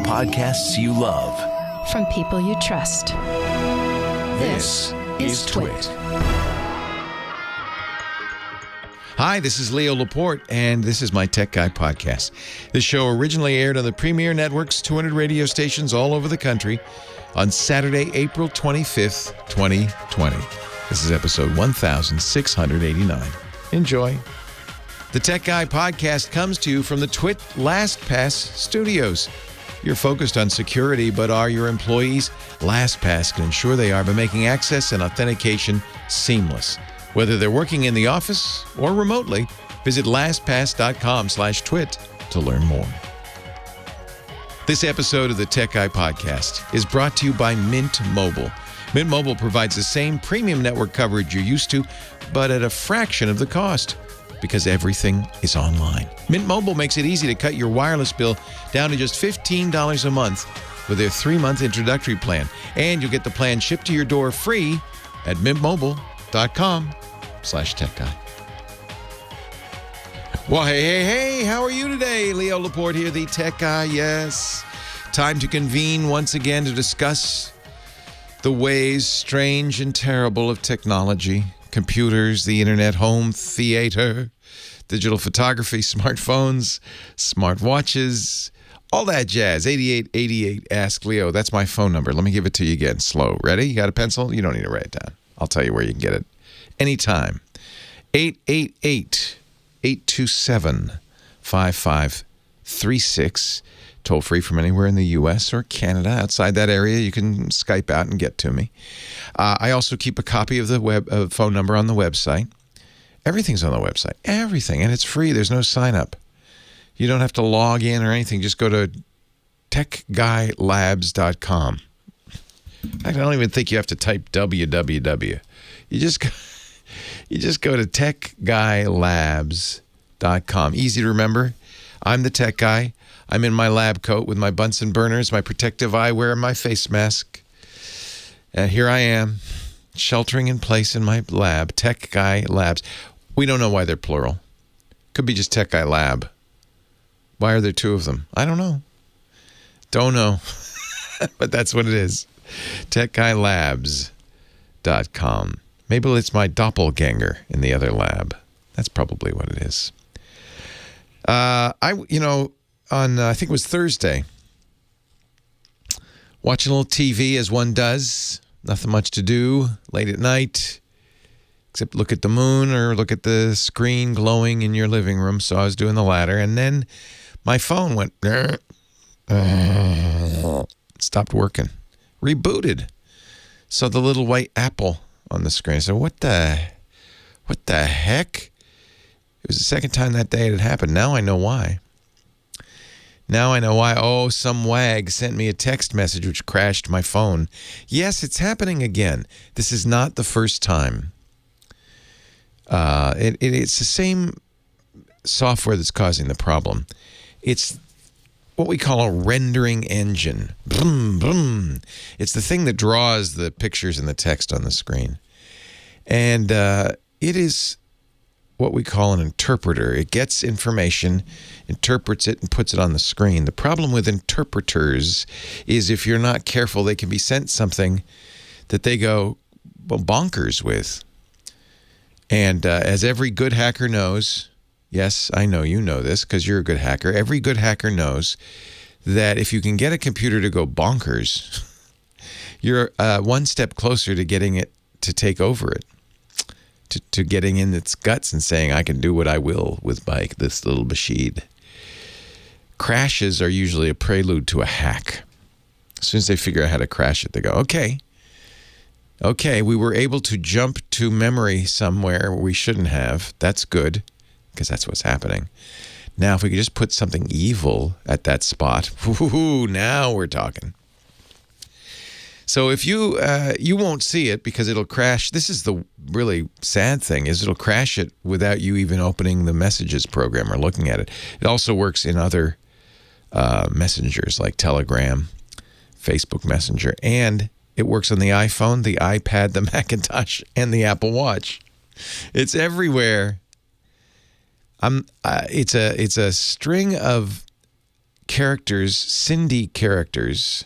podcasts you love. From people you trust. This is Twit. Hi, this is Leo Laporte, and this is my Tech Guy podcast. This show originally aired on the Premier Network's 200 radio stations all over the country on Saturday, April 25th, 2020. This is episode 1689. Enjoy. The Tech Guy podcast comes to you from the Twit LastPass studios. You're focused on security, but are your employees? LastPass can ensure they are by making access and authentication seamless. Whether they're working in the office or remotely, visit lastpass.com/twit to learn more. This episode of the Tech Guy podcast is brought to you by Mint Mobile. Mint Mobile provides the same premium network coverage you're used to, but at a fraction of the cost, because everything is online. Mint Mobile makes it easy to cut your wireless bill down to just $15 a month with their 3-month introductory plan. And you'll get the plan shipped to your door free at mintmobile.com/techguy. Well, hey, how are you today? Leo Laporte here, the Tech Guy. Yes, time to convene once again to discuss the ways strange and terrible of technology. Computers, the internet, home theater, digital photography, smartphones, smartwatches, all that jazz. 8888 Ask Leo. That's my phone number. Let me give it to you again. Slow. Ready? You got a pencil? You don't need to write it down. I'll tell you where you can get it anytime. 888-827-5536. Toll free from anywhere in the U.S. or Canada. Outside that area, you can Skype out and get to me. I also keep a copy of the phone number on the website. Everything's on the website. Everything. And it's free. There's no sign up. You don't have to log in or anything. Just go to techguylabs.com. I don't even think you have to type www. You just go to techguylabs.com. Easy to remember. I'm the tech guy. I'm in my lab coat with my Bunsen burners, my protective eyewear, and my face mask. And here I am, sheltering in place in my lab, Tech Guy Labs. We don't know why they're plural. Could be just Tech Guy Lab. Why are there two of them? I don't know. Don't know. But that's what it is. techguylabs.com. Maybe it's my doppelganger in the other lab. That's probably what it is. I think it was Thursday, watching a little TV as one does. Nothing much to do late at night, except look at the moon or look at the screen glowing in your living room. So I was doing the latter. And then my phone went, stopped working, rebooted. So the little white apple on the screen. I said, what the heck? It was the second time that day it had happened. Now I know why. Oh, some wag sent me a text message which crashed my phone. Yes, it's happening again. This is not the first time. It's the same software that's causing the problem. It's what we call a rendering engine. Boom, boom. It's the thing that draws the pictures and the text on the screen. And it is what we call an interpreter. It gets information, interprets it, and puts it on the screen. The problem with interpreters is if you're not careful, they can be sent something that they go bonkers with. And as every good hacker knows, yes, I know you know this because you're a good hacker. Every good hacker knows that if you can get a computer to go bonkers, you're one step closer to getting it to take over it. To getting in its guts and saying, I can do what I will with this little machine. Crashes are usually a prelude to a hack. As soon as they figure out how to crash it, they go, okay, we were able to jump to memory somewhere we shouldn't have. That's good, because that's what's happening. Now, if we could just put something evil at that spot, now we're talking. So if you won't see it because it'll crash. This is the really sad thing is it'll crash it without you even opening the messages program or looking at it. It also works in other messengers like Telegram, Facebook Messenger, and it works on the iPhone, the iPad, the Macintosh, and the Apple Watch. It's everywhere. It's a string of characters, Cindy characters,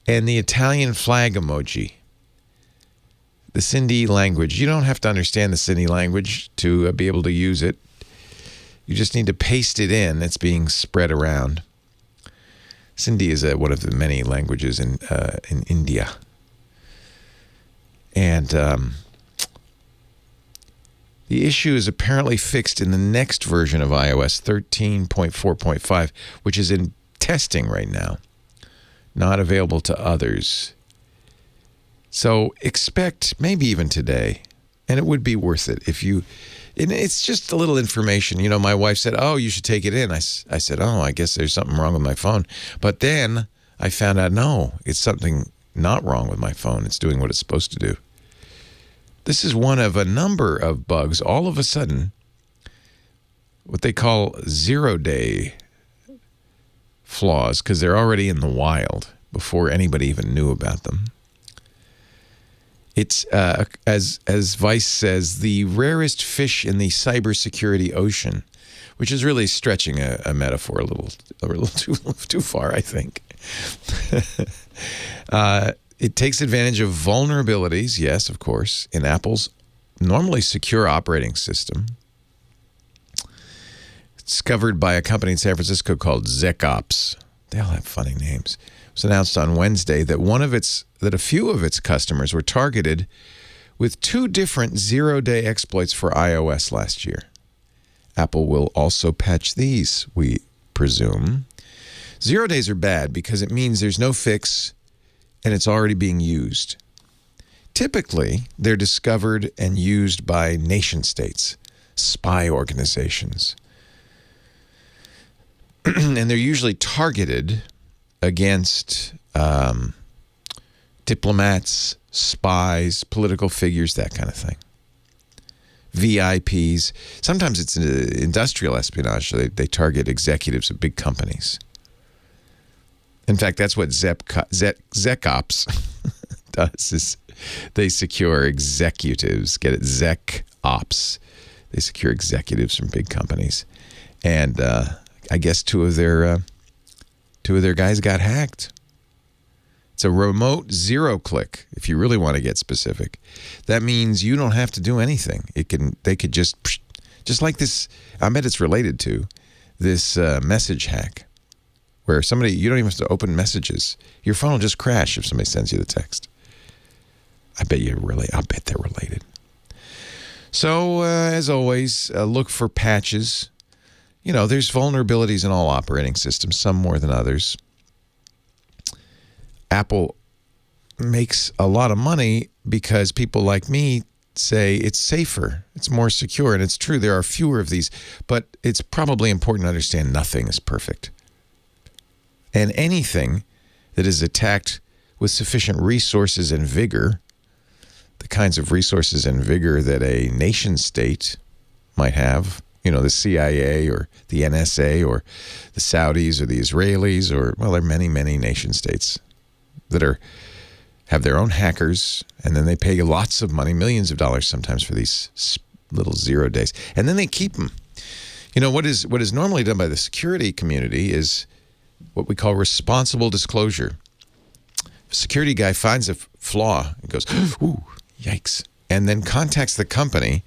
and the Italian flag emoji. The Cindy language. You don't have to understand the Cindy language to be able to use it. You just need to paste it in. It's being spread around. Cindy is one of the many languages in India. And the issue is apparently fixed in the next version of iOS 13.4.5, which is in testing right now. Not available to others. So expect maybe even today, and it would be worth it if you, and it's just a little information. You know, my wife said, oh, you should take it in. I said, oh, I guess there's something wrong with my phone. But then I found out, no, it's something not wrong with my phone. It's doing what it's supposed to do. This is one of a number of bugs. All of a sudden, what they call zero-day flaws, because they're already in the wild before anybody even knew about them. It's, as Vice says, the rarest fish in the cybersecurity ocean, which is really stretching a metaphor a little too far, I think. It takes advantage of vulnerabilities, yes, of course, in Apple's normally secure operating system. It's covered by a company in San Francisco called ZecOps. They all have funny names. It was announced on Wednesday that a few of its customers were targeted with 2 different zero-day exploits for iOS last year. Apple will also patch these, we presume. 0 days are bad because it means there's no fix and it's already being used. Typically, they're discovered and used by nation states, spy organizations. And they're usually targeted against diplomats, spies, political figures, that kind of thing. VIPs. Sometimes it's industrial espionage. They target executives of big companies. In fact, that's what ZecOps does, is they secure executives. Get it? ZecOps. They secure executives from big companies. And I guess two of their guys got hacked. It's a remote zero-click, if you really want to get specific. That means you don't have to do anything. They could just like this. I bet it's related to this message hack, where you don't even have to open messages. Your phone will just crash if somebody sends you the text. I bet they're related. So, as always, look for patches. You know, there's vulnerabilities in all operating systems, some more than others. Apple makes a lot of money because people like me say it's safer, it's more secure, and it's true. There are fewer of these, but it's probably important to understand nothing is perfect. And anything that is attacked with sufficient resources and vigor, the kinds of resources and vigor that a nation state might have, you know, the CIA or the NSA or the Saudis or the Israelis, or, well, there are many, many nation states that have their own hackers, and then they pay lots of money, millions of dollars sometimes, for these little 0 days. And then they keep them. You know, what is normally done by the security community is what we call responsible disclosure. A security guy finds a flaw and goes, ooh, yikes, and then contacts the company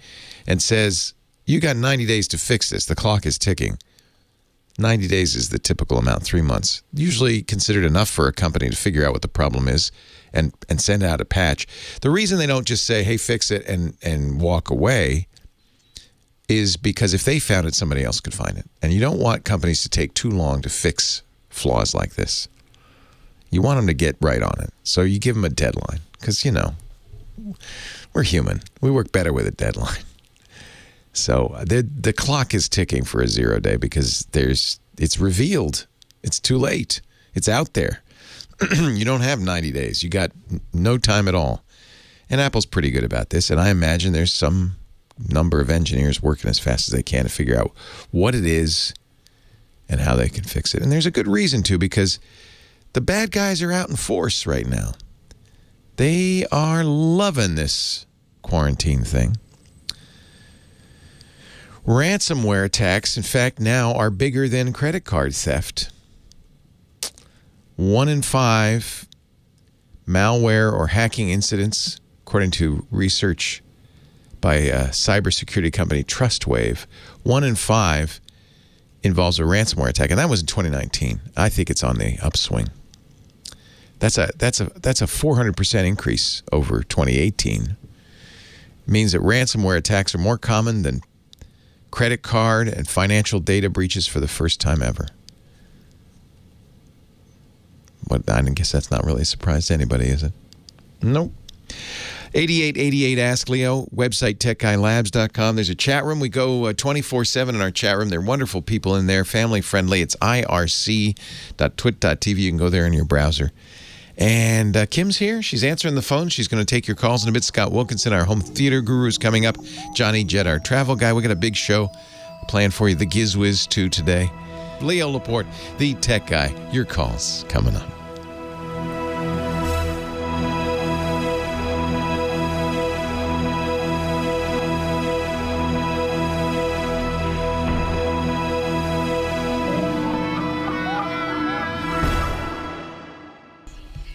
and says, you got 90 days to fix this. The clock is ticking. 90 days is the typical amount, 3 months. Usually considered enough for a company to figure out what the problem is and send out a patch. The reason they don't just say, hey, fix it and walk away is because if they found it, somebody else could find it. And you don't want companies to take too long to fix flaws like this. You want them to get right on it. So you give them a deadline because, you know, we're human. We work better with a deadline. So the clock is ticking for a 0 day because it's revealed. It's too late. It's out there. You don't have 90 days. You got no time at all. And Apple's pretty good about this. And I imagine there's some number of engineers working as fast as they can to figure out what it is and how they can fix it. And there's a good reason to, because the bad guys are out in force right now. They are loving this quarantine thing. Ransomware attacks, in fact, now are bigger than credit card theft. 1 in 5 malware or hacking incidents, according to research by cybersecurity company TrustWave, 1 in 5 involves a ransomware attack, and that was in 2019. I think it's on the upswing. That's a 400% increase over 2018. It means that ransomware attacks are more common than credit card and financial data breaches for the first time ever. I guess that's not really a surprise to anybody, is it? Nope. 8888 Ask Leo, website techguylabs.com. There's a chat room. We go 24/7 in our chat room. They're wonderful people in there, family friendly. It's irc.twit.tv. You can go there in your browser. And Kim's here. She's answering the phone. She's going to take your calls in a bit. Scott Wilkinson, our home theater guru, is coming up. Johnny Jett, our travel guy. We got a big show planned for you. The GizWiz 2 today. Leo Laporte, the tech guy. Your calls coming up.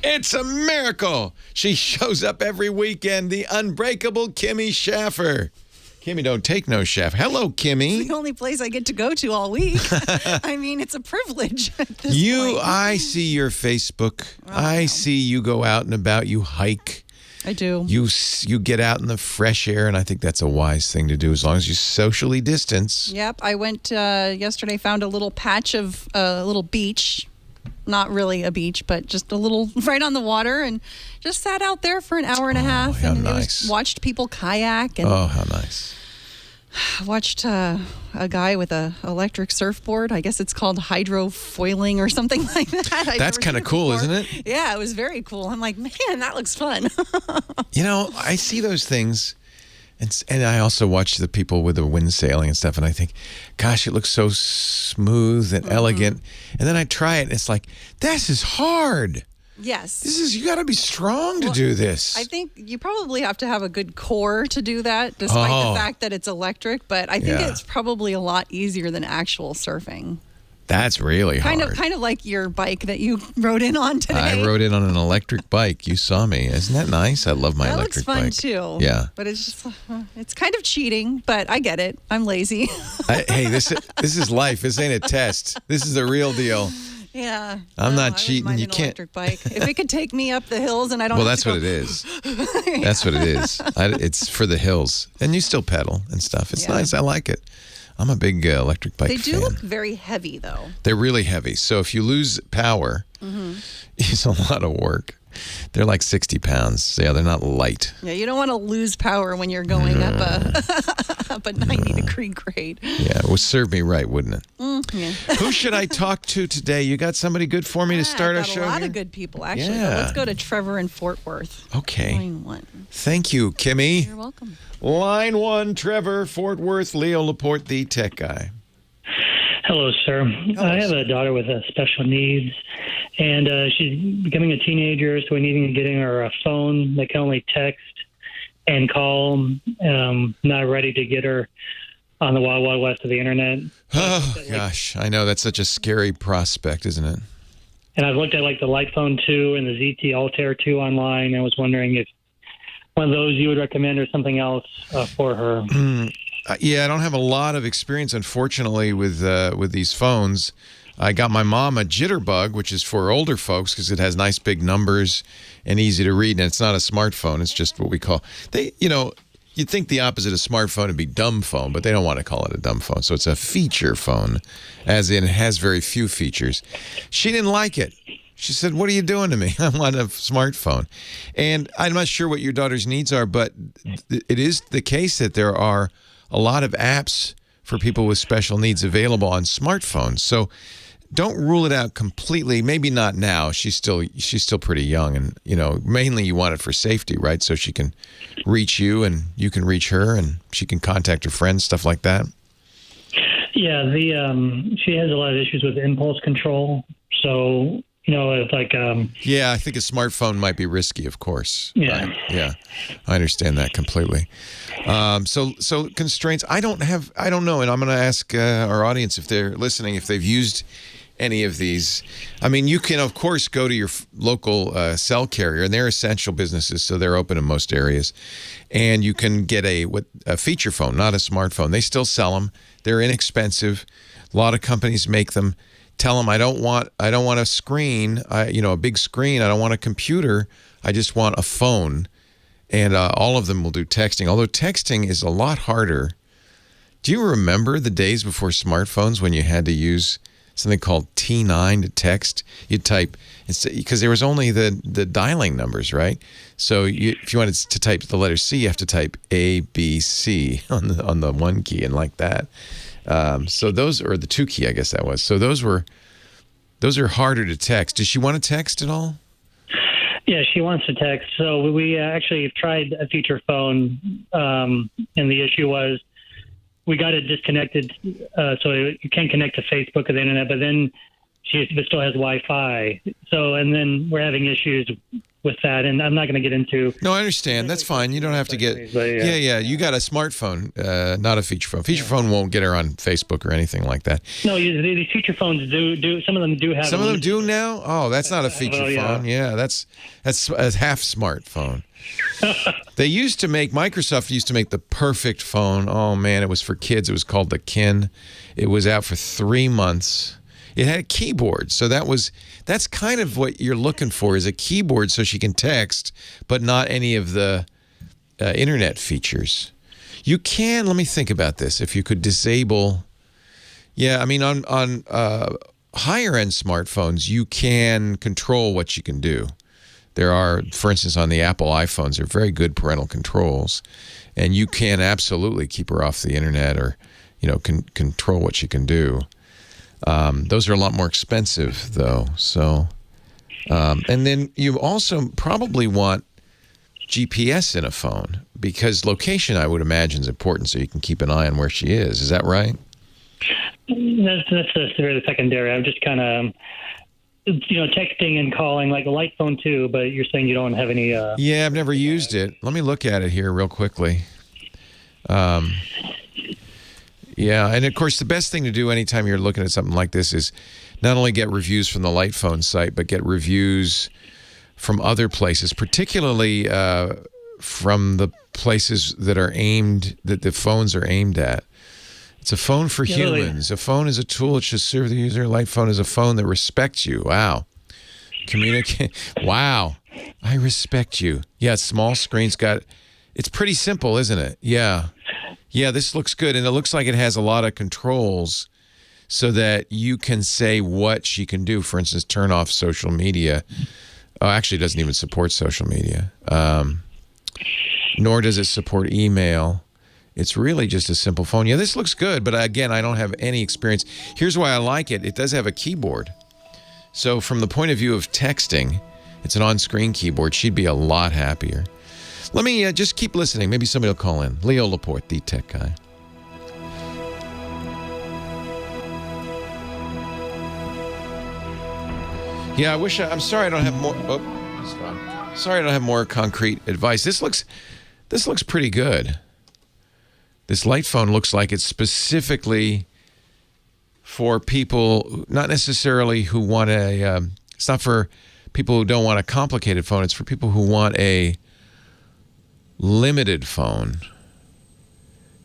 It's a miracle. She shows up every weekend, the unbreakable Kimmy Schaffer. Kimmy don't take no chaff. Hello, Kimmy. It's the only place I get to go to all week. I mean, it's a privilege at this point. I see your Facebook. I see you go out and about. You hike. I do. You get out in the fresh air, and I think that's a wise thing to do as long as you socially distance. Yep. I went yesterday, found a little patch of a little beach. Not really a beach, but just a little right on the water, and just sat out there for an hour and a half and watched people kayak. And how nice. Watched a guy with a electric surfboard. I guess it's called hydrofoiling or something like that. That's kind of cool, isn't it? Yeah, it was very cool. I'm like, man, that looks fun. I see those things. And I also watch the people with the wind sailing and stuff, and I think, gosh, it looks so smooth and elegant. And then I try it, and it's like, this is hard. Yes. You got to be strong to do this. I think you probably have to have a good core to do that, despite the fact that it's electric. But I think it's probably a lot easier than actual surfing. That's really hard. Kind of like your bike that you rode in on today. I rode in on an electric bike. You saw me. Isn't that nice? I love my electric bike. That looks fun, too. Yeah. But it's just, it's kind of cheating, but I get it. I'm lazy. Hey, this is life. This ain't a test. This is the real deal. Yeah. I'm not cheating. You can't. Electric bike. If it could take me up the hills and I don't. Well, that's what it is. That's what it is. It's for the hills, and you still pedal and stuff. It's nice. I like it. I'm a big electric bike fan. They do look very heavy, though. They're really heavy. So if you lose power, it's a lot of work. They're like 60 pounds. So yeah, they're not light. Yeah, you don't want to lose power when you're going up a 90-degree grade. Yeah, it would serve me right, wouldn't it? Yeah. Who should I talk to today? You got somebody good for me to start our show? A lot here? of good people, actually. Yeah. Let's go to Trevor in Fort Worth. Okay. Line 1. Thank you, Kimmy. You're welcome. Line 1, Trevor, Fort Worth, Leo Laporte, the tech guy. Hello, sir. I have a daughter with special needs, and she's becoming a teenager, so we need to get her a phone that can only text and call. Not ready to get her on the wild, wild west of the internet. Oh, gosh. I know. That's such a scary prospect, isn't it? And I've looked at the Light Phone 2 and the ZT Altair 2 online, and was wondering if one of those you would recommend or something else for her. Yeah, I don't have a lot of experience, unfortunately, with these phones. I got my mom a Jitterbug, which is for older folks because it has nice big numbers and easy to read, and it's not a smartphone. It's just what we call you'd think the opposite of smartphone would be dumb phone, but they don't want to call it a dumb phone. So it's a feature phone, as in it has very few features. She didn't like it. She said, "What are you doing to me? I want a smartphone." And I'm not sure what your daughter's needs are, but it is the case that there are a lot of apps for people with special needs available on smartphones. So don't rule it out completely. Maybe not now. She's still pretty young, and mainly you want it for safety, right? So she can reach you and you can reach her, and she can contact her friends, stuff like that. Yeah, she has a lot of issues with impulse control. So it's like yeah, I think a smartphone might be risky, of course. Yeah. Right? Yeah, I understand that completely. So constraints. I don't know, and I'm going to ask our audience if they're listening, if they've used any of these. I mean, you can of course go to your local cell carrier, and they're essential businesses, so they're open in most areas, and you can get a feature phone, not a smartphone. They still sell them. They're inexpensive. A lot of companies make them. Tell them I don't want a screen, a big screen. I don't want a computer. I just want a phone, and all of them will do texting. Although texting is a lot harder. Do you remember the days before smartphones when you had to use something called T9 to text? You'd type, because there was only the dialing numbers, right? So if you wanted to type the letter C, you have to type A, B, C on the one key, and like that. So those, or the 2 key, I guess that was. So those are harder to text. Does she want to text at all? Yeah, she wants to text. So we actually tried a feature phone, and the issue was we got it disconnected, so you can't connect to Facebook or the internet, but then she still has Wi-Fi. So, and then we're having issues with that, and I'm not going to get into. No, I understand. That's fine. You don't have to get. Yeah. You got a smartphone, not a feature phone. Feature phone won't get her on Facebook or anything like that. No, these feature phones do. Some of them do have. Some of them do now. Oh, that's not a feature phone. Yeah, that's a half smartphone. Microsoft used to make the perfect phone. Oh man, it was for kids. It was called the Kin. It was out for 3 months. It had a keyboard, so that's kind of what you're looking for, is a keyboard so she can text, but not any of the internet features. You can, let me think about this, if you could disable, I mean, on higher-end smartphones, you can control what you can do. There are, for instance, on the Apple iPhones, there are very good parental controls, and you can absolutely keep her off the internet, or, control what she can do. Those are a lot more expensive, though. So, and then you also probably want GPS in a phone, because location, I would imagine, is important, so you can keep an eye on where she is. Is that right? That's really secondary. I'm just kind of, texting and calling, like a light phone too. But you're saying you don't have any. Yeah, I've never used it. Let me look at it here real quickly. Yeah, and of course, the best thing to do anytime you're looking at something like this is not only get reviews from the light phone site, but get reviews from other places, particularly from the places that the phones are aimed at. It's a phone for humans. A phone is a tool that should serve the user. A light phone is a phone that respects you. Wow. Communicate. Wow. I respect you. Yeah, small screen's it's pretty simple, isn't it? Yeah. Yeah, this looks good, and it looks like it has a lot of controls so that you can say what she can do. For instance, turn off social media. Oh, actually, it doesn't even support social media. Nor does it support email. It's really just a simple phone. Yeah, this looks good, but again, I don't have any experience. Here's why I like it. It does have a keyboard. So from the point of view of texting, it's an on-screen keyboard. She'd be a lot happier. Let me just keep listening. Maybe somebody will call in. Leo Laporte, the tech guy. Yeah, I'm sorry I don't have more. Oh, it's gone. Sorry I don't have more concrete advice. This looks pretty good. This light phone looks like it's specifically for people, not necessarily who want it's not for people who don't want a complicated phone. It's for people who want a limited phone.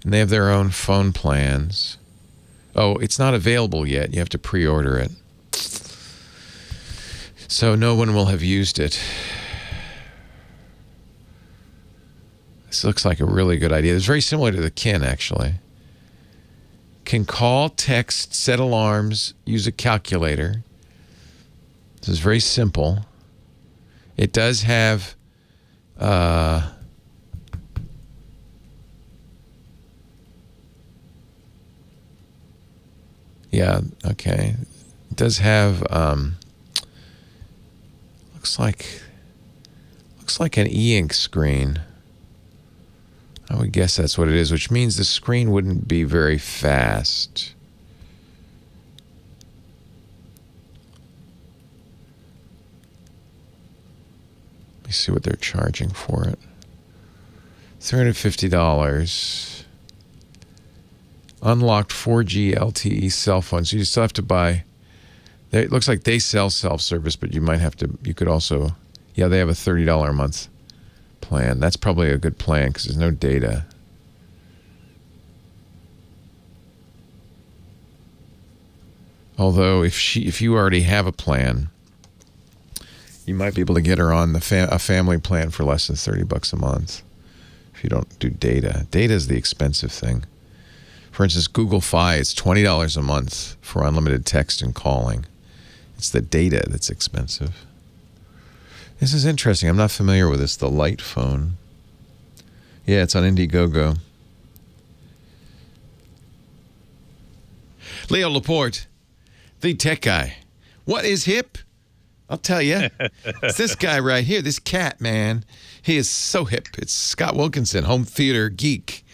And they have their own phone plans. Oh, it's not available yet. You have to pre-order it. So no one will have used it. This looks like a really good idea. It's very similar to the Kin, actually. Can call, text, set alarms, use a calculator. This is very simple. It does have yeah, okay. It does have looks like an e-ink screen. I would guess that's what it is, which means the screen wouldn't be very fast. me see what they're charging for it. $350. Unlocked 4G LTE cell phones. You still have to buy. It looks like they sell self-service, but you might have to. You could also. Yeah, they have a $30 a month plan. That's probably a good plan because there's no data. Although if you already have a plan, you might be able to get her on the a family plan for less than $30 a month. If you don't do data. Data is the expensive thing. For instance, Google Fi, it's $20 a month for unlimited text and calling. It's the data that's expensive. This is interesting. I'm not familiar with this. The Light phone. Yeah, it's on Indiegogo. Leo Laporte, the tech guy. What is hip? I'll tell you. It's this guy right here, this cat, man. He is so hip. It's Scott Wilkinson, home theater geek,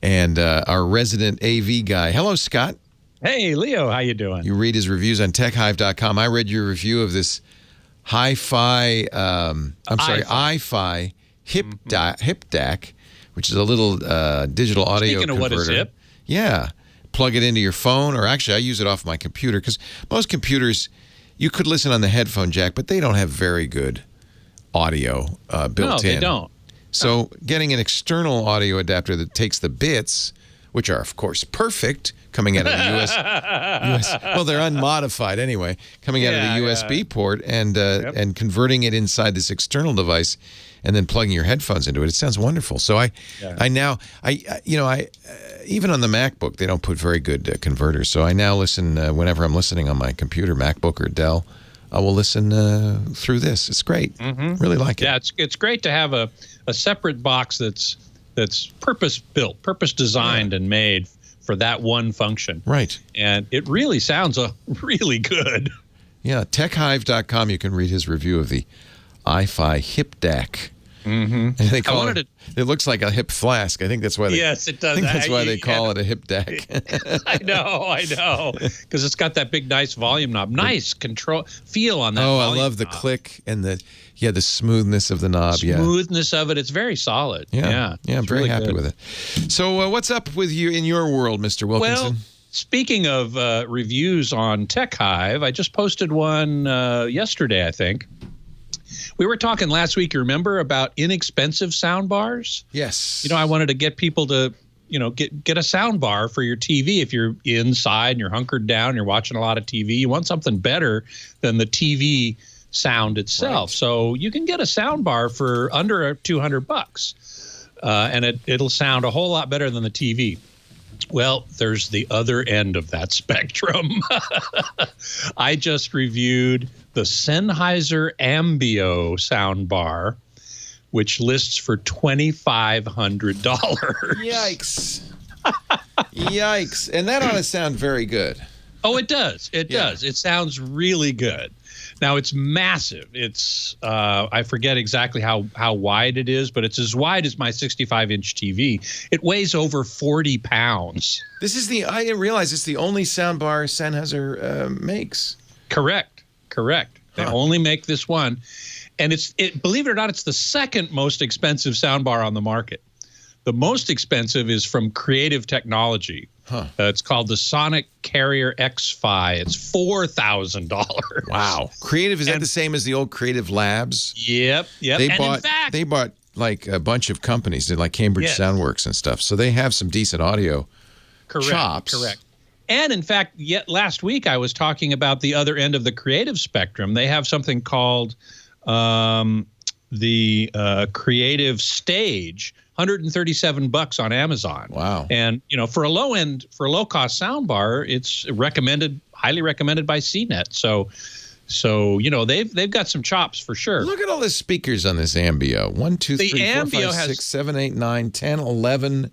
and our resident AV guy. Hello, Scott. Hey, Leo. How you doing? You read his reviews on techhive.com. I read your review of this hi-fi, i-fi hip DAC, which is a little digital audio Speaking of converter. what is hip. Yeah. Plug it into your phone, or actually I use it off my computer because most computers, you could listen on the headphone jack, but they don't have very good audio built in. No, they don't. So getting an external audio adapter that takes the bits, which are, of course, perfect, coming out of the US well, they're unmodified anyway, coming out of the USB port and converting it inside this external device and then plugging your headphones into it. It sounds wonderful. So I even on the MacBook, they don't put very good converters. So I now listen whenever I'm listening on my computer, MacBook or Dell, I will listen through this. It's great. Really like it. Yeah, it's great to have a separate box that's purpose-built, purpose-designed and made for that one function. Right. And it really sounds really good. Yeah, techhive.com, you can read his review of the iFi Hip DAC. And they call it looks like a hip flask. I think that's why yes, it does. I think that's why they call it a hip DAC. I know. Because it's got that big, nice volume knob. Nice control feel on that volume I love the knob. click and the smoothness of the knob. Smoothness of it. It's very solid. Yeah, I'm very really happy good. with it. So what's up with you in your world, Mr. Wilkinson? Well, speaking of reviews on TechHive, I just posted one yesterday, I think. We were talking last week, you remember, about inexpensive sound bars? Yes. I wanted to get people to, get a sound bar for your TV. If you're inside and you're hunkered down, you're watching a lot of TV, you want something better than the TV sound itself. Right. So you can get a sound bar for under $200, and it'll sound a whole lot better than the TV. Well, there's the other end of that spectrum. I just reviewed the Sennheiser Mbo Sound Bar, which lists for $2,500. Yikes. Yikes. And that ought to sound very good. Oh, it does. It does. It sounds really good. Now, it's massive. It's I forget exactly how wide it is, but it's as wide as my 65-inch TV. It weighs over 40 pounds. I didn't realize it's the only soundbar Sennheiser makes. Correct. They only make this one. And believe it or not, it's the second most expensive soundbar on the market. The most expensive is from Creative Technology. It's called the Sonic Carrier X-Fi. It's $4,000. Wow. Creative, is that the same as the old Creative Labs? Yep. They bought like a bunch of companies, did like Cambridge Soundworks and stuff. So they have some decent audio chops. Correct. And in fact, last week I was talking about the other end of the creative spectrum. They have something called the Creative Stage, $137 on Amazon. Wow. And for a low-cost soundbar, it's highly recommended by CNET. So they've got some chops for sure. Look at all the speakers on this Mbo. 1, 2, 3, 4, 5, 6, 7, 8, 9, 10, 11,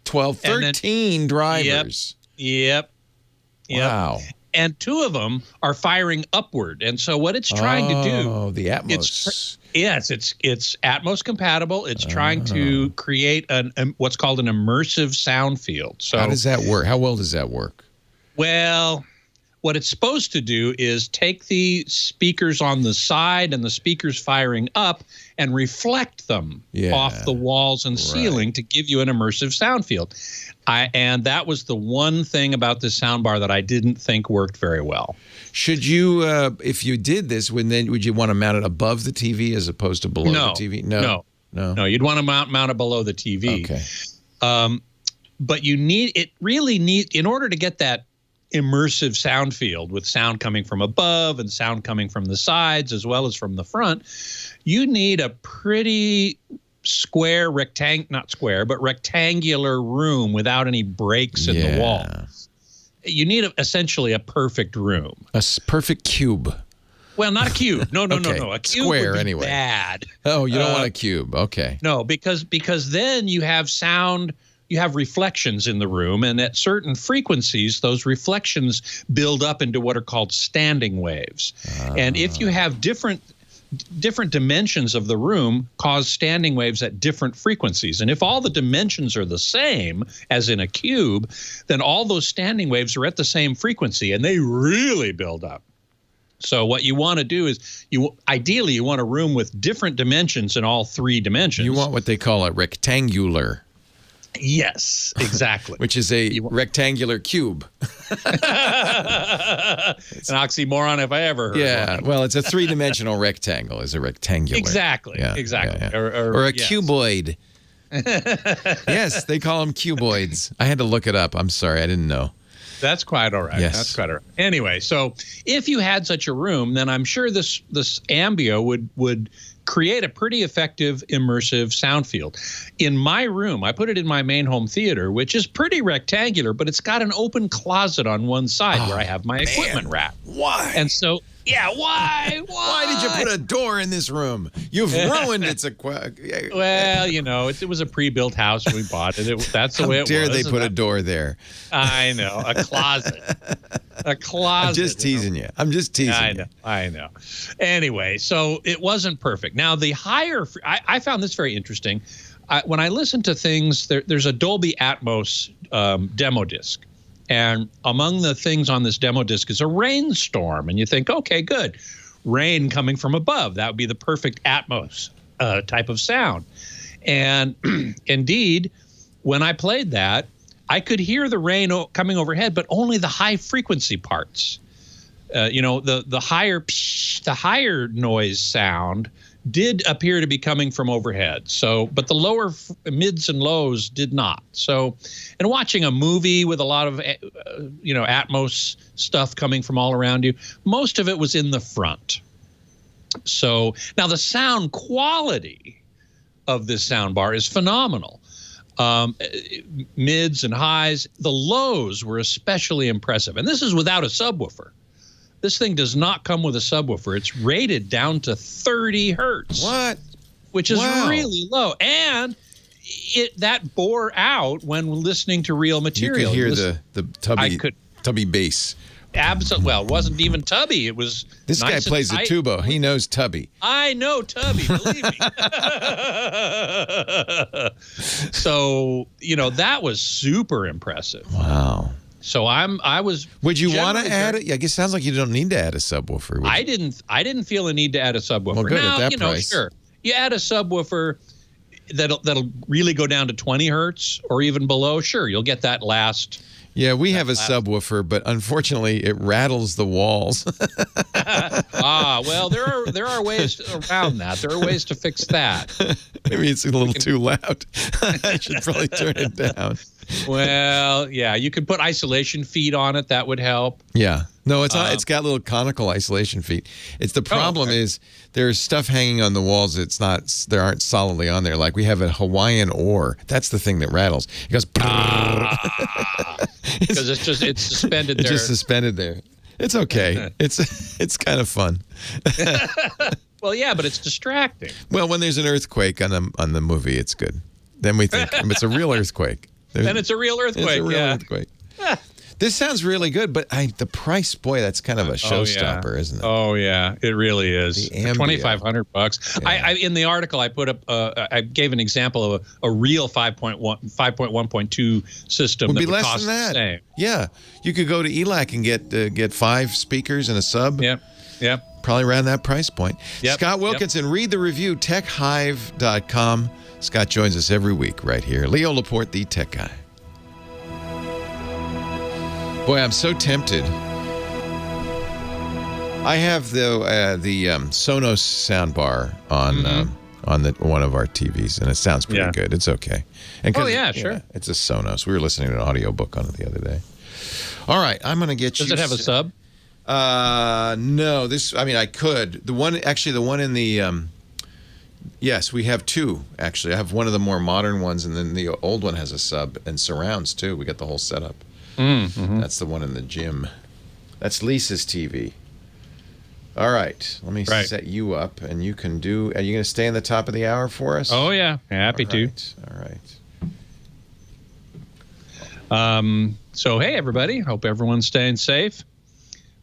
12, 13 drivers. Yep. Wow. And 2 of them are firing upward. And so what it's trying to do... Oh, the Atmos. It's Atmos compatible. It's trying to create what's called an immersive sound field. So how does that work? How well does that work? Well, what it's supposed to do is take the speakers on the side and the speakers firing up and reflect them off the walls and ceiling to give you an immersive sound field. And that was the one thing about this soundbar that I didn't think worked very well. Should you, if you did this, would you want to mount it above the TV as opposed to below the TV? No. You'd want to mount it below the TV. Okay. But in order to get that immersive sound field with sound coming from above and sound coming from the sides as well as from the front, you need a pretty square, rectangular room without any breaks in the walls. You need essentially a perfect room. A perfect cube. Well, not a cube. No. A cube square, would be anyway. Bad. Oh, you don't want a cube. Okay. No, because then you have sound. You have reflections in the room, and at certain frequencies, those reflections build up into what are called standing waves. And if you have different dimensions of the room, cause standing waves at different frequencies. And if all the dimensions are the same, as in a cube, then all those standing waves are at the same frequency, and they really build up. So what you want to do is, ideally, you want a room with different dimensions in all three dimensions. You want what they call a rectangular. Yes, exactly. Which is a rectangular cube. An oxymoron if I ever heard one. Well, it's a three-dimensional rectangle is a rectangular. Exactly. Yeah. Or a cuboid. Yes, they call them cuboids. I had to look it up. I'm sorry, I didn't know. That's quite all right. Yes. That's quite all right. Anyway, so if you had such a room, then I'm sure this Mbo would create a pretty effective immersive sound field. In my room, I put it in my main home theater, which is pretty rectangular, but it's got an open closet on one side where I have my equipment rack. Why? And so, why? Why did you put a door in this room? You've ruined its Well, it was a pre-built house when we bought it. That's the way it was. How dare they put a door there? I know, a closet. A closet. I'm just teasing you. I'm just teasing you. I know. Anyway, so it wasn't perfect. Now, the higher, I found this very interesting. When I listen to things, there's a Dolby Atmos demo disc. And among the things on this demo disc is a rainstorm. And you think, okay, good. Rain coming from above. That would be the perfect Atmos type of sound. And indeed, when I played that, I could hear the rain coming overhead, but only the high frequency parts. The higher noise sound did appear to be coming from overhead. So, but the lower mids and lows did not. So, and watching a movie with a lot of, Atmos stuff coming from all around you, most of it was in the front. So now the sound quality of this sound bar is phenomenal. Mids and highs, the lows were especially impressive. And this is without a subwoofer. This thing does not come with a subwoofer. It's rated down to 30 hertz. What? Which is really low. And that bore out when listening to real material. You could hear the tubby bass. Absolutely. Well, it wasn't even tubby. It was This nice guy plays the tubo. He knows tubby. I know tubby, believe me. So, that was super impressive. Wow. So I was. Would you want to add it? I guess it sounds like you don't need to add a subwoofer. I didn't feel a need to add a subwoofer. Well, good, now, at that price. Sure. You add a subwoofer that'll really go down to 20 hertz or even below. Sure, you'll get that last. Yeah, we have a subwoofer, but unfortunately, it rattles the walls. Well, there are ways around that. There are ways to fix that. Maybe it's a little too loud. I should probably turn it down. Well, yeah, you could put isolation feet on it. That would help. Yeah. No, it's not. It's got little conical isolation feet. It's the problem is there's stuff hanging on the walls. It's not. There aren't solidly on there. Like we have a Hawaiian oar. That's the thing that rattles. It goes. Because it's suspended there. It's just suspended there. It's okay. It's kind of fun. Well, yeah, but it's distracting. Well, when there's an earthquake on the movie, it's good. Then we think it's a real earthquake. Then it's a real earthquake. It's a real earthquake. This sounds really good, but the price, boy, that's kind of a showstopper, isn't it? Oh yeah, it really is. $2,500. Yeah. I in the article I put up, I gave an example of a real 5.1.2 system Would that be would less cost than that. the same. Yeah, you could go to ELAC and get 5 speakers and a sub. Yep. Probably around that price point. Yep. Scott Wilkinson, read the review, techhive.com. Scott joins us every week right here. Leo Laporte, the tech guy. Boy, I'm so tempted. I have the Sonos sound bar on one of our TVs, and it sounds pretty good. It's okay. And sure. It's a Sonos. We were listening to an audiobook on it the other day. All right, I'm going to get you. Does it have a sub? No. I could. The one in the. Yes, we have 2 actually. I have one of the more modern ones, and then the old one has a sub and surrounds too. We got the whole setup. Mm-hmm. That's the one in the gym. That's Lisa's TV. All right, let me set you up, and you can do. Are you going to stay in the top of the hour for us? Oh yeah, happy to. All right. So hey everybody, hope everyone's staying safe.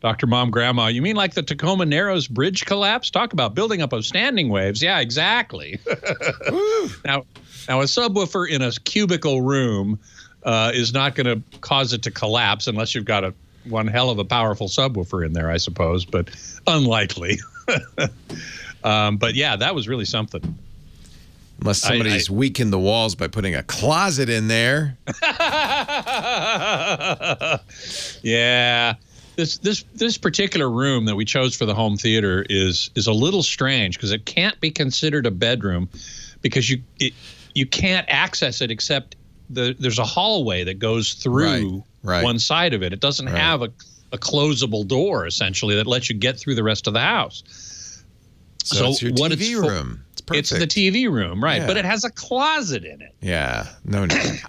Dr. Mom Grandma, you mean like the Tacoma Narrows bridge collapse? Talk about building up of standing waves. Yeah, exactly. Now a subwoofer in a cubicle room is not going to cause it to collapse unless you've got one hell of a powerful subwoofer in there, I suppose, but unlikely. But yeah, that was really something. Unless somebody's weakened the walls by putting a closet in there. Yeah. This particular room that we chose for the home theater is a little strange because it can't be considered a bedroom because you can't access it except there's a hallway that goes through one side of it. It doesn't have a closable door essentially that lets you get through the rest of the house. So it's your TV room. It's perfect. It's the TV room, right? Yeah. But it has a closet in it. Yeah, no need.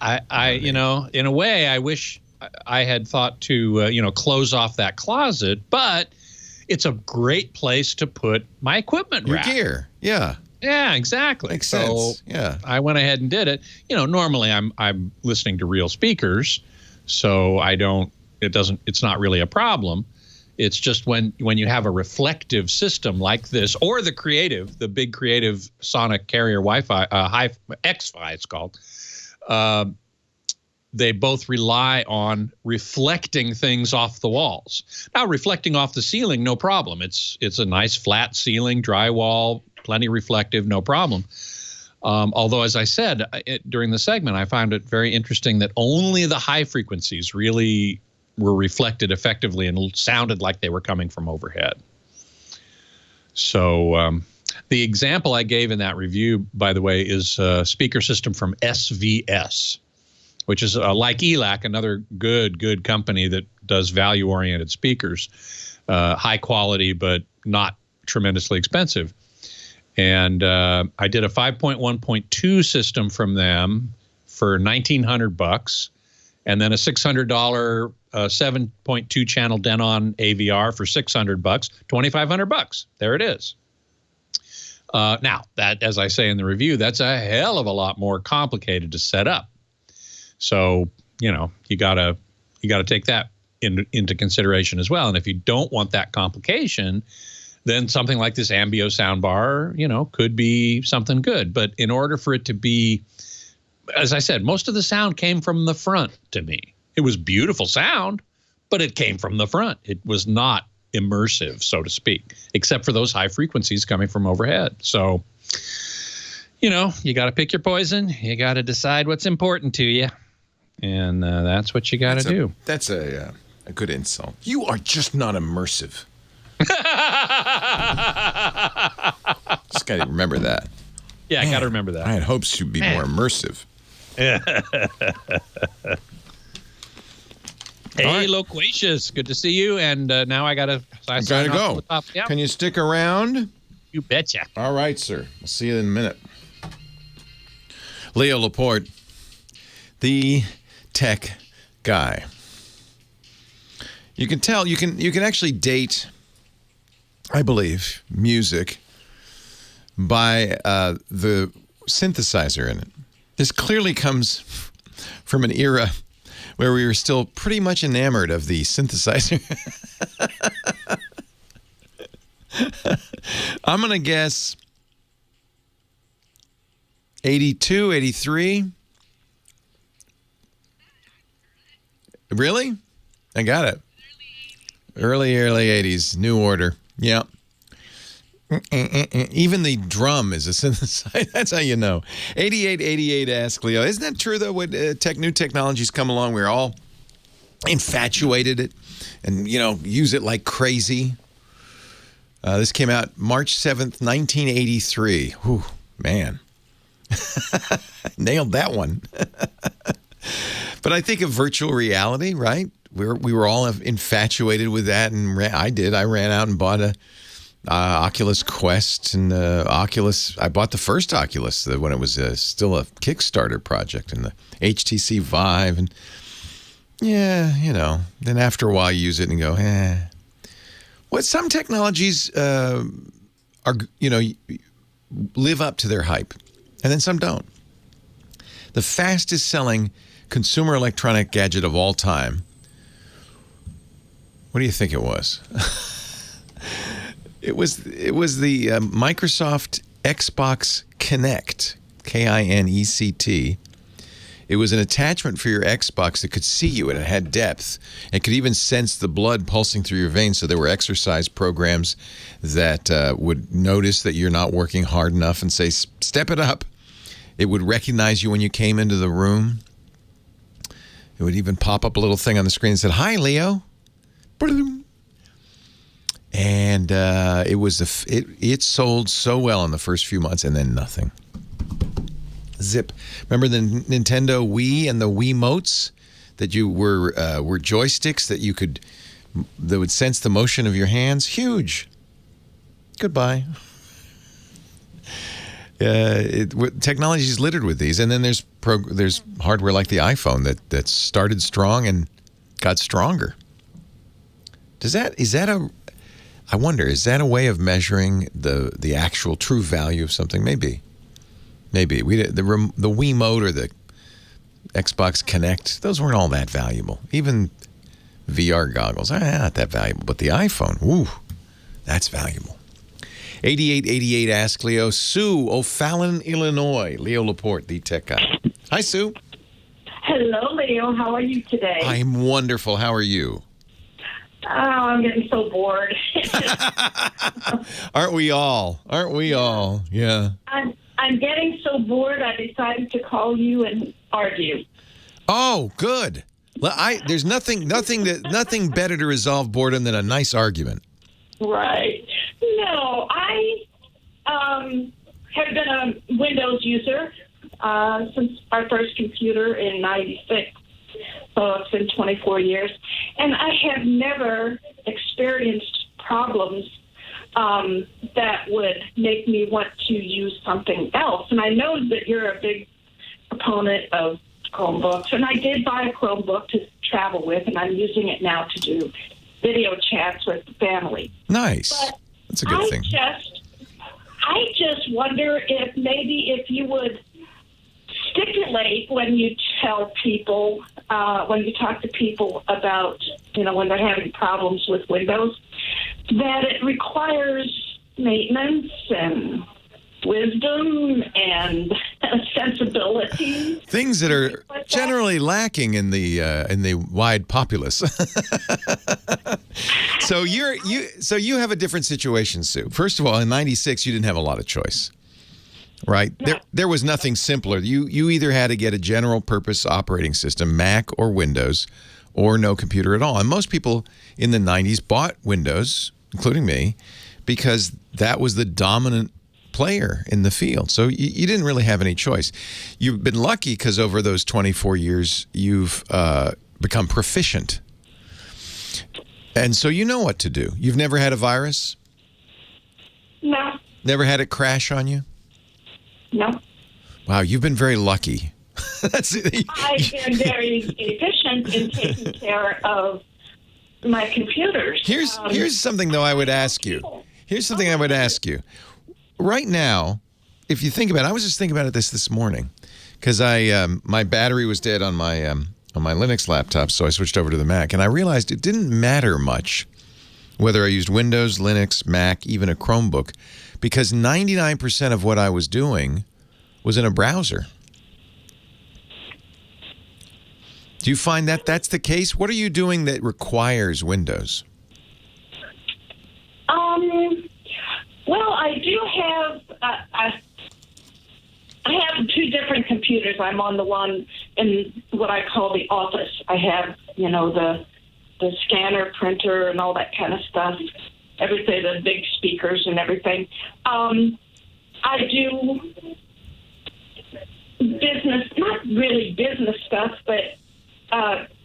In a way, I wish I had thought to close off that closet, but it's a great place to put my equipment rack. Your gear, yeah. Yeah, exactly. Makes sense. Yeah. I went ahead and did it. Normally I'm listening to real speakers, so it's not really a problem. It's just when you have a reflective system like this, or the big creative sonic carrier Wi-Fi, X-Fi it's called, they both rely on reflecting things off the walls. Now, reflecting off the ceiling, no problem. It's a nice flat ceiling, drywall, plenty reflective, no problem. Although, as I said during the segment, I found it very interesting that only the high frequencies really were reflected effectively and sounded like they were coming from overhead. So the example I gave in that review, by the way, is a speaker system from SVS, which is like ELAC, another good company that does value-oriented speakers, high quality but not tremendously expensive. And I did a 5.1.2 system from them for $1,900, and then a $600 7.2 channel Denon AVR for $600, $2,500. There it is. Now, that, as I say in the review, that's a hell of a lot more complicated to set up. So, you gotta take that into consideration as well. And if you don't want that complication, then something like this Mbo Sound Bar, could be something good. But in order for it to be, as I said, most of the sound came from the front to me. It was beautiful sound, but it came from the front. It was not immersive, so to speak, except for those high frequencies coming from overhead. So, you got to pick your poison. You got to decide what's important to you. And that's what you got to do. That's a good insult. You are just not immersive. Just got to remember that. Yeah, I got to remember that. I had hopes you'd be more immersive. Hey, right. Loquacious, good to see you. And now I got to go. Can you stick around? You betcha. All right, sir. We'll see you in a minute. Leo Laporte, the tech guy. You can tell, you can actually date, I believe, music by the synthesizer in it. This clearly comes from an era where we were still pretty much enamored of the synthesizer. I'm going to guess 82, 83. Really? I got it. Early 80s. New Order. Yeah. Even the drum is a synthesizer. That's how you know. 8888 Ask Leo. Isn't that true, though? When new technologies come along, we're all infatuated it and, use it like crazy. This came out March 7th, 1983. Whew, man. Nailed that one. But I think of virtual reality, right? We were all infatuated with that, and I ran out and bought a Oculus Quest and Oculus. I bought the first Oculus when it was still a Kickstarter project, and the HTC Vive, and then after a while you use it and go, What some technologies are, live up to their hype, and then some don't. The fastest selling consumer electronic gadget of all time. What do you think it was? It was the Microsoft Xbox Kinect, Kinect. It was an attachment for your Xbox that could see you, and it had depth. It could even sense the blood pulsing through your veins, so there were exercise programs that would notice that you're not working hard enough and say, step it up. It would recognize you when you came into the room. It would even pop up a little thing on the screen that said, "Hi, Leo." And it sold so well in the first few months, and then nothing. Zip. Remember the Nintendo Wii and the Wiimotes that you were joysticks that would sense the motion of your hands? Huge. Goodbye. Technology is littered with these, and then there's hardware like the iPhone that started strong and got stronger. I wonder, is that a way of measuring the actual true value of something? Maybe. The Wiimote or the Xbox Kinect, those weren't all that valuable. Even VR goggles, not that valuable. But the iPhone, woo, that's valuable. 8888 Ask Leo. Sue, O'Fallon, Illinois. Leo Laporte, the tech guy. Hi, Sue. Hello, Leo. How are you today? I'm wonderful. How are you? Oh, I'm getting so bored. Aren't we all? Yeah. I'm getting so bored, I decided to call you and argue. Oh, good. There's nothing better to resolve boredom than a nice argument. Right. No, I have been a Windows user since our first computer in '96. So it's been 24 years. And I have never experienced problems that would make me want to use something else. And I know that you're a big proponent of Chromebooks. And I did buy a Chromebook to travel with, and I'm using it now to do video chats with the family. Nice. But that's a good thing. I just wonder if you would stipulate when you tell people, when you talk to people about, when they're having problems with Windows, that it requires maintenance and wisdom and sensibility. Things that are generally lacking in the wide populace. So you have a different situation, Sue. First of all, in '96, you didn't have a lot of choice. Right? No. There was nothing simpler. You either had to get a general purpose operating system, Mac or Windows, or no computer at all. And most people in the 90s bought Windows, including me, because that was the dominant player in the field. So you didn't really have any choice. You've been lucky because over those 24 years, you've become proficient. And so you know what to do. You've never had a virus? No. Never had it crash on you? No. Wow, you've been very lucky. I've been very efficient in taking care of my computers. Here's something, though, I would ask you. Here's something I would ask you. Right now, if you think about it, I was just thinking about it this morning because my battery was dead on my on my Linux laptop, so I switched over to the Mac. And I realized it didn't matter much whether I used Windows, Linux, Mac, even a Chromebook, because 99% of what I was doing was in a browser. Do you find that that's the case? What are you doing that requires Windows? Well, I do have, I have two different computers. I'm on the one in what I call the office. I have, the scanner, printer, and all that kind of stuff. Everything, the big speakers and everything. I do business, not really business stuff, but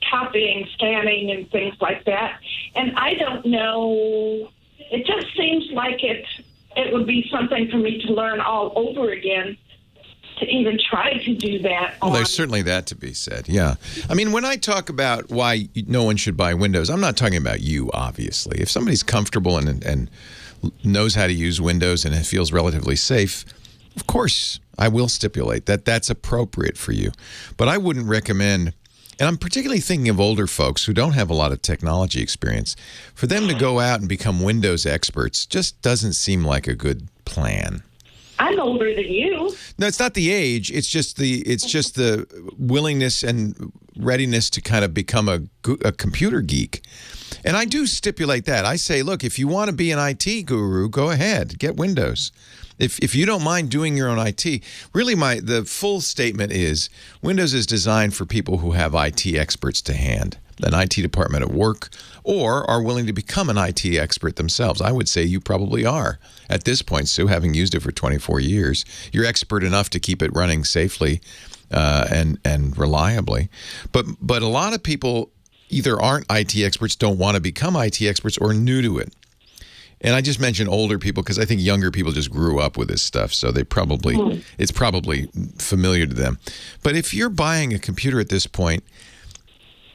copying, scanning, and things like that. And I don't know, it just seems like it would be something for me to learn all over again to even try to do that. Well, there's certainly that to be said, yeah. I mean, when I talk about why no one should buy Windows, I'm not talking about you, obviously. If somebody's comfortable and knows how to use Windows and it feels relatively safe, of course, I will stipulate that that's appropriate for you. But I wouldn't recommend, and I'm particularly thinking of older folks who don't have a lot of technology experience, for them to go out and become Windows experts just doesn't seem like a good plan. I'm older than you. No, it's not the age. It's just the willingness and readiness to kind of become a computer geek. And I do stipulate that. I say, look, if you want to be an IT guru, go ahead, get Windows. If you don't mind doing your own IT, really the full statement is Windows is designed for people who have IT experts to hand, an IT department at work, or are willing to become an IT expert themselves. I would say you probably are. At this point, Sue, having used it for 24 years, you're expert enough to keep it running safely and reliably. But a lot of people either aren't IT experts, don't want to become IT experts, or new to it. And I just mentioned older people because I think younger people just grew up with this stuff, so it's probably familiar to them. But if you're buying a computer at this point,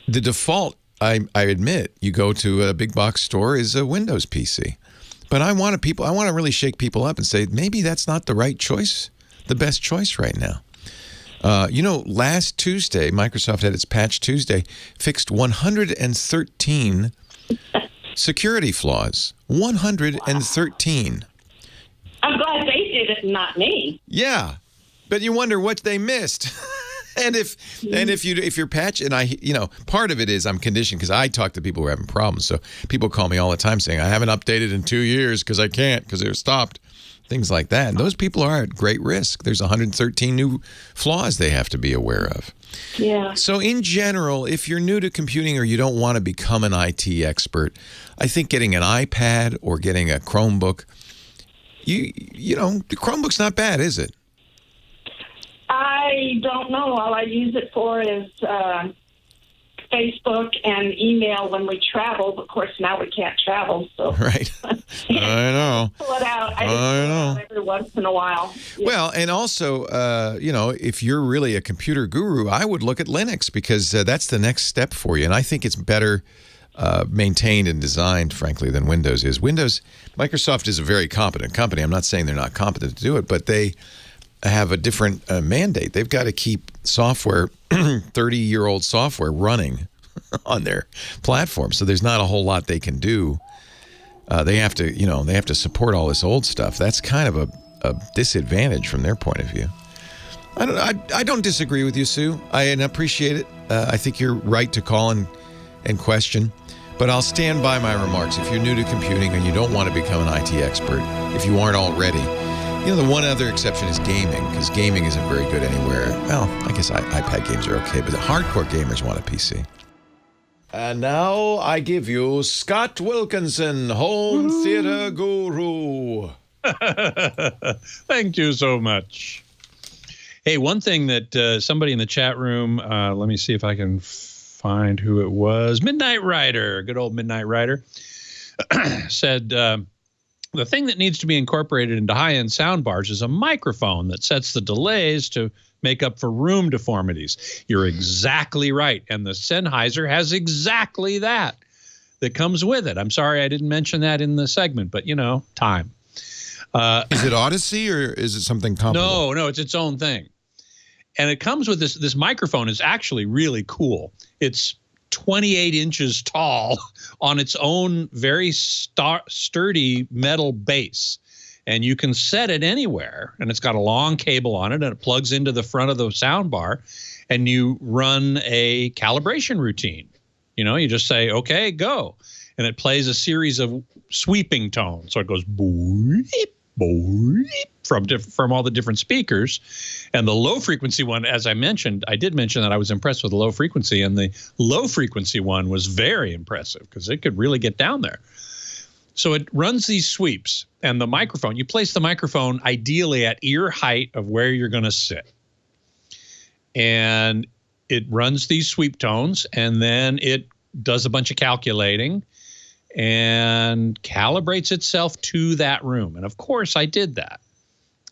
the default, I admit, you go to a big box store is a Windows PC. But I want to really shake people up and say maybe that's not the right choice, the best choice right now. Last Tuesday, Microsoft had its Patch Tuesday, fixed 113 security flaws. 113. Wow. I'm glad they did it, not me. Yeah, but you wonder what they missed. And if you're patch, and part of it is I'm conditioned because I talk to people who are having problems. So people call me all the time saying I haven't updated in 2 years because I can't because they're stopped. Things like that. And those people are at great risk. There's 113 new flaws they have to be aware of. Yeah. So in general, if you're new to computing or you don't want to become an IT expert, I think getting an iPad or getting a Chromebook, the Chromebook's not bad, is it? I don't know. All I use it for is Facebook and email when we travel. Of course, now we can't travel, so right. I know. Pull it out. I know. Every once in a while. Yeah. Well, and also, if you're really a computer guru, I would look at Linux because that's the next step for you, and I think it's better maintained and designed, frankly, than Windows is. Microsoft is a very competent company. I'm not saying they're not competent to do it, but they have a different mandate. They've got to keep software, 30-year-old software, running on their platform. So there's not a whole lot they can do. They have to support all this old stuff. That's kind of a disadvantage from their point of view. I don't disagree with you, Sue. I appreciate it. I think you're right to call and question. But I'll stand by my remarks. If you're new to computing and you don't want to become an IT expert, if you aren't already, the one other exception is gaming, because gaming isn't very good anywhere. Well, I guess iPad games are okay, but the hardcore gamers want a PC. And now I give you Scott Wilkinson, home theater guru. Thank you so much. Hey, one thing that somebody in the chat room, let me see if I can find who it was. Midnight Rider, good old Midnight Rider, said, the thing that needs to be incorporated into high-end soundbars is a microphone that sets the delays to make up for room deformities. You're exactly right. And the Sennheiser has exactly that comes with it. I'm sorry I didn't mention that in the segment, but, time. Is it Odyssey or is it something comparable? No, it's its own thing. And it comes with this microphone is actually really cool. It's 28 inches tall on its own very sturdy metal base. And you can set it anywhere. And it's got a long cable on it, and it plugs into the front of the sound bar. And you run a calibration routine. You just say, okay, go. And it plays a series of sweeping tones. So it goes boop, boop, from all the different speakers. And the low frequency one, as I mentioned, I did mention that I was impressed with the low frequency. And the low frequency one was very impressive because it could really get down there. So it runs these sweeps, and the microphone, you place the microphone ideally at ear height of where you're going to sit. And it runs these sweep tones, and then it does a bunch of calculating and calibrates itself to that room. And of course I did that.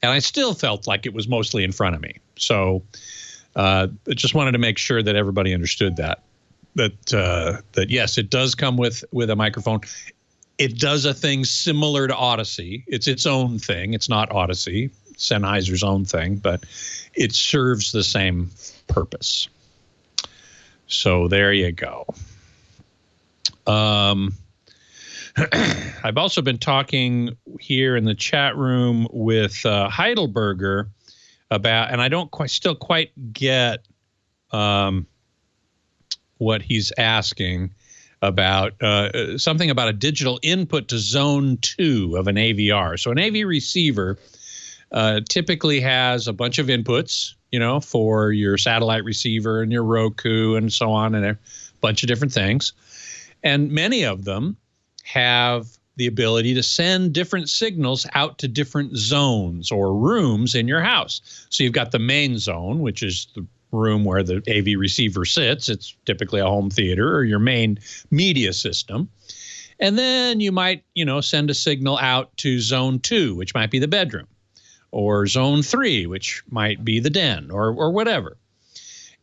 And I still felt like it was mostly in front of me. So I just wanted to make sure that everybody understood that yes, it does come with a microphone. It does a thing similar to Odyssey. It's its own thing. It's not Odyssey, Sennheiser's own thing, but it serves the same purpose. So there you go. I've also been talking here in the chat room with Heidelberger about, and I don't still quite get what he's asking about, something about a digital input to zone 2 of an AVR. So an AV receiver typically has a bunch of inputs, for your satellite receiver and your Roku and so on, and a bunch of different things. And many of them have the ability to send different signals out to different zones or rooms in your house. So you've got the main zone, which is the room where the AV receiver sits. It's typically a home theater or your main media system. And then you might, send a signal out to zone 2, which might be the bedroom, or zone 3, which might be the den, or whatever.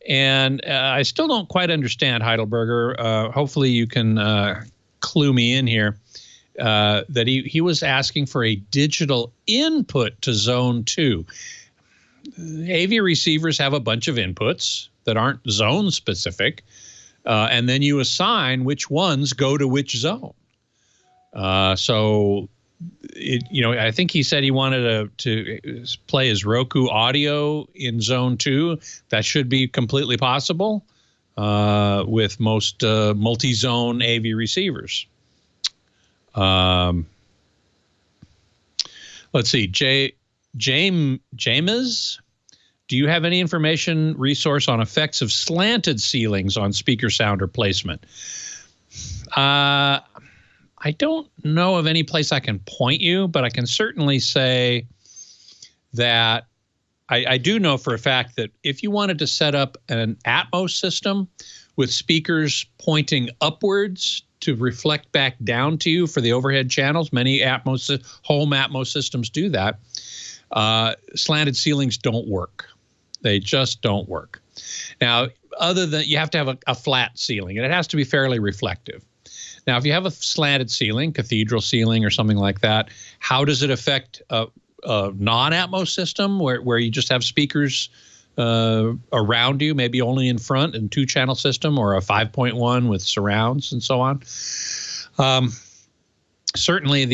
And I still don't quite understand, Heidelberger. Hopefully you can clue me in here, that he was asking for a digital input to zone 2. AV receivers have a bunch of inputs that aren't zone specific, and then you assign which ones go to which zone. So, I think he said he wanted to play his Roku audio in zone 2. That should be completely possible with most multi-zone AV receivers. Let's see, James, do you have any information resource on effects of slanted ceilings on speaker sound or placement? I don't know of any place I can point you, but I can certainly say that I do know for a fact that if you wanted to set up an Atmos system with speakers pointing upwards to reflect back down to you for the overhead channels, many home Atmos systems do that. Slanted ceilings don't work. They just don't work. Now, other than you have to have a flat ceiling, and it has to be fairly reflective. Now, if you have a slanted ceiling, cathedral ceiling or something like that, how does it affect a non-Atmos system where you just have speakers around you, maybe only in front, and 2-channel system, or a 5.1 with surrounds and so on? Certainly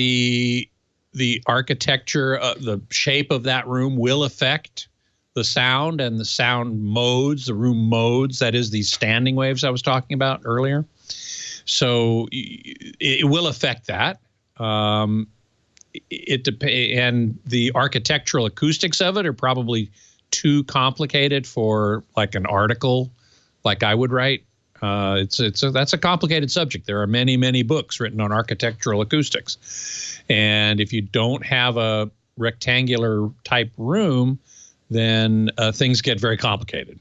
the architecture, the shape of that room will affect the sound and the sound modes, the room modes, that is these standing waves I was talking about earlier. So it will affect that. It depends, and the architectural acoustics of it are probably too complicated for like an article like I would write. That's a complicated subject. There are many, many books written on architectural acoustics. And if you don't have a rectangular type room, then things get very complicated.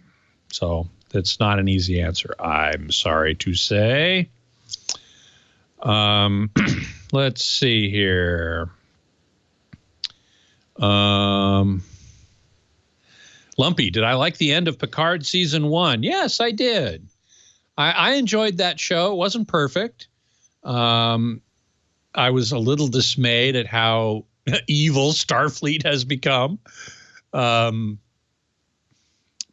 So that's not an easy answer, I'm sorry to say. Let's see here. Lumpy, did I like the end of Picard season 1? Yes, I did. I enjoyed that show. It wasn't perfect. I was a little dismayed at how evil Starfleet has become.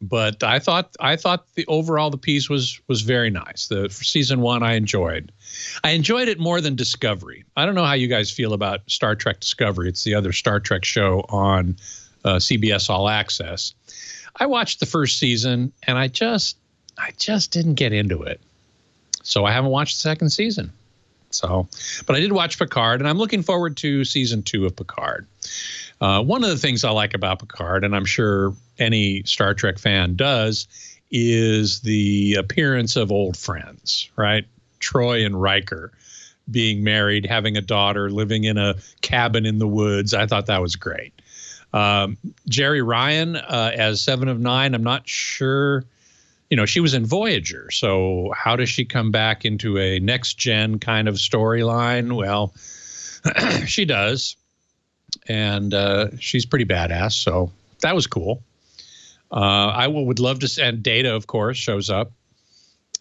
But I thought the piece was very nice. The season 1 I enjoyed. I enjoyed it more than Discovery. I don't know how you guys feel about Star Trek Discovery. It's the other Star Trek show on CBS All Access. I watched the first season and I just didn't get into it. So I haven't watched the second season. So, but I did watch Picard, and I'm looking forward to season 2 of Picard. One of the things I like about Picard, and I'm sure any Star Trek fan does, is the appearance of old friends, right? Troy and Riker being married, having a daughter, living in a cabin in the woods. I thought that was great. Jerry Ryan as Seven of Nine, I'm not sure. She was in Voyager, so how does she come back into a next-gen kind of storyline? Well, she does. And she's pretty badass, so that was cool. I would love to, and Data, of course, shows up,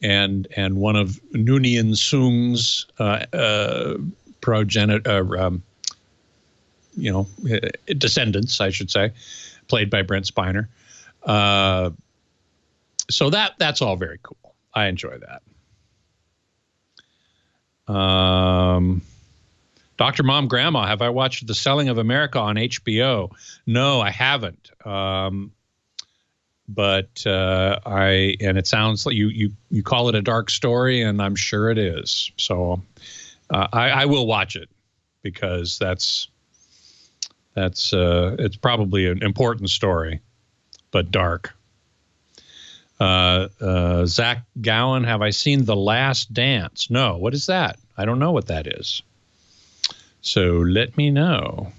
and one of Noonien Soong's descendants, I should say, played by Brent Spiner. So that's all very cool. I enjoy that. Dr. Mom Grandma, have I watched The Selling of America on HBO? No, I haven't. But it sounds like you call it a dark story, and I'm sure it is. So I will watch it because it's probably an important story, but dark. Zach Gowan, have I seen The Last Dance? No. What is that? I don't know what that is. So let me know.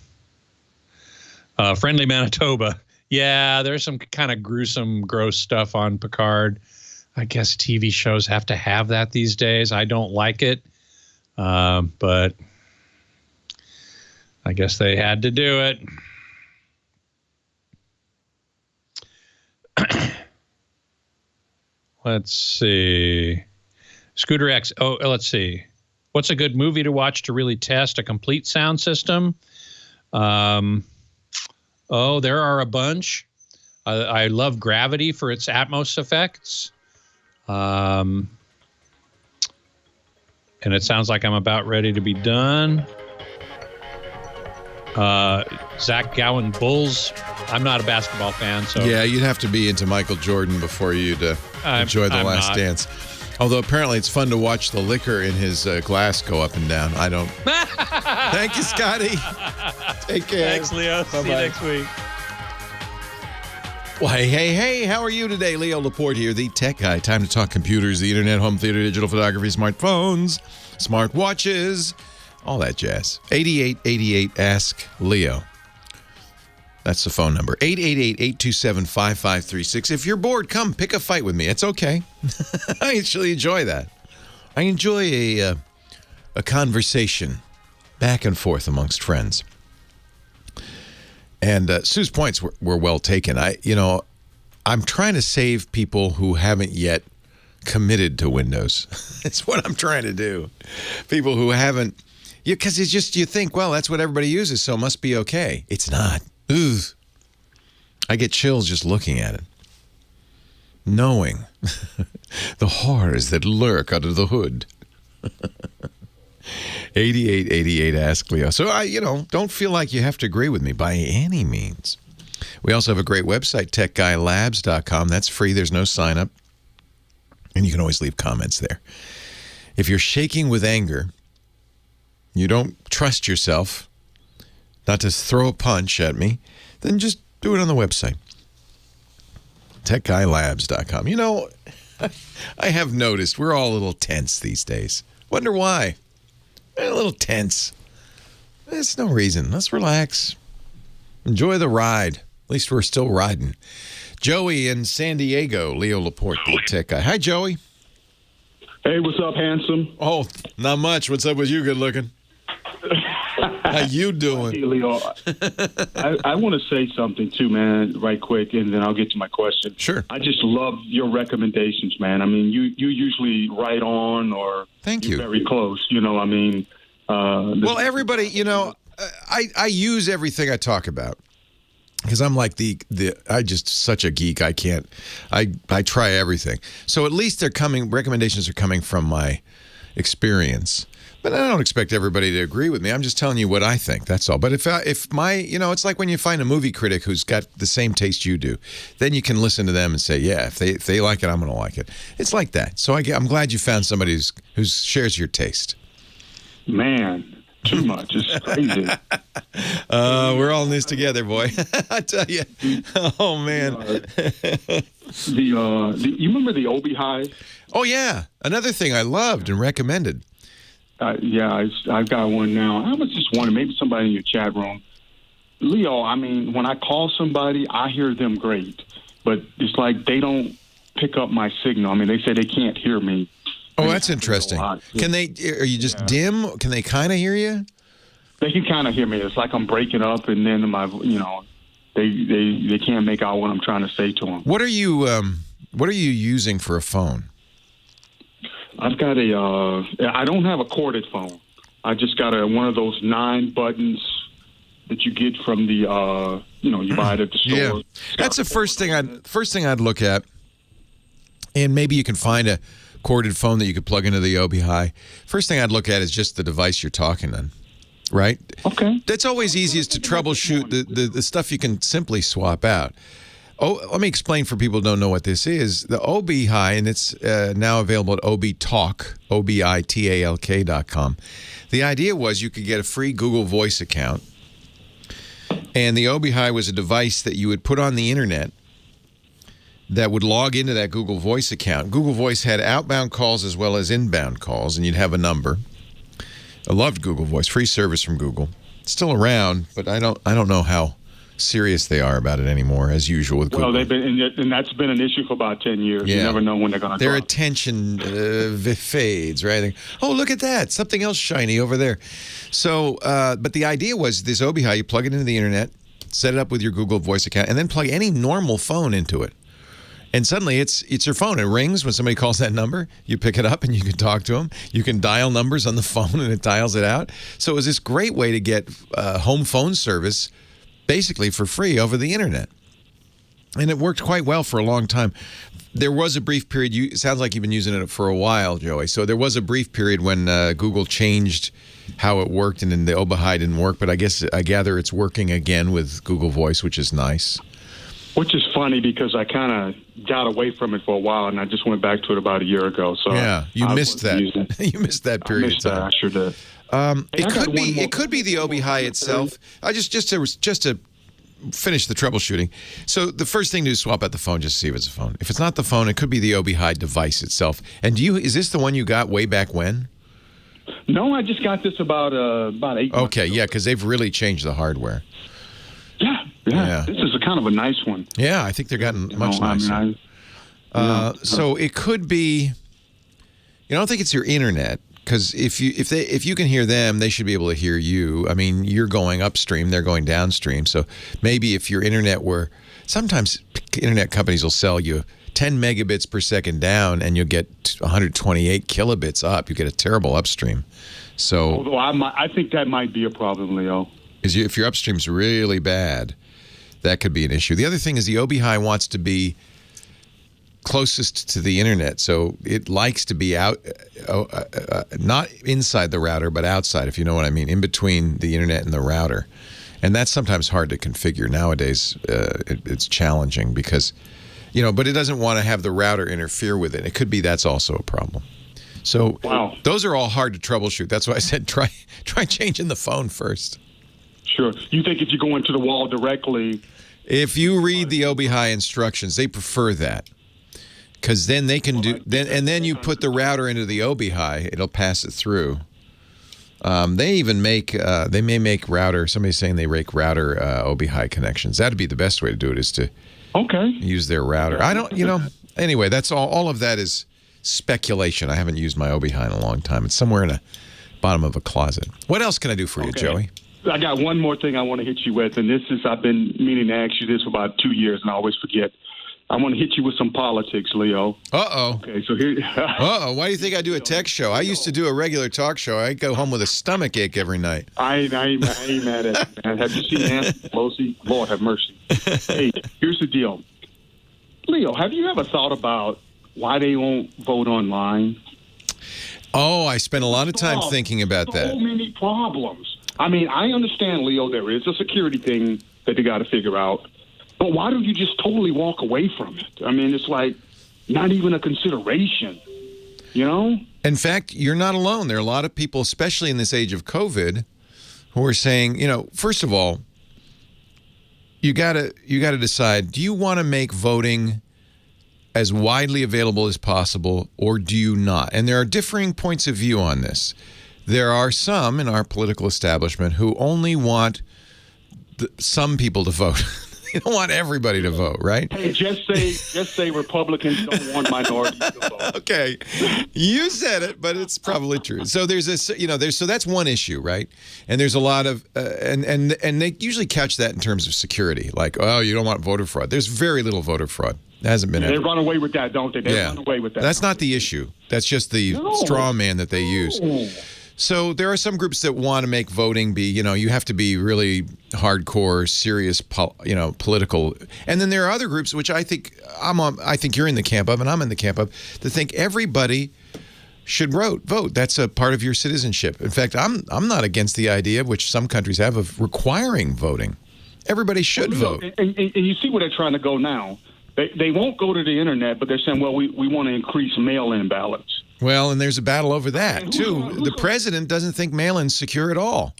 Friendly Manitoba. Yeah, there's some kind of gruesome, gross stuff on Picard. I guess TV shows have to have that these days. I don't like it. But I guess they had to do it. Let's see. Scooter X. Oh, let's see. What's a good movie to watch to really test a complete sound system? There are a bunch. I love Gravity for its Atmos effects. And it sounds like I'm about ready to be done. Zach Gowan, Bulls. I'm not a basketball fan, so... Yeah, you'd have to be into Michael Jordan before you'd enjoy The Last Dance. Although apparently it's fun to watch the liquor in his glass go up and down. I don't... Thank you, Scotty. Take care. Thanks, Leo. Bye-bye. See you next week. Well, hey, how are you today? Leo Laporte here, the tech guy. Time to talk computers, the internet, home theater, digital photography, smartphones, smart watches, all that jazz. 8888 Ask Leo. That's the phone number. 888-827-5536. If you're bored, come pick a fight with me. It's okay. I actually enjoy that. I enjoy a conversation back and forth amongst friends. And Sue's points were well taken. I'm trying to save people who haven't yet committed to Windows. It's what I'm trying to do. People who haven't, because it's just, you think, well, that's what everybody uses, so it must be okay. It's not. Ugh. I get chills just looking at it. Knowing the horrors that lurk under the hood. 8888 Ask Leo. So, don't feel like you have to agree with me by any means. We also have a great website, techguylabs.com. That's free. There's no sign up. And you can always leave comments there. If you're shaking with anger, you don't trust yourself not to throw a punch at me, then just do it on the website. techguylabs.com. I have noticed we're all a little tense these days. Wonder why. A little tense. There's no reason. Let's relax. Enjoy the ride. At least we're still riding. Joey in San Diego, Leo Laporte, the tech guy. Hi, Joey. Hey, what's up, handsome? Oh, not much. What's up with you, good looking? How you doing? Hey, Leo, I want to say something, too, man, right quick, and then I'll get to my question. Sure. I just love your recommendations, man. I mean, you usually right on or Thank you. Very close, Well, everybody, I use everything I talk about. Because I'm like I just such a geek. I try everything. So at least recommendations are coming from my experience. But I don't expect everybody to agree with me. I'm just telling you what I think. That's all. But if it's like when you find a movie critic who's got the same taste you do, then you can listen to them and say, yeah, if they like it, I'm going to like it. It's like that. So I'm glad you found somebody who shares your taste. Man. Too much. It's crazy. We're all in this together, boy. I tell you. Oh, man. You remember the Obi Hive? Oh, yeah. Another thing I loved and recommended. Yeah, I've got one now. I was just wondering, maybe somebody in your chat room. Leo, I mean, when I call somebody, I hear them great. But it's like they don't pick up my signal. I mean, they say they can't hear me. Oh, that's interesting. Can they? Are you just dim? Can they kind of hear you? They can kind of hear me. It's like I'm breaking up, and then they can't make out what I'm trying to say to them. What are you using for a phone? I've got I don't have a corded phone. I just got one of those 9 buttons that you get from the you buy it at the store. Yeah, that's the first thing I'd look at, and maybe you can find a corded phone that you could plug into the Obi Hi. First thing I'd look at is just the device you're talking on, right? Okay. That's always easiest to troubleshoot. The stuff you can simply swap out. Oh, let me explain for people who don't know what this is. The Obi Hi, and it's now available at ObiTalk, ObiTalk.com. The idea was you could get a free Google Voice account, and the Obi Hi was a device that you would put on the internet that would log into that Google Voice account. Google Voice had outbound calls as well as inbound calls, and you'd have a number. I loved Google Voice, free service from Google. It's still around, but I don't know how serious they are about it anymore, as usual with Google. Well, and that's been an issue for about 10 years. Yeah. You never know when they're going to Their attention fades, right? Oh, look at that. Something else shiny over there. So, but the idea was this Obi Hi, you plug it into the internet, set it up with your Google Voice account, and then plug any normal phone into it. And suddenly it's your phone. It rings when somebody calls that number. You pick it up and you can talk to them. You can dial numbers on the phone and it dials it out. So it was this great way to get home phone service basically for free over the internet. And it worked quite well for a long time. There was a brief period. It sounds like you've been using it for a while, Joey. So there was a brief period when Google changed how it worked and then the Obi Hi didn't work. But I gather it's working again with Google Voice, which is nice. Which is funny because I kind of got away from it for a while, and I just went back to it about a year ago. So yeah, you missed that. You missed that period of time. I sure did. It could be the Obi Hi itself. Just to finish the troubleshooting. So the first thing to do is swap out the phone just to see if it's a phone. If it's not the phone, it could be the Obi Hi device itself. And is this the one you got way back when? No, I just got this about 8 months Okay, ago. yeah, because they've really changed the hardware. Yeah. This is a kind of a nice one. Yeah, I think they're gotten much nicer. So it could be. I don't think it's your internet, because if you can hear them, they should be able to hear you. I mean, you're going upstream, they're going downstream. So maybe if your internet were, sometimes internet companies will sell you 10 megabits per second down, and you'll get 128 kilobits up. You get a terrible upstream. So although I think that might be a problem, Leo. If your upstream's really bad, that could be an issue. The other thing is the Obi Hi wants to be closest to the internet, so it likes to be out, not inside the router, but outside, if you know what I mean, in between the internet and the router. And that's sometimes hard to configure. Nowadays, it's challenging because, but it doesn't want to have the router interfere with it. It could be that's also a problem. So Those are all hard to troubleshoot. That's why I said try changing the phone first. Sure. You think if you go into the wall directly... If you read the Obi Hi instructions, they prefer that. Because then they can do... Then you put the router into the Obi Hi, it'll pass it through. They even make... they may make router... Somebody's saying they make router Obi Hi connections. That'd be the best way to do it, is to use their router. I don't... Anyway, that's all of that is speculation. I haven't used my Obi Hi in a long time. It's somewhere in the bottom of a closet. What else can I do for you, Joey? I got one more thing I want to hit you with, and this is, I've been meaning to ask you this for about 2 years, and I always forget. I want to hit you with some politics, Leo. Uh-oh. Okay, so here. Uh-oh. Why do you think I do a tech show? I used to do a regular talk show. I go home with a stomach ache every night. I ain't mad at it, man. Have you seen Nancy Pelosi? Lord have mercy. Hey, here's the deal. Leo, have you ever thought about why they won't vote online? Oh, I spent a lot of time thinking about that. So many problems. I mean, I understand, Leo, there is a security thing that they got to figure out. But why don't you just totally walk away from it? I mean, it's like not even a consideration, you know? In fact, you're not alone. There are a lot of people, especially in this age of COVID, who are saying, you know, first of all, you gotta decide, do you want to make voting as widely available as possible, or do you not? And there are differing points of view on this. There are some in our political establishment who only want some people to vote. They don't want everybody to vote, right? Hey, just say Republicans don't want minorities to vote. Okay, you said it, but it's probably true. So there's this, you know, so that's one issue, right? And there's a lot of, and they usually couch that in terms of security, like, oh, you don't want voter fraud. There's very little voter fraud. It hasn't been. They run away with that, don't they? They run away with that. That's not the issue. That's just the straw man that they use. So there are some groups that want to make voting be, you know, you have to be really hardcore, serious, political. And then there are other groups, which I think I think you're in the camp of, and I'm in the camp of, that think everybody should vote. That's a part of your citizenship. In fact, I'm not against the idea, which some countries have, of requiring voting. Everybody should vote. And you see where they're trying to go now. They won't go to the internet, but they're saying, well, we want to increase mail-in ballots. Well, and there's a battle over that, too. The president doesn't think mail-in's secure at all,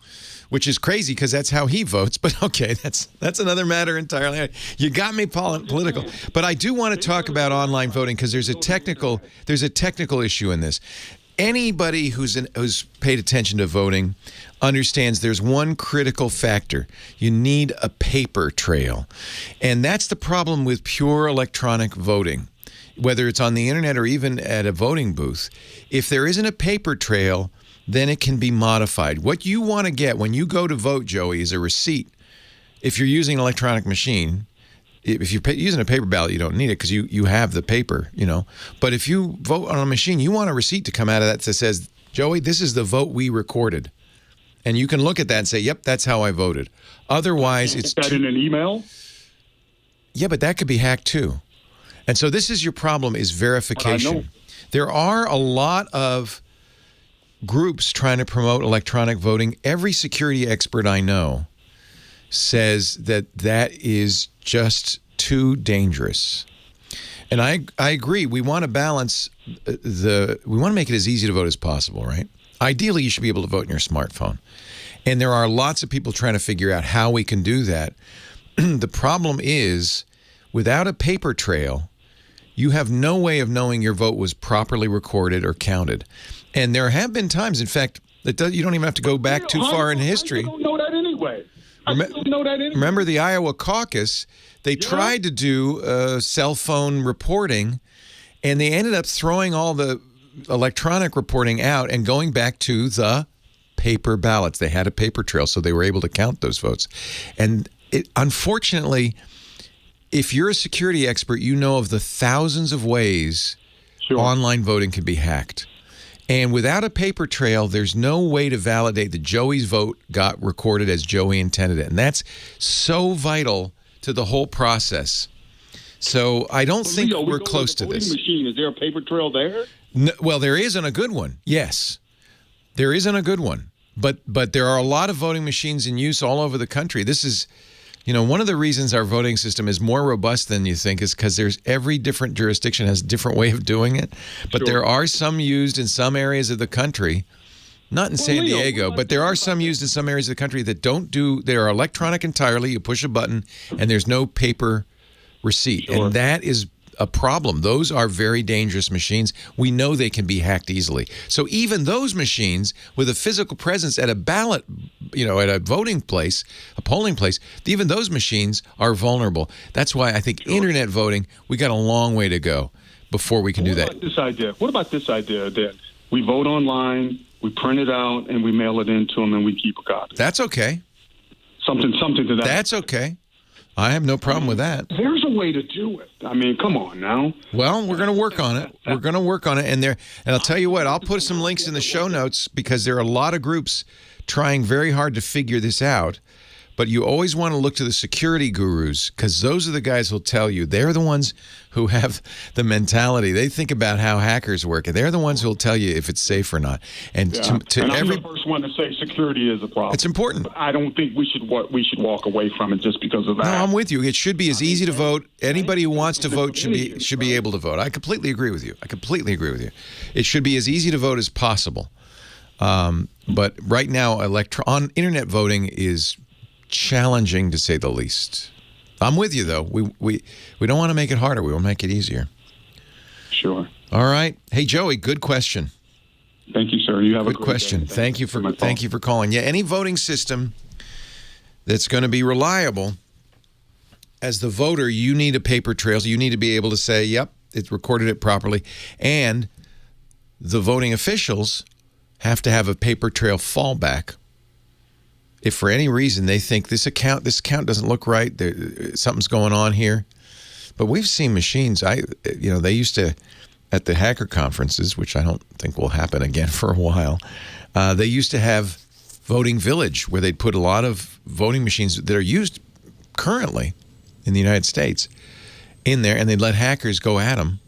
which is crazy because that's how he votes. But, okay, that's another matter entirely. You got me political. But I do want to talk about online voting because there's a technical issue in this. Anybody who's paid attention to voting understands there's one critical factor. You need a paper trail. And that's the problem with pure electronic voting, whether it's on the internet or even at a voting booth. If there isn't a paper trail, then it can be modified. What you want to get when you go to vote, Joey, is a receipt. If you're using an electronic machine, if you're using a paper ballot, you don't need it because you have the paper, you know. But if you vote on a machine, you want a receipt to come out of that that says, Joey, this is the vote we recorded. And you can look at that and say, yep, that's how I voted. Otherwise, it's... Is that in an email? Yeah, but that could be hacked too. And so this is your problem, is verification. There are a lot of groups trying to promote electronic voting. Every security expert I know says that is just too dangerous. And I agree. We want to balance we want to make it as easy to vote as possible, right? Ideally, you should be able to vote in your smartphone. And there are lots of people trying to figure out how we can do that. The problem is, without a paper trail, you have no way of knowing your vote was properly recorded or counted. And there have been times, in fact, you don't even have to go back too far in history. I don't know that anyway. Remember the Iowa caucus? They tried to do cell phone reporting, and they ended up throwing all the electronic reporting out and going back to the paper ballots. They had a paper trail, so they were able to count those votes. And unfortunately, if you're a security expert, you know of the thousands of ways online voting can be hacked. And without a paper trail, there's no way to validate that Joey's vote got recorded as Joey intended it. And that's so vital to the whole process. So I don't think we're close to this. Machine. Is there a paper trail there? No, well, there isn't a good one. Yes, there isn't a good one. But there are a lot of voting machines in use all over the country. This is, you know, one of the reasons our voting system is more robust than you think is because every different jurisdiction has a different way of doing it. But there are some used in some areas of the country, not in San Diego, but there are some used in some areas of the country that don't do, they are electronic entirely. You push a button and there's no paper receipt. And that is a problem. Those are very dangerous machines. We know they can be hacked easily. So even those machines with a physical presence at a ballot, you know, at a voting place, a polling place, even those machines are vulnerable. That's why I think internet voting, we got a long way to go before we can do that. What about this idea that we vote online, we print it out, and we mail it in to them, and we keep a copy? That's okay. Something to that. That's okay. I have no problem with that. There's a way to do it. I mean, come on now. Well, we're going to work on it. We're going to work on it. And I'll tell you what, I'll put some links in the show notes because there are a lot of groups trying very hard to figure this out. But you always want to look to the security gurus because those are the guys who'll tell you. They're the ones who have the mentality. They think about how hackers work, and they're the ones who'll tell you if it's safe or not. And I'm the first one to say security is a problem. It's important. But I don't think we should walk away from it just because of that. No, I'm with you. It should be as easy to vote. Anybody who wants to vote should be able to vote. I completely agree with you. It should be as easy to vote as possible. But right now, on internet voting is challenging to say the least. I'm with you though. We don't want to make it harder. We want to make it easier. Sure. All right. Hey Joey, good question. Thank you, sir. You have good a great question. Day. Thank you for calling. Yeah, any voting system that's going to be reliable, as the voter, you need a paper trail. So you need to be able to say, "Yep, it recorded it properly," and the voting officials have to have a paper trail fallback. If for any reason they think this count doesn't look right, something's going on here. But we've seen machines. They used to, at the hacker conferences, which I don't think will happen again for a while. They used to have Voting Village, where they'd put a lot of voting machines that are used currently in the United States in there, and they'd let hackers go at them.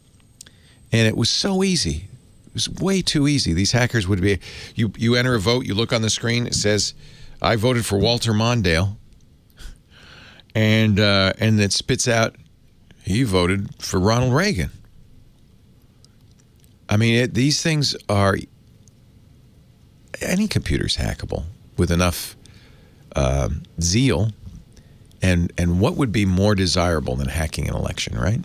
And it was so easy. It was way too easy. These hackers would be, you enter a vote, you look on the screen, it says, I voted for Walter Mondale, and it spits out, he voted for Ronald Reagan. I mean, these things are, any computer's hackable with enough zeal, and what would be more desirable than hacking an election, right?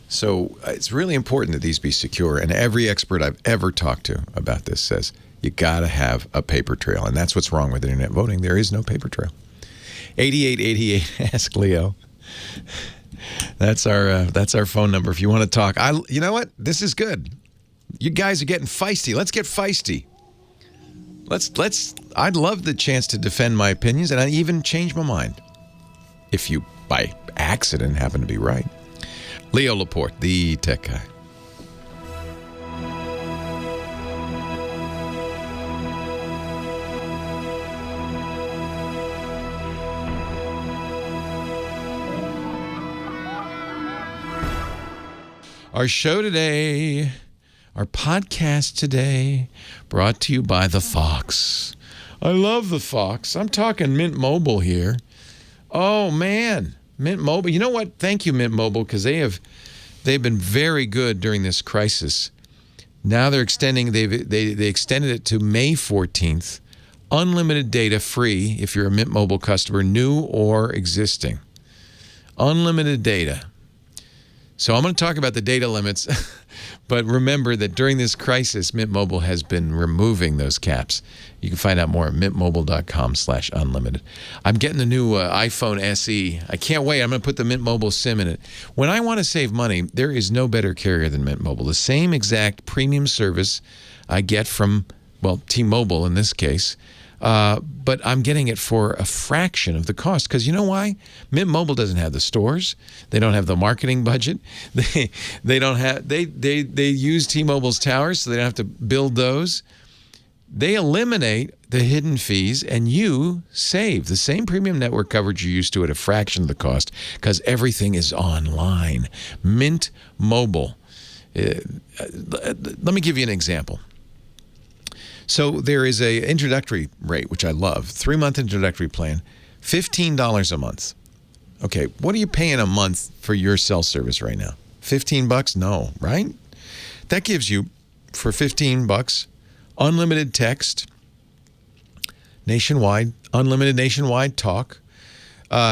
So it's really important that these be secure, and every expert I've ever talked to about this says, you got to have a paper trail, and that's what's wrong with internet voting. There is no paper trail. 8888 Ask Leo. That's our phone number if you want to talk. You know what? This is good. You guys are getting feisty. Let's get feisty. I'd love the chance to defend my opinions, and I even change my mind if you by accident happen to be right. Leo Laporte, the tech guy. Our show today, our podcast today, brought to you by the Fox. I love the Fox. I'm talking Mint Mobile here. Oh, man. Mint Mobile. You know what? Thank you, Mint Mobile, because they've been very good during this crisis. Now they're extending, they extended it to May 14th. Unlimited data free if you're a Mint Mobile customer, new or existing. Unlimited data. So I'm going to talk about the data limits, but remember that during this crisis, Mint Mobile has been removing those caps. You can find out more at mintmobile.com/unlimited. I'm getting the new iPhone SE. I can't wait. I'm going to put the Mint Mobile SIM in it. When I want to save money, there is no better carrier than Mint Mobile. The same exact premium service I get from, well, T-Mobile in this case, but I'm getting it for a fraction of the cost. Because you know why? Mint Mobile doesn't have the stores. They don't have the marketing budget. They don't have. They use T-Mobile's towers, so they don't have to build those. They eliminate the hidden fees, and you save the same premium network coverage you're used to at a fraction of the cost because everything is online. Mint Mobile. Let me give you an example. So there is a introductory rate, which I love, 3-month introductory plan, $15 a month. Okay, what are you paying a month for your cell service right now? $15? No, right? That gives you, for $15, unlimited text, nationwide, unlimited nationwide talk.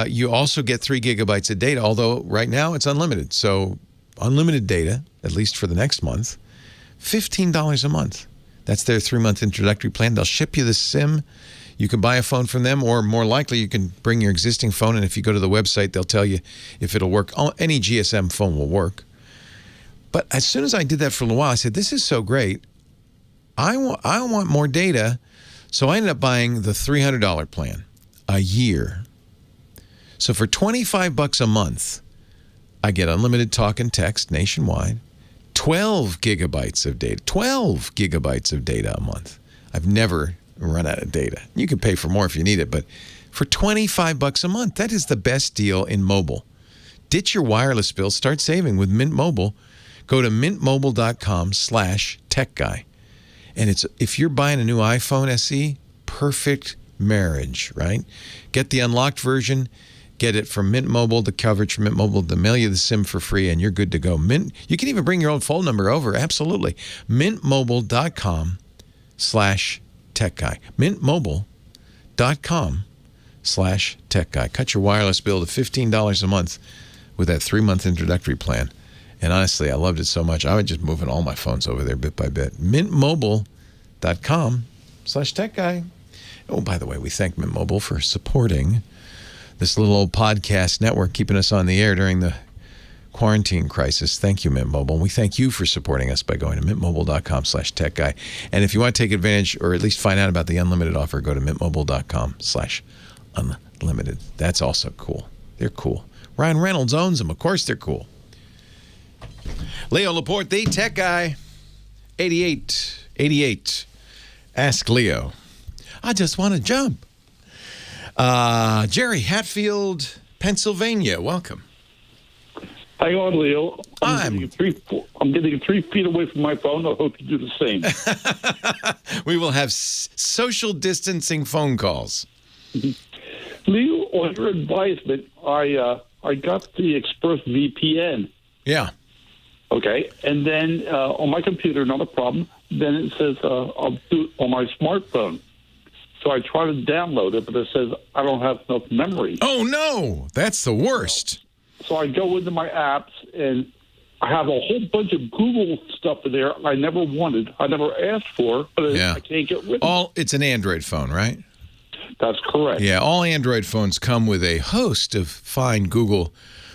You also get 3 gigabytes of data, although right now it's unlimited. So unlimited data, at least for the next month, $15 a month. That's their 3-month introductory plan. They'll ship you the SIM. You can buy a phone from them, or more likely, you can bring your existing phone, and if you go to the website, they'll tell you if it'll work. Any GSM phone will work. But as soon as I did that for a little while, I said, this is so great. I want more data, so I ended up buying the $300 plan a year. So for $25 a month, I get unlimited talk and text nationwide, 12 gigabytes of data, 12 gigabytes of data a month. I've never run out of data. You can pay for more if you need it, but for $25 a month, that is the best deal in mobile. Ditch your wireless bill. Start saving with Mint Mobile. Go to mintmobile.com/techguy. And if you're buying a new iPhone SE, perfect marriage, right? Get the unlocked version. Get it from Mint Mobile, the coverage from Mint Mobile. They'll mail you the SIM for free, and you're good to go. You can even bring your own phone number over. Absolutely. mintmobile.com/techguy. mintmobile.com/techguy. Cut your wireless bill to $15 a month with that 3-month introductory plan. And honestly, I loved it so much, I was just moving all my phones over there bit by bit. mintmobile.com/techguy. Oh, by the way, we thank Mint Mobile for supporting this little old podcast network, keeping us on the air during the quarantine crisis. Thank you, Mint Mobile. We thank you for supporting us by going to mintmobile.com/techguy. And if you want to take advantage or at least find out about the unlimited offer, go to mintmobile.com/unlimited. That's also cool. They're cool. Ryan Reynolds owns them. Of course they're cool. Leo Laporte, the tech guy. 88. Ask Leo. I just want to jump. Jerry Hatfield, Pennsylvania. Welcome. How you on, Leo? I'm getting 3 feet away from my phone. I hope you do the same. We will have social distancing phone calls. Leo, on your advisement, I got the Express VPN. Yeah. Okay, and then on my computer, not a problem. Then it says I'll do it on my smartphone. So I try to download it, but it says I don't have enough memory. Oh, no. That's the worst. So I go into my apps, and I have a whole bunch of Google stuff in there I never wanted, I never asked for, but I can't get rid of it. It's an Android phone, right? That's correct. Yeah, all Android phones come with a host of fine Google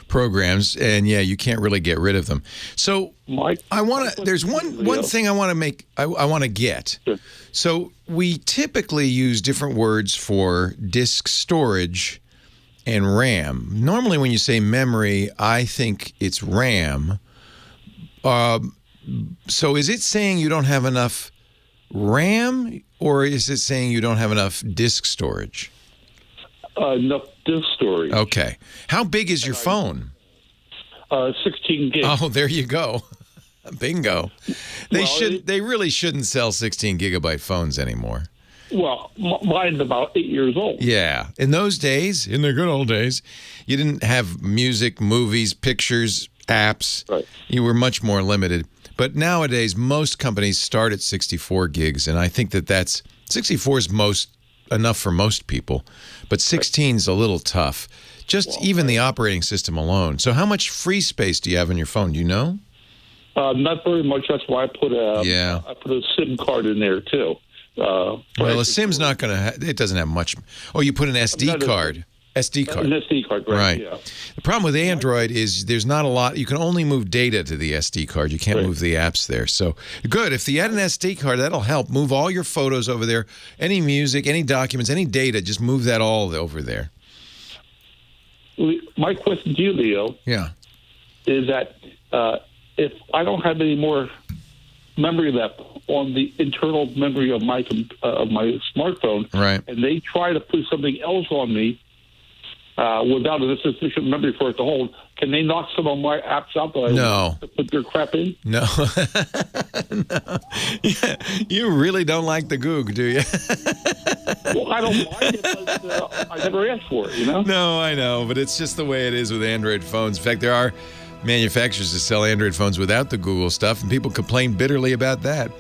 programs, and you can't really get rid of them. So there's one thing I want to make, I want to get. Sure. So we typically use different words for disk storage and RAM. Normally when you say memory, I think it's RAM. So is it saying you don't have enough RAM, or is it saying you don't have enough disk storage? Enough disk storage. Okay. How big is your phone? 16 gigs. Oh, there you go. Bingo. They really shouldn't sell 16 gigabyte phones anymore. Well, mine's about 8 years old. Yeah. In those days, in the good old days, you didn't have music, movies, pictures, apps. Right. You were much more limited. But nowadays, most companies start at 64 gigs, and I think that's 64 is enough for most people, but 16 is a little tough. Even the operating system alone. So how much free space do you have on your phone? Do you know? Not very much. That's why I put a SIM card in there too. Well, a SIM's not going to. It doesn't have much. Oh, you put an SD card. SD card. An SD card, right? Yeah. The problem with Android is there's not a lot. You can only move data to the SD card. You can't move the apps there. So good. If you add an SD card, that'll help. Move all your photos over there. Any music, any documents, any data, just move that all over there. My question to you, Leo, is that if I don't have any more memory left on the internal memory of my smartphone, and they try to put something else on me without a sufficient memory for it to hold, can they knock some of my apps out that I want to put their crap in? No. No. Yeah. You really don't like the Goog, do you? Well, I don't mind it, but I never asked for it, you know? No, I know, but it's just the way it is with Android phones. In fact, there are manufacturers that sell Android phones without the Google stuff, and people complain bitterly about that.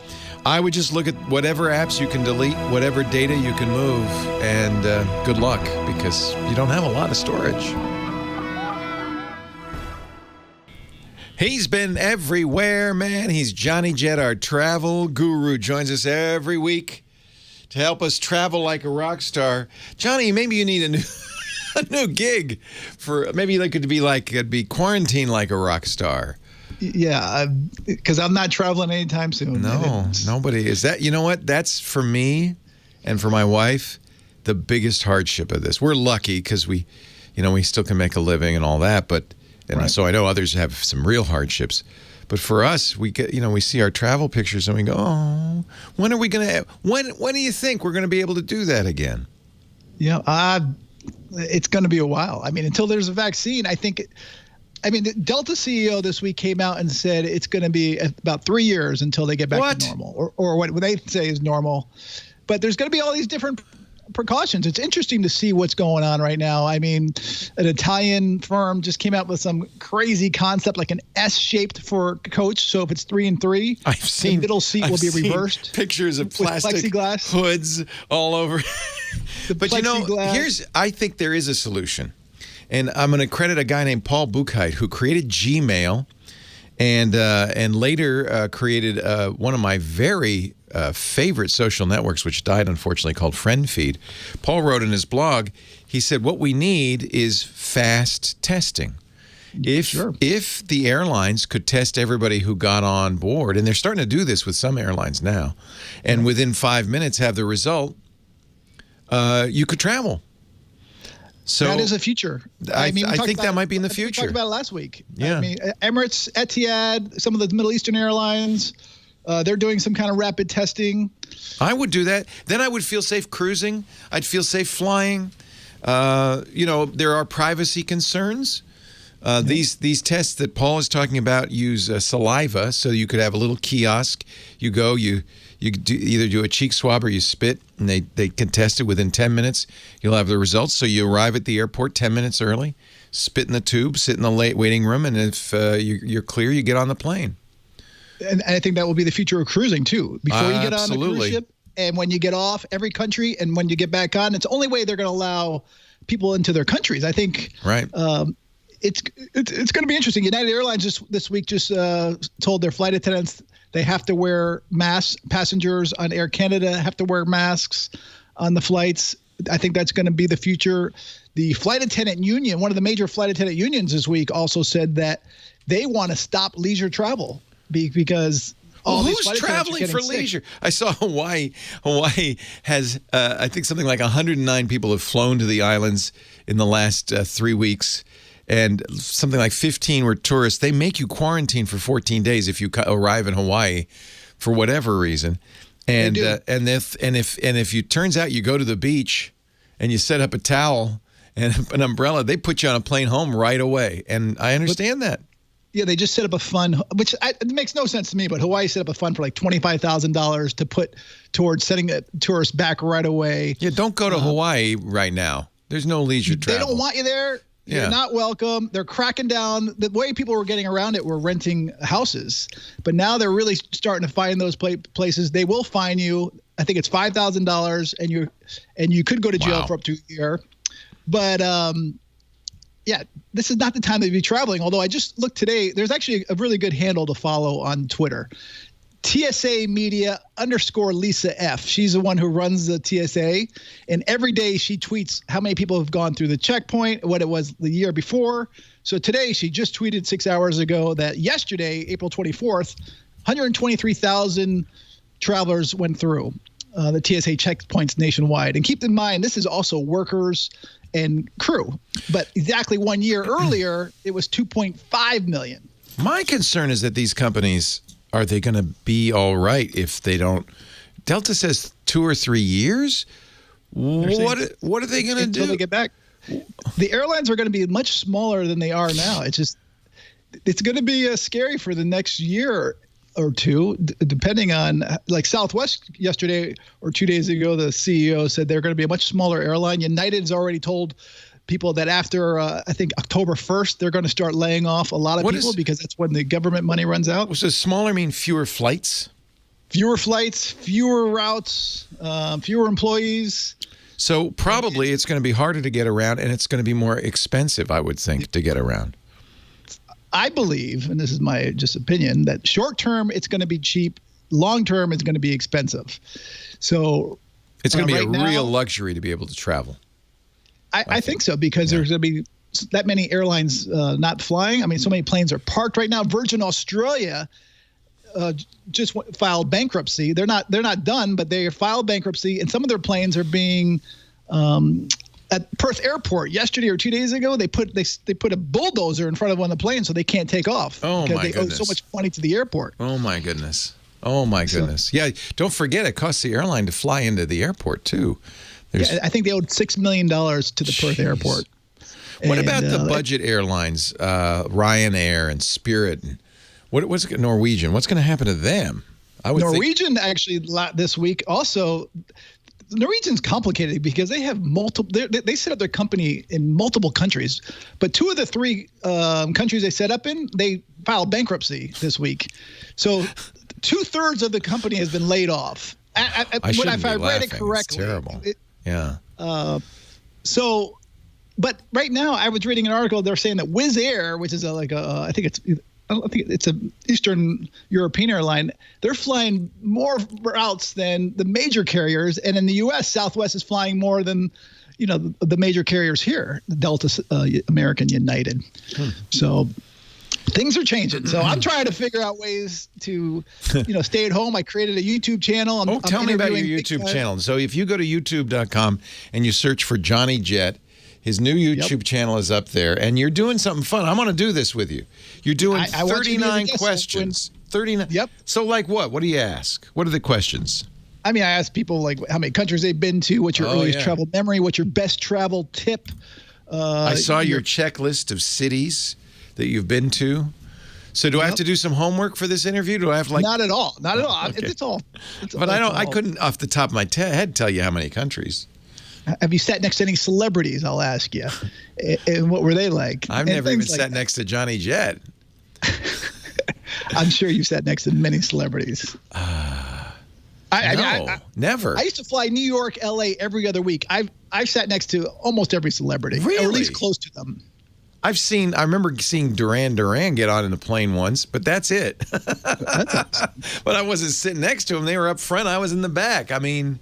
I would just look at whatever apps you can delete, whatever data you can move, and good luck, because you don't have a lot of storage. He's been everywhere, man. He's Johnny Jet, our travel guru, joins us every week to help us travel like a rock star. Johnny, maybe you need a new gig for, maybe it could be quarantine like a rock star. Yeah, because I'm not traveling anytime soon. No, nobody is. That, you know what? That's for me and for my wife the biggest hardship of this. We're lucky because we we still can make a living and all that. But so I know others have some real hardships. But for us, we get, we see our travel pictures and we go, oh, when are we going to? When do you think we're going to be able to do that again? Yeah, it's going to be a while. I mean, until there's a vaccine, I think. The Delta CEO this week came out and said it's going to be about 3 years until they get back to normal, or what they say is normal. But there's going to be all these different precautions. It's interesting to see what's going on right now. I mean, an Italian firm just came out with some crazy concept, like an S-shaped for coach. So if it's 3 and 3, the middle seat will be reversed. Pictures of plastic plexiglass hoods all over. But plexiglass. I think there is a solution. And I'm going to credit a guy named Paul Buchheit, who created Gmail and later created one of my very favorite social networks, which died, unfortunately, called FriendFeed. Paul wrote in his blog, he said, what we need is fast testing. If the airlines could test everybody who got on board, and they're starting to do this with some airlines now, and within 5 minutes have the result, you could travel. So that is a future. I think that might be in the future. We talked about it last week. Yeah. Emirates, Etihad, some of the Middle Eastern airlines, they're doing some kind of rapid testing. I would do that. Then I would feel safe cruising. I'd feel safe flying. There are privacy concerns. These tests that Paul is talking about use saliva, so you could have a little kiosk. You go, you either do a cheek swab or you spit, and they can test it within 10 minutes. You'll have the results. So you arrive at the airport 10 minutes early, spit in the tube, sit in the waiting room, and if you're clear, you get on the plane. And I think that will be the future of cruising, too. Before you get on a cruise ship, and when you get off, every country, and when you get back on, it's the only way they're going to allow people into their countries. I think it's going to be interesting. United Airlines this week just told their flight attendants they have to wear masks. Passengers on Air Canada have to wear masks on the flights. I think that's going to be the future. The flight attendant union, one of the major flight attendant unions this week, also said that they want to stop leisure travel because who's traveling for leisure? I saw Hawaii. Hawaii has, I think, something like 109 people have flown to the islands in the last 3 weeks. And something like 15 were tourists. They make you quarantine for 14 days if you arrive in Hawaii for whatever reason. And if you turns out you go to the beach and you set up a towel and an umbrella, they put you on a plane home right away. And I understand that. Yeah, they just set up a fund, which it makes no sense to me, but Hawaii set up a fund for like $25,000 to put towards sending tourists back right away. Yeah, don't go to Hawaii right now. There's no leisure travel. They don't want you there. You're not welcome. They're cracking down. The way people were getting around it were renting houses. But now they're really starting to find those places. They will fine you. I think it's $5,000, and you could go to jail for up to a year. But, this is not the time to be traveling. Although I just looked today, there's actually a really good handle to follow on Twitter. TSA Media _Lisa F. She's the one who runs the TSA. And every day she tweets how many people have gone through the checkpoint, what it was the year before. So today she just tweeted 6 hours ago that yesterday, April 24th, 123,000 travelers went through the TSA checkpoints nationwide. And keep in mind, this is also workers and crew. But exactly 1 year earlier, it was 2.5 million. My concern is that these companies, are they going to be all right if they don't? Delta says 2 or 3 years. What are they going to do? Until they get back. The airlines are going to be much smaller than they are now. It's going to be scary for the next year or two, depending on, like Southwest yesterday or 2 days ago, the CEO said they're going to be a much smaller airline. United's already told people that after, I think, October 1st, they're going to start laying off a lot of people because that's when the government money runs out. So smaller mean fewer flights? Fewer flights, fewer routes, fewer employees. So probably it's going to be harder to get around, and it's going to be more expensive, I would think, to get around. I believe, and this is my just opinion, that short term it's going to be cheap, long term it's going to be expensive. So it's going to be a real luxury to be able to travel. I think so, because there's going to be that many airlines not flying. I mean, so many planes are parked right now. Virgin Australia just filed bankruptcy. They're not done, but they filed bankruptcy, and some of their planes are being at Perth Airport yesterday or 2 days ago, they put a bulldozer in front of one of the planes so they can't take off. Oh, because my they goodness. owe so much money to the airport. Oh, my goodness. Oh, my goodness. Yeah, don't forget it costs the airline to fly into the airport, too. Yeah, I think they owed $6 million to the Perth Airport. What about the budget airlines, Ryanair and Spirit? And what's Norwegian? What's going to happen to them? Norwegian actually this week also. Norwegian's complicated because they have multiple. They set up their company in multiple countries, but 2 of the 3 countries they set up in, they filed bankruptcy this week. So 2/3 of the company has been laid off. If I read it correctly, it's terrible. Yeah. But right now, I was reading an article. They're saying that Wizz Air, which is I think it's an Eastern European airline, they're flying more routes than the major carriers. And in the U.S., Southwest is flying more than, the major carriers here, Delta, American, United. So things are changing. So I'm trying to figure out ways to, stay at home. I created a YouTube channel. Tell me about your YouTube channel. So if you go to youtube.com and you search for Johnny Jet, his new YouTube channel is up there, and you're doing something fun. I want to do this with you. You're doing 39 questions. 39. Yep. So, like what? What do you ask? What are the questions? I mean, I ask people like how many countries they've been to, what's your earliest travel memory, what's your best travel tip. I saw your checklist of cities that you've been to. So do I have to do some homework for this interview? Do I have Not at all. Not at all. Okay. It's all. But I couldn't off the top of my head tell you how many countries. Have you sat next to any celebrities, I'll ask you? And what were they like? I've never even sat next to Johnny Jet. I'm sure you've sat next to many celebrities. Never. I used to fly New York, L.A. every other week. I've sat next to almost every celebrity. Really? Or at least close to them. I remember seeing Duran Duran get on in a plane once, but that's it. But I wasn't sitting next to them. They were up front. I was in the back. I mean,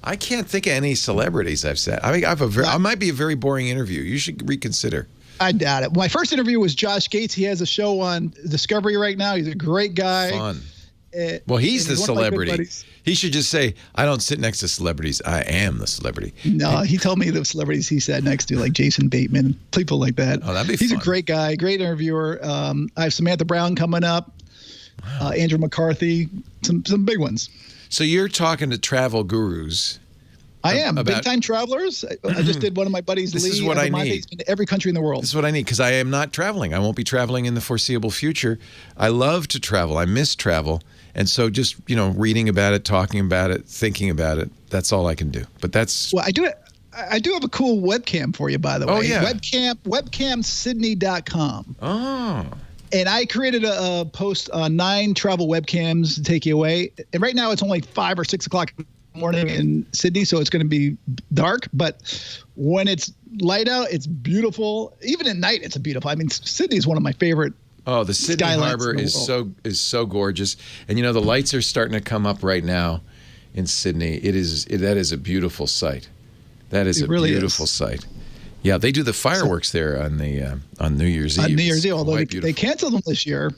I can't think of any celebrities I've sat. I mean, I might be a very boring interview. You should reconsider. I doubt it. My first interview was Josh Gates. He has a show on Discovery right now. He's a great guy. Fun. Well, he's the celebrity. He should just say, I don't sit next to celebrities. I am the celebrity. No, he told me the celebrities he sat next to, like Jason Bateman, people like that. Oh, that'd be He's fun. a great guy, great interviewer. I have Samantha Brown coming up, Andrew McCarthy, some big ones. So you're talking to travel gurus. I am. Big-time travelers. I just did one of my buddies, Lee. This is what I need. He's been to every country in the world. This is what I need because I am not traveling. I won't be traveling in the foreseeable future. I love to travel. I miss travel. And so just, reading about it, talking about it, thinking about it, that's all I can do. But that's... Well, I do have a cool webcam for you, by the way. Oh, yeah. Webcamsydney.com. Oh. And I created a post on 9 travel webcams to take you away. And right now it's only 5 or 6 o'clock in the morning in Sydney, so it's going to be dark. But when it's light out, it's beautiful. Even at night, it's beautiful. I mean, Sydney is one of my favorite. Oh, the Sydney Harbor is so gorgeous. And the lights are starting to come up right now in Sydney. That is a beautiful sight. That is a beautiful sight. Yeah, they do the fireworks there on New Year's Eve. On New Year's Eve, although they canceled them this year.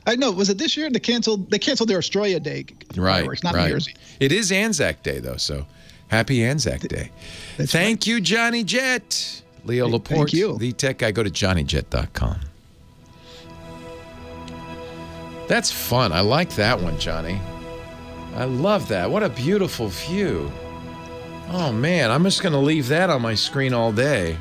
I know, was it this year? They canceled their Australia Day fireworks, not New Year's Eve. It is Anzac Day though, so happy Anzac Day. Thank you, Johnny Jet. Leo Laporte, thank you. The tech guy. Go to johnnyjet.com. That's fun. I like that one, Johnny. I love that. What a beautiful view. Oh, man. I'm just going to leave that on my screen all day.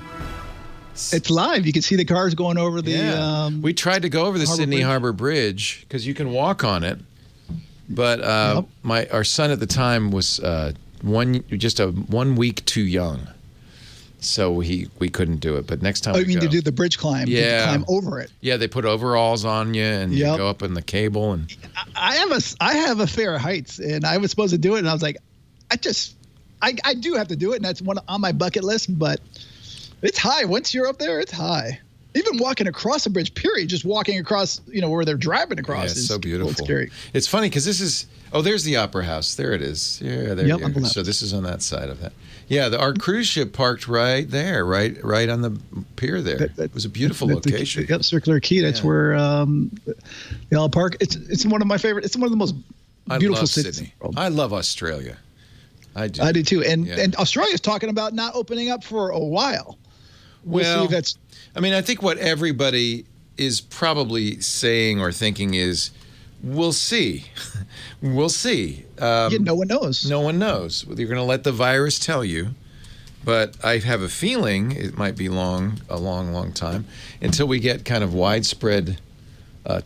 It's live. You can see the cars going over the... Yeah. We tried to go over the Sydney Harbor Bridge because you can walk on it. But our son at the time was just 1 week too young. So we couldn't do it, but next time you mean to do the bridge climb? Yeah, climb over it. Yeah, they put overalls on you and you go up in the cable. And I have a fear of heights, and I was supposed to do it, and I was like, I do have to do it, and that's one on my bucket list. But it's high. Once you're up there, it's high. Even walking across a bridge, period, just walking across, where they're driving across is so beautiful. It's scary. It's funny because this is there's the Opera House. There it is. Yeah, there you go. So this is on that side of that. Yeah, our cruise ship parked right there, right on the pier there. It was a beautiful location. Circular Quay. That's where the park. It's one of my favorite. It's one of the most beautiful cities in the world. I love Australia. I do. I do too. And Australia's talking about not opening up for a while. We'll see if that's. I mean, I think what everybody is probably saying or thinking is, we'll see. We'll see. No one knows. No one knows. You're going to let the virus tell you. But I have a feeling it might be a long time until we get kind of widespread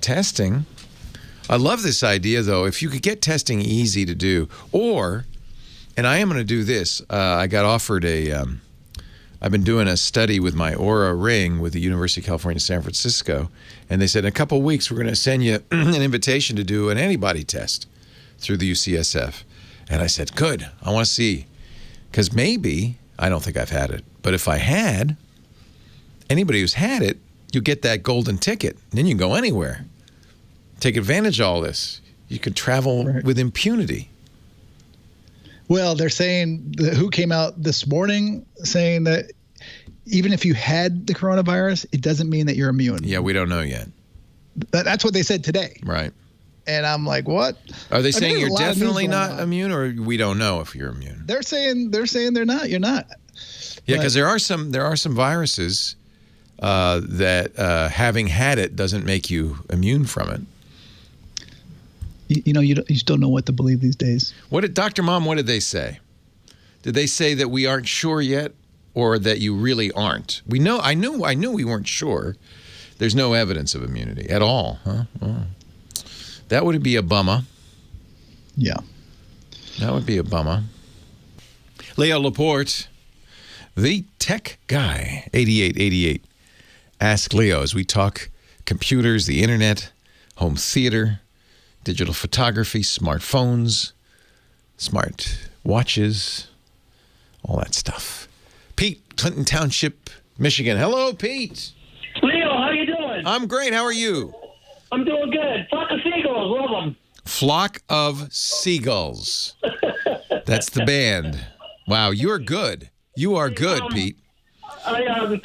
testing. I love this idea, though. If you could get testing easy to do, and I am going to do this. I got offered I've been doing a study with my Aura Ring with the University of California, San Francisco, and they said in a couple of weeks we're going to send you an invitation to do an antibody test through the UCSF. And I said, good, I want to see. Because maybe, I don't think I've had it, but if I had, anybody who's had it, you get that golden ticket, and then you can go anywhere. Take advantage of all this. You could travel with impunity. Well, they're saying, WHO came out this morning saying that even if you had the coronavirus, it doesn't mean that you're immune. Yeah, we don't know yet. That's what they said today. Right. And I'm like, what? Are they saying you're definitely not immune, or we don't know if you're immune? They're saying they're not. You're not. Yeah, because there are some viruses that having had it doesn't make you immune from it. You just don't know what to believe these days. Dr. Mom, what did they say? Did they say that we aren't sure yet, or that you really aren't? I knew we weren't sure. There's no evidence of immunity at all, huh? Oh. That would be a bummer. Yeah. That would be a bummer. Leo Laporte, the tech guy, 8888. Ask Leo as we talk computers, the internet, home theater, digital photography, smartphones, smart watches, all that stuff. Pete, Clinton Township, Michigan. Hello, Pete. Leo, how you doing? I'm great. How are you? I'm doing good. Flock of Seagulls, love them. Flock of Seagulls. That's the band. Wow, you're good. You are good, Pete. You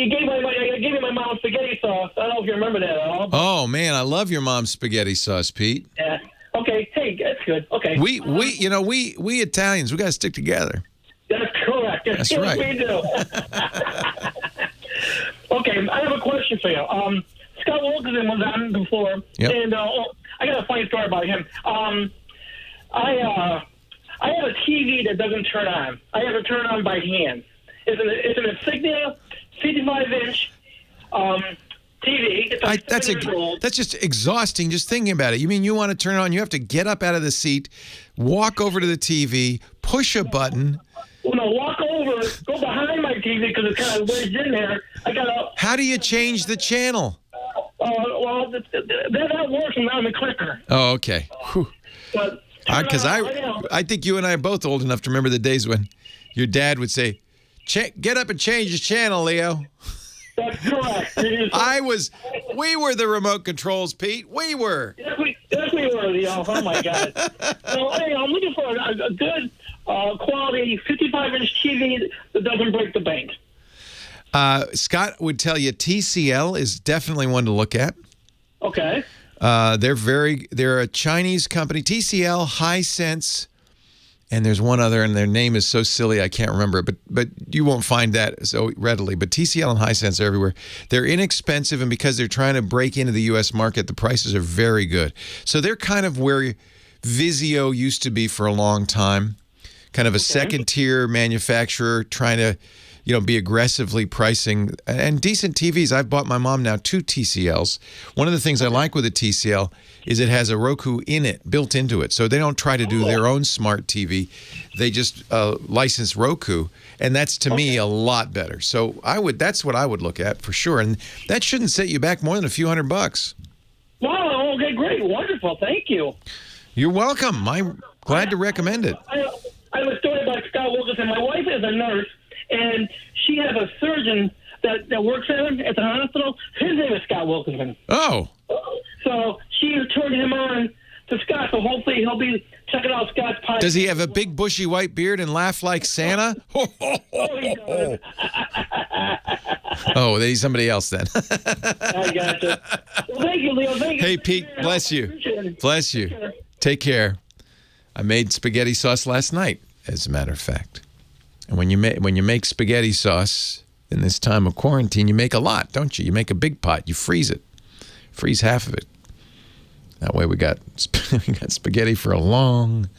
gave me my mom's spaghetti sauce. I don't know if you remember that at all. Oh man, I love your mom's spaghetti sauce, Pete. Yeah. Okay. Hey, that's good. Okay. We Italians, we got to stick together. That's correct. That's right. We do. Okay, I have a question for you. Scott Wilkinson was on before, and I got a funny story about him. I have a TV that doesn't turn on. I have it turned on by hand. It's an Insignia 55-inch TV. That's just exhausting just thinking about it. You mean you want to turn it on, you have to get up out of the seat, walk over to the TV, push a button. Well, no, walk over, go behind my TV because it's kind of wedged in there. How do you change the channel? That works on the clicker. Oh, okay. Because I think you and I are both old enough to remember the days when your dad would say, get up and change the channel, Leo. That's correct. We were the remote controls, Pete. We were. Yes, we were, Leo. Oh, my God. So, I'm looking for a good quality 55-inch TV that doesn't break the bank. Scott would tell you TCL is definitely one to look at. Okay. They're a Chinese company, TCL, Hisense, and there's one other, and their name is so silly I can't remember it, but you won't find that so readily. But TCL and Hisense are everywhere. They're inexpensive, and because they're trying to break into the U.S. market, the prices are very good. So they're kind of where Vizio used to be for a long time, kind of a second-tier manufacturer trying to be aggressively pricing and decent TVs. I've bought my mom now 2 TCLs. One of the things I like with a TCL is it has a Roku built into it. So they don't try to do their own smart TV. They just license Roku, and that's to me a lot better. So that's what I would look at for sure. And that shouldn't set you back more than a few $100. Wow, okay, great. Wonderful. Thank you. You're welcome. I'm glad to recommend it. I have a story about Scott Wilkinson. My wife is a nurse, and she has a surgeon that works there at the hospital. His name is Scott Wilkinson. Oh. So she turned him on to Scott, so hopefully he'll be checking out Scott's podcast. Does he have a big bushy white beard and laugh like Santa? He does. Oh, he's somebody else then. I gotcha. Well, thank you, Leo. Thank you. Hey, Pete, bless you. Bless you. Take care. I made spaghetti sauce last night, as a matter of fact. And when you make spaghetti sauce in this time of quarantine, you make a lot, don't you? You make a big pot, you freeze it. Freeze half of it. That way we got spaghetti for a long,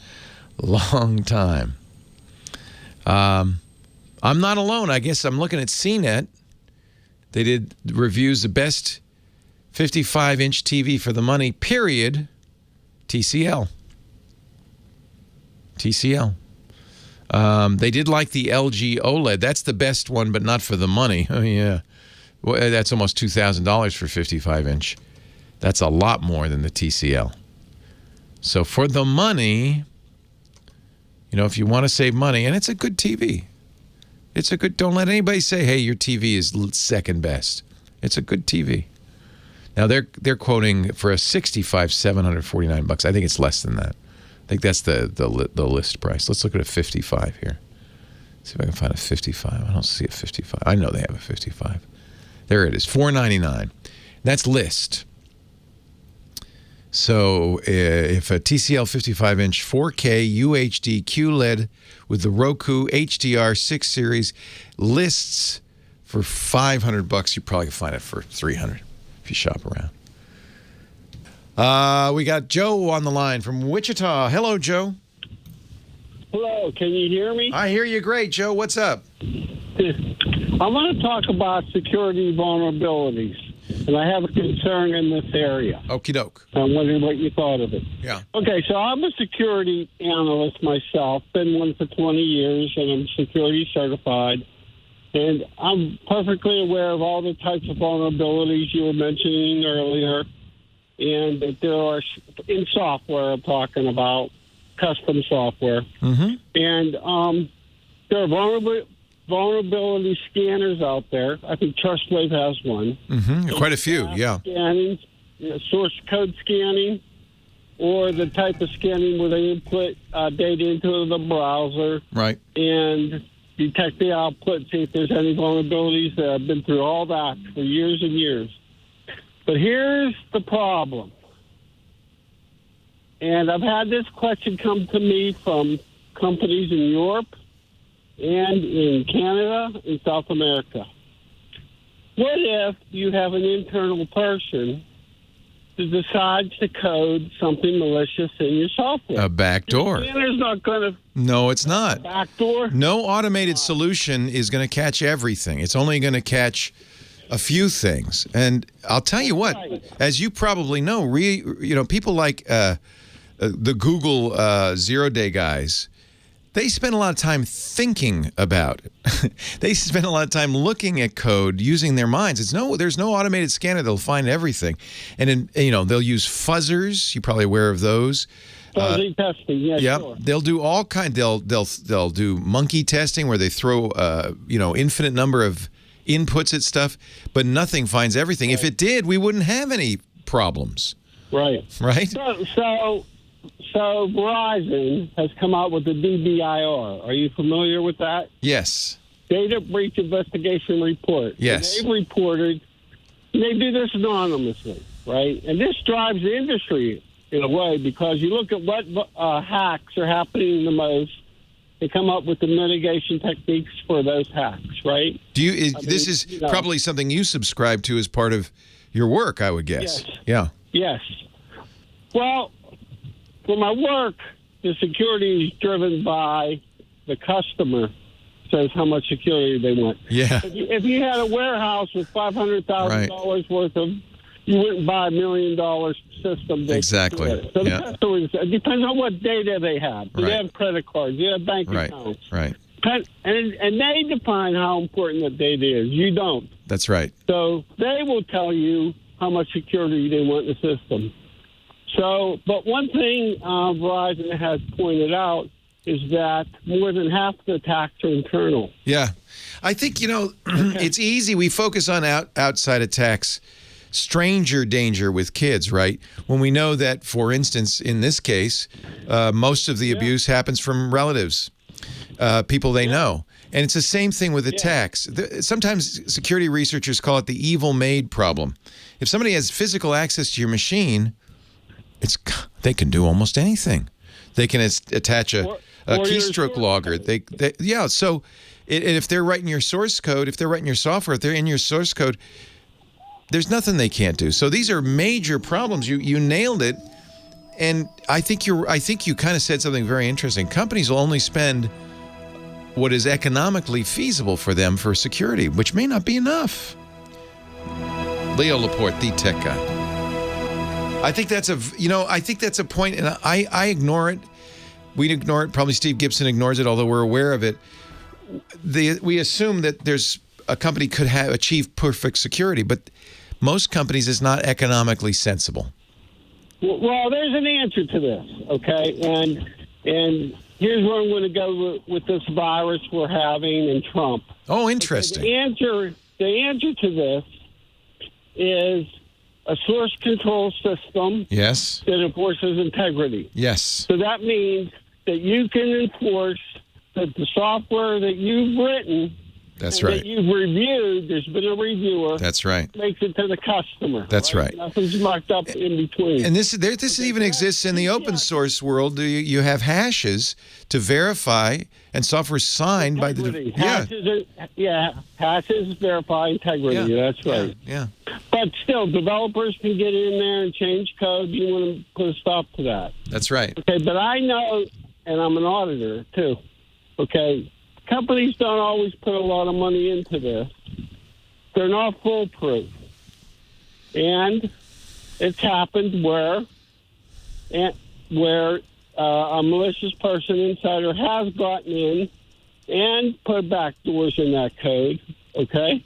long time. I'm not alone. I guess I'm looking at CNET. They did reviews of best 55-inch TV for the money, period. TCL. They did like the LG OLED. That's the best one, but not for the money. Oh, yeah. Well, that's almost $2,000 for 55-inch. That's a lot more than the TCL. So for the money, if you want to save money, and it's a good TV. Don't let anybody say, hey, your TV is second best. It's a good TV. Now, they're quoting for a 65, $749. I think it's less than that. I think that's the list price. Let's look at a 55 here. See if I can find a 55. I don't see a 55. I know they have a 55. There it is, $499. That's list. So if a TCL 55-inch 4K UHD QLED with the Roku HDR 6 series lists for $500, you probably can find it for $300 if you shop around. We got Joe on the line from Wichita. Hello, Joe. Hello, can you hear me? I hear you great, Joe. What's up? I want to talk about security vulnerabilities, and I have a concern in this area. Okie doke. I'm wondering what you thought of it. Yeah. Okay, so I'm a security analyst myself, been one for 20 years, and I'm security certified. And I'm perfectly aware of all the types of vulnerabilities you were mentioning earlier, and that there are, in software I'm talking about, custom software. Mm-hmm. And there are vulnerability scanners out there. I think TrustWave has one. Mm-hmm. Quite a few, yeah. Scanning, source code scanning, or the type of scanning where they input data into the browser. Right. And detect the output, see if there's any vulnerabilities. I've been through all that for years and years. But here's the problem. And I've had this question come to me from companies in Europe and in Canada and South America. What if you have an internal person that decides to code something malicious in your software? A backdoor. The scanner's not going to... No, it's not. Backdoor? No automated solution is going to catch everything. It's only going to catch a few things. And I'll tell you what, as you probably know, people like the Google zero-day guys, they spend a lot of time thinking about it. They spend a lot of time looking at code, using their minds. There's no automated scanner that'll find everything. And they'll use fuzzers. You're probably aware of those. Fuzzy testing, yeah, sure. They'll do all kind. They'll do monkey testing where they throw infinite number of inputs at stuff, but nothing finds everything. Right. If it did, we wouldn't have any problems. Right. Right. So Verizon has come out with the DBIR. Are you familiar with that? Yes. Data Breach Investigation Report. Yes. And they've reported, and they do this anonymously, right? And this drives the industry in a way because you look at what hacks are happening the most, they come up with the mitigation techniques for those hacks, right? This is probably something you subscribe to as part of your work, I would guess. Yes. Yeah. Yes. Well, for my work, the security is driven by the customer says how much security they want. Yeah. If you had a warehouse with $500,000 worth of, you wouldn't buy $1 million system. Exactly. So the customers, it depends on what data they have. Do they have credit cards? Do they have bank accounts? Right. And they define how important that data is. You don't. That's right. So they will tell you how much security they want in the system. So, but one thing Verizon has pointed out is that more than half the attacks are internal. Yeah. I think, it's easy. We focus on outside attacks, stranger danger with kids, right? When we know that, for instance, in this case, most of the abuse happens from relatives, people they know. And it's the same thing with attacks. Sometimes security researchers call it the evil maid problem. If somebody has physical access to your machine, they can do almost anything. They can attach a keystroke logger. So if they're writing your source code, if they're writing your software, if they're in your source code, there's nothing they can't do. So these are major problems. You nailed it. And I think you kind of said something very interesting. Companies will only spend what is economically feasible for them for security, which may not be enough. Leo Laporte, the tech guy. I think that's a point, and I ignore it. We ignore it. Probably Steve Gibson ignores it, although we're aware of it. We assume that there's a company could achieve perfect security, but most companies is not economically sensible. Well, there's an answer to this, okay? And here's where I'm going to go with this virus we're having and Trump. Oh, interesting. Okay, the answer to this is a source control system. Yes. That enforces integrity. Yes. So that means that you can enforce that the software that you've written, that's right, that you've reviewed, there's been a reviewer. That's right. Makes it to the customer. That's right. Nothing's locked up in between. And this even exists in the open source world. You have hashes to verify, and software signed integrity. by the hashes verify integrity. Yeah. That's right. Yeah. But still, developers can get in there and change code. You want to put a stop to that. That's right. Okay, but I know, and I'm an auditor too. Okay, companies don't always put a lot of money into this. They're not foolproof. And it's happened where a malicious person, insider, has gotten in and put backdoors in that code, okay?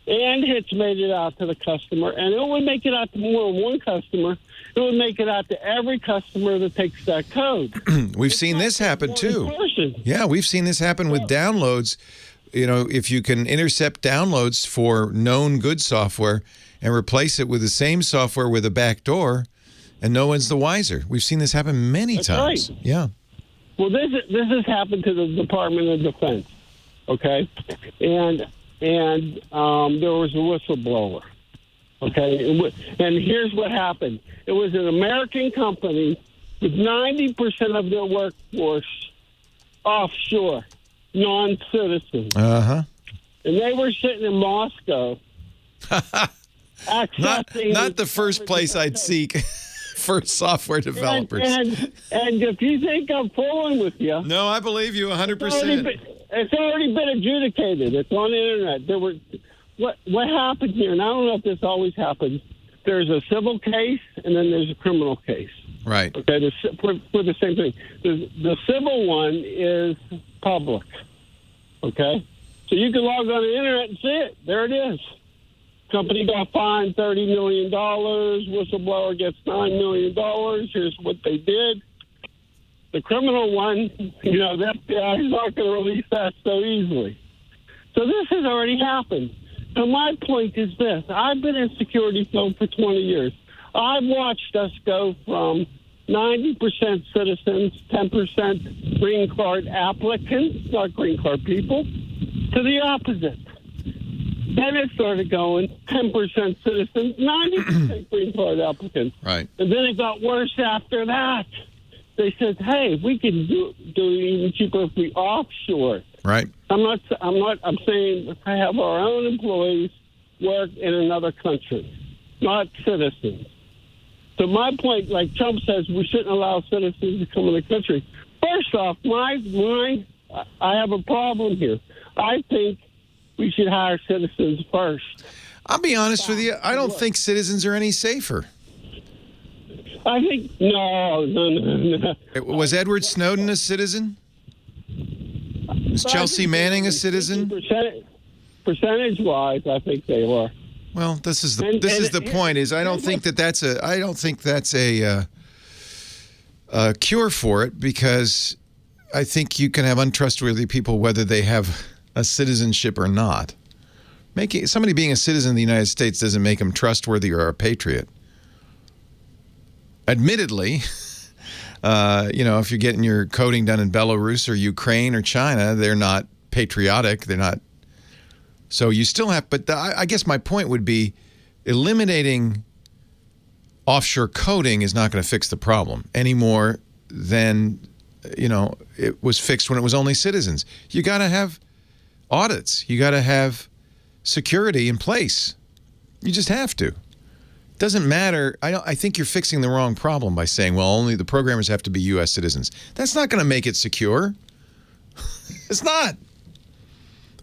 And it's made it out to the customer. And it would make it out to more than one customer. It would make it out to every customer that takes that code. We've seen this happen too. Yeah, we've seen this happen with downloads. You know, if you can intercept downloads for known good software and replace it with the same software with a backdoor, and no one's the wiser. We've seen this happen many times. Right. Yeah. Well, this has happened to the Department of Defense, okay? And there was a whistleblower, okay? And here's what happened. It was an American company with 90% of their workforce offshore, non-citizens. Uh-huh. And they were sitting in Moscow. not the first place I'd seek for software developers. And if you think I'm fooling with you... No, I believe you 100%. It's already been adjudicated. It's on the internet. What happened here, and I don't know if this always happens, there's a civil case and then there's a criminal case. Right. Okay, for the same thing. The civil one is public. Okay? So you can log on the internet and see it. There it is. Company got fined $30 million. Whistleblower gets $9 million. Here's what they did. The criminal one, the FBI is not going to release that so easily. So this has already happened. So my point is this. I've been in security field for 20 years. I've watched us go from 90% citizens, 10% green card applicants, not green card people, to the opposite. Then it started going 10% citizens, 90% green card applicants. Right. And then it got worse after that. They said, hey, we can do it even cheaper if we offshore. Right. I'm saying I have our own employees work in another country, not citizens. So my point, like Trump says, we shouldn't allow citizens to come in the country. First off, I have a problem here. I think we should hire citizens first. I'll be honest with you. I don't think citizens are any safer. I think, no. Was Edward Snowden a citizen? Is Chelsea Manning a citizen? Percentage-wise, I think they were. Well, this is the point. Is I don't think that's a cure for it, because I think you can have untrustworthy people whether they have a citizenship or not. Somebody being a citizen of the United States doesn't make them trustworthy or a patriot. Admittedly, if you're getting your coding done in Belarus or Ukraine or China, they're not patriotic. They're not. So you still have, but I guess my point would be eliminating offshore coding is not going to fix the problem any more than, it was fixed when it was only citizens. You got to have audits. You got to have security in place. You just have to. Doesn't matter. I think you're fixing the wrong problem by saying, well, only the programmers have to be U.S. citizens. That's not going to make it secure. It's not.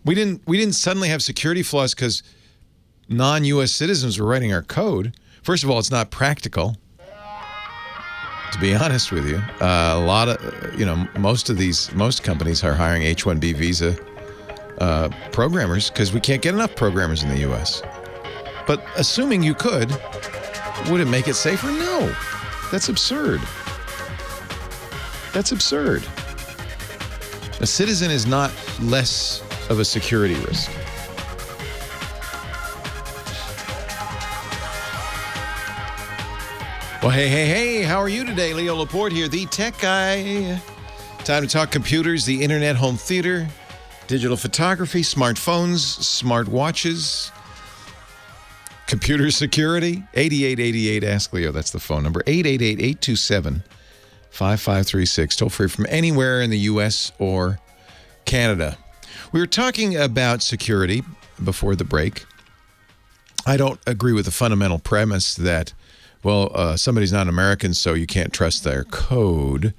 We didn't suddenly have security flaws because non-U.S. citizens were writing our code. First of all, it's not practical. To be honest with you, a lot of most companies are hiring H-1B visa programmers because we can't get enough programmers in the U.S. But assuming you could, would it make it safer? No. That's absurd. That's absurd. A citizen is not less of a security risk. Well, hey, how are you today? Leo Laporte here, the tech guy. Time to talk computers, the internet, home theater, digital photography, smartphones, smart watches, computer security. 8888 Ask Leo. That's the phone number. 888-827-5536. Toll free from anywhere in the U.S. or Canada. We were talking about security before the break. I don't agree with the fundamental premise that, somebody's not American, so you can't trust their code.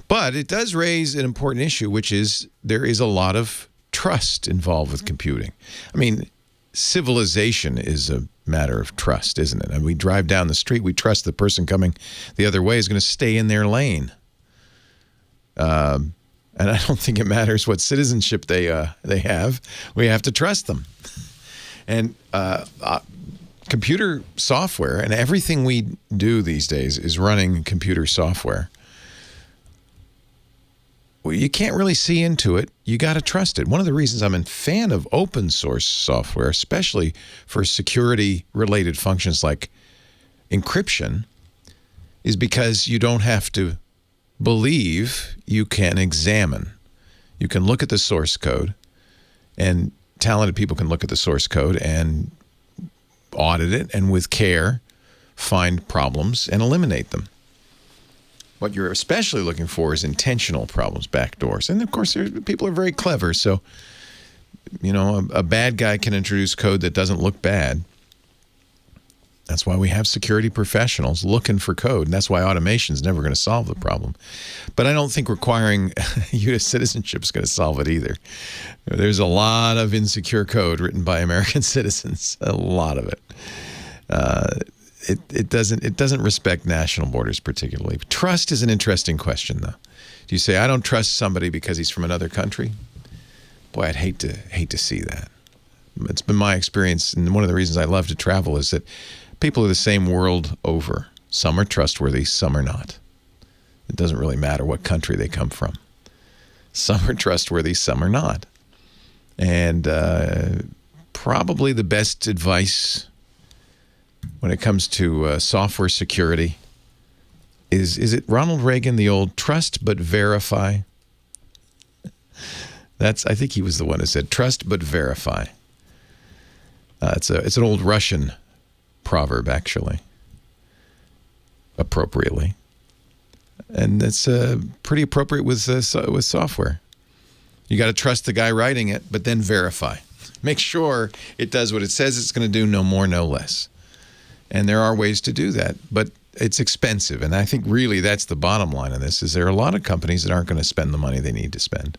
But it does raise an important issue, which is there is a lot of trust involved with computing. I mean, civilization is a matter of trust, isn't it? And we drive down the street, we trust the person coming the other way is going to stay in their lane. And I don't think it matters what citizenship they have. We have to trust them. And computer software and everything we do these days is running computer software. Well, you can't really see into it. You got to trust it. One of the reasons I'm a fan of open source software, especially for security-related functions like encryption, is because you don't have to believe, you can examine. You can look at the source code, and talented people can look at the source code and audit it, and with care, find problems and eliminate them. What you're especially looking for is intentional problems, backdoors. And of course, people are very clever. So, a bad guy can introduce code that doesn't look bad. That's why we have security professionals looking for code. And that's why automation is never going to solve the problem. But I don't think requiring U.S. citizenship is going to solve it either. There's a lot of insecure code written by American citizens, a lot of it. It doesn't respect national borders particularly. Trust is an interesting question, though. Do you say, I don't trust somebody because he's from another country? Boy, I'd hate to see that. It's been my experience, and one of the reasons I love to travel is that people are the same world over. Some are trustworthy, some are not. It doesn't really matter what country they come from. Some are trustworthy, some are not. And probably the best advice when it comes to software security is it Ronald Reagan, the old trust but verify? I think he was the one who said trust but verify. It's an old Russian proverb, actually, appropriately. And it's pretty appropriate with software. You got to trust the guy writing it, but then verify. Make sure it does what it says it's going to do, no more, no less. And there are ways to do that, but it's expensive. And I think really that's the bottom line of this, is there are a lot of companies that aren't going to spend the money they need to spend.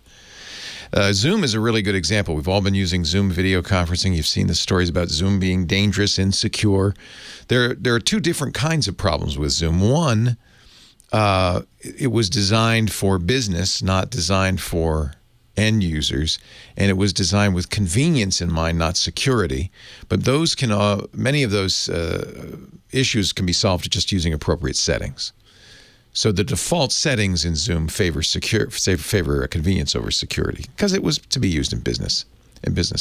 Zoom is a really good example. We've all been using Zoom video conferencing. You've seen the stories about Zoom being dangerous, insecure. There are two different kinds of problems with Zoom. One, it was designed for business, not designed for end users, and it was designed with convenience in mind, not security. But those many of those issues can be solved just using appropriate settings. So the default settings in Zoom favor convenience over security because it was to be used in business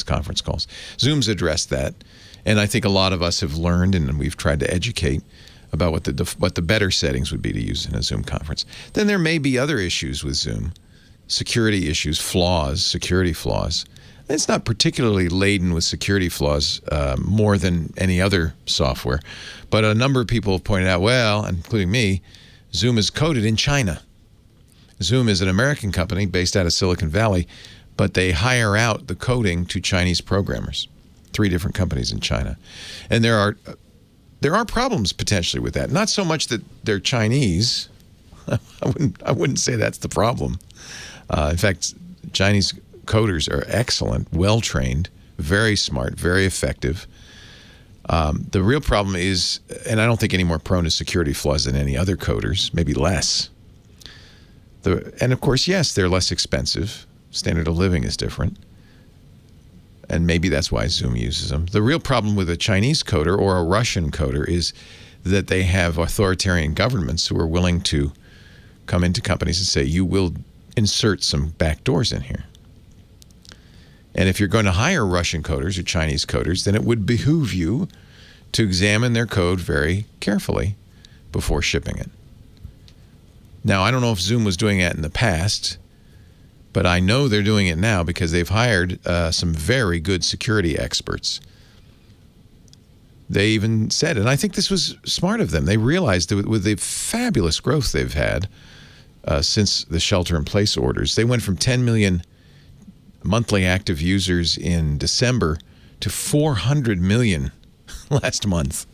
conference calls. Zoom's addressed that, and I think a lot of us have learned, and we've tried to educate about what the better settings would be to use in a Zoom conference. Then there may be other issues with Zoom, security issues, security flaws. It's not particularly laden with security flaws more than any other software, but a number of people have pointed out, well, including me, Zoom is coded in China. Zoom is an American company based out of Silicon Valley, but they hire out the coding to Chinese programmers. 3 different companies in China. And there are problems potentially with that. Not so much that they're Chinese. I wouldn't say that's the problem. In fact, Chinese coders are excellent, well-trained, very smart, very effective. The real problem is, and I don't think any more prone to security flaws than any other coders, maybe less. And of course, yes, they're less expensive. Standard of living is different. And maybe that's why Zoom uses them. The real problem with a Chinese coder or a Russian coder is that they have authoritarian governments who are willing to come into companies and say, you will insert some backdoors in here. And if you're going to hire Russian coders or Chinese coders, then it would behoove you to examine their code very carefully before shipping it. Now, I don't know if Zoom was doing that in the past, but I know they're doing it now because they've hired some very good security experts. They even said, and I think this was smart of them, they realized that with the fabulous growth they've had since the shelter-in-place orders, they went from 10 million monthly active users in December to 400 million last month.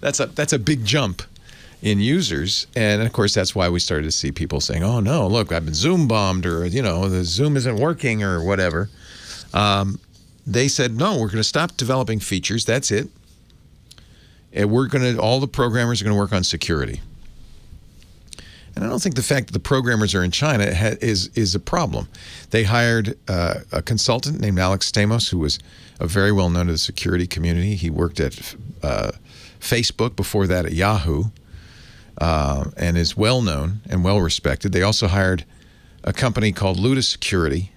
That's a big jump in users, and of course that's why we started to see people saying, "Oh no, look, I've been Zoom bombed," or the Zoom isn't working, or whatever. They said, "No, we're going to stop developing features. That's it. And all the programmers are going to work on security." And I don't think the fact that the programmers are in China is a problem. They hired a consultant named Alex Stamos, who was very well known to the security community. He worked at Facebook, before that at Yahoo, and is well known and well respected. They also hired a company called Luda Security,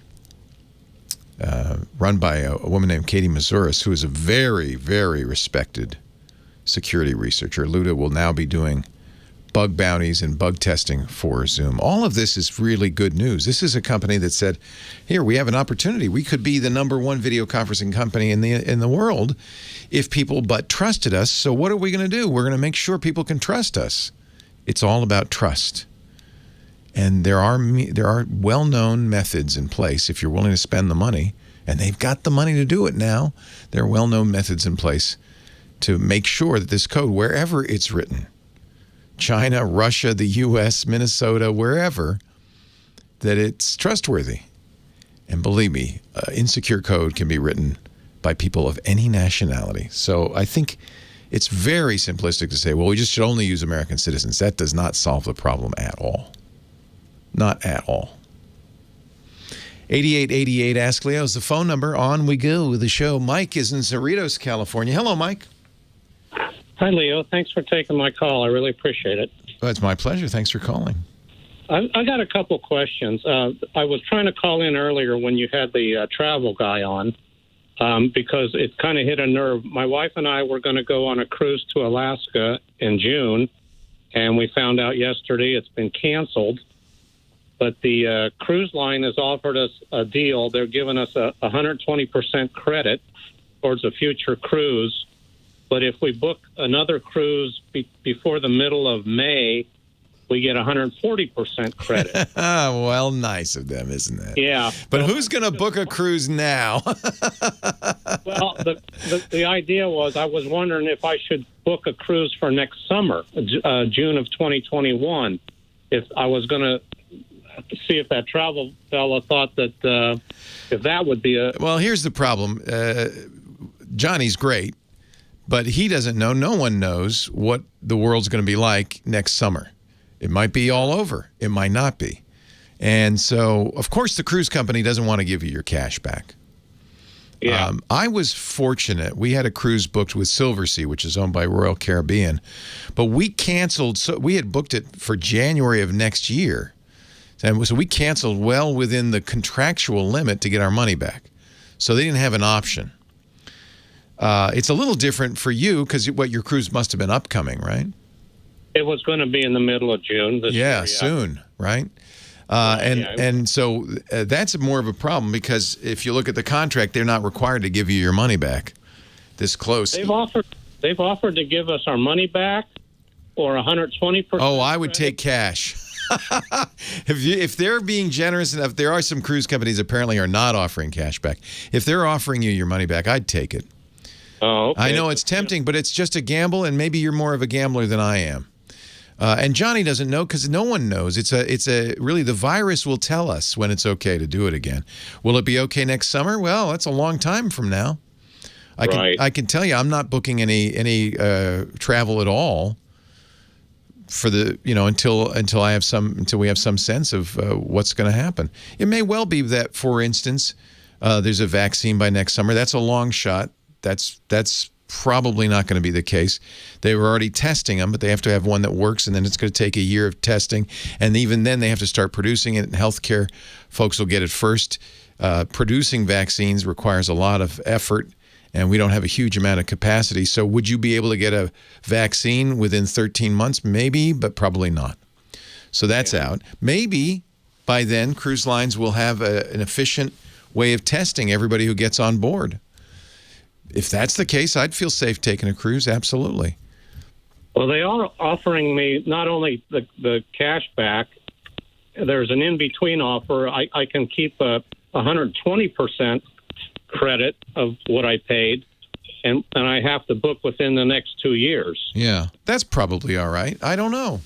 run by a woman named Katie Mazuris, who is a very, very respected security researcher. Luda will now be doing bug bounties and bug testing for Zoom. All of this is really good news. This is a company that said, here, we have an opportunity. We could be the #1 video conferencing company in the world if people but trusted us. So what are we going to do? We're going to make sure people can trust us. It's all about trust. And there are well-known methods in place if you're willing to spend the money, and they've got the money to do it now. There are well-known methods in place to make sure that this code, wherever it's written, China, Russia, the U.S., Minnesota, wherever, that it's trustworthy. And believe me, insecure code can be written by people of any nationality. So I think it's very simplistic to say, well, we just should only use American citizens. That does not solve the problem at all. Not at all. 8888 Ask Leo is the phone number. On we go with the show. Mike is in Cerritos, California. Hello, Mike. Hi, Leo. Thanks for taking my call. I really appreciate it. Well, it's my pleasure. Thanks for calling. I got a couple questions. I was trying to call in earlier when you had the travel guy on because it kind of hit a nerve. My wife and I were going to go on a cruise to Alaska in June, and we found out yesterday it's been canceled. But the cruise line has offered us a deal. They're giving us a 120% credit towards a future cruise. But if we book another cruise before the middle of May, we get 140% credit. Well, nice of them, isn't it? Yeah. But who's going to book a cruise now? Well, the idea was I was wondering if I should book a cruise for next summer, June of 2021. If I was going to see if that travel fella thought that if that would be a... Well, here's the problem. Johnny's great. But he doesn't know, no one knows what the world's going to be like next summer. It might be all over. It might not be. And so, of course, the cruise company doesn't want to give you your cash back. Yeah. I was fortunate. We had a cruise booked with Silversea, which is owned by Royal Caribbean. But we canceled. So we had booked it for January of next year. And so we canceled well within the contractual limit to get our money back. So they didn't have an option. It's a little different for you because your cruise must have been upcoming, right? It was going to be in the middle of June this year. Soon, right? And so that's more of a problem because if you look at the contract, they're not required to give you your money back this close. They've offered to give us our money back or 120%. Oh, I would take cash. If they're being generous enough, there are some cruise companies apparently are not offering cash back. If they're offering you your money back, I'd take it. Oh, okay. I know it's tempting, but it's just a gamble, and maybe you're more of a gambler than I am. And Johnny doesn't know because no one knows. It's really the virus will tell us when it's okay to do it again. Will it be okay next summer? Well, that's a long time from now. I can tell you, I'm not booking any travel at all for the until we have some sense of what's going to happen. It may well be that, for instance, there's a vaccine by next summer. That's a long shot. That's probably not going to be the case. They were already testing them, but they have to have one that works, and then it's going to take a year of testing. And even then, they have to start producing it, and healthcare folks will get it first. Producing vaccines requires a lot of effort, and we don't have a huge amount of capacity. So would you be able to get a vaccine within 13 months? Maybe, but probably not. So that's out. Maybe by then, cruise lines will have an efficient way of testing everybody who gets on board. If that's the case, I'd feel safe taking a cruise. Absolutely. Well, they are offering me not only the cash back, there's an in-between offer. I can keep 120% credit of what I paid, and I have to book within the next 2 years. Yeah, that's probably all right. I don't know.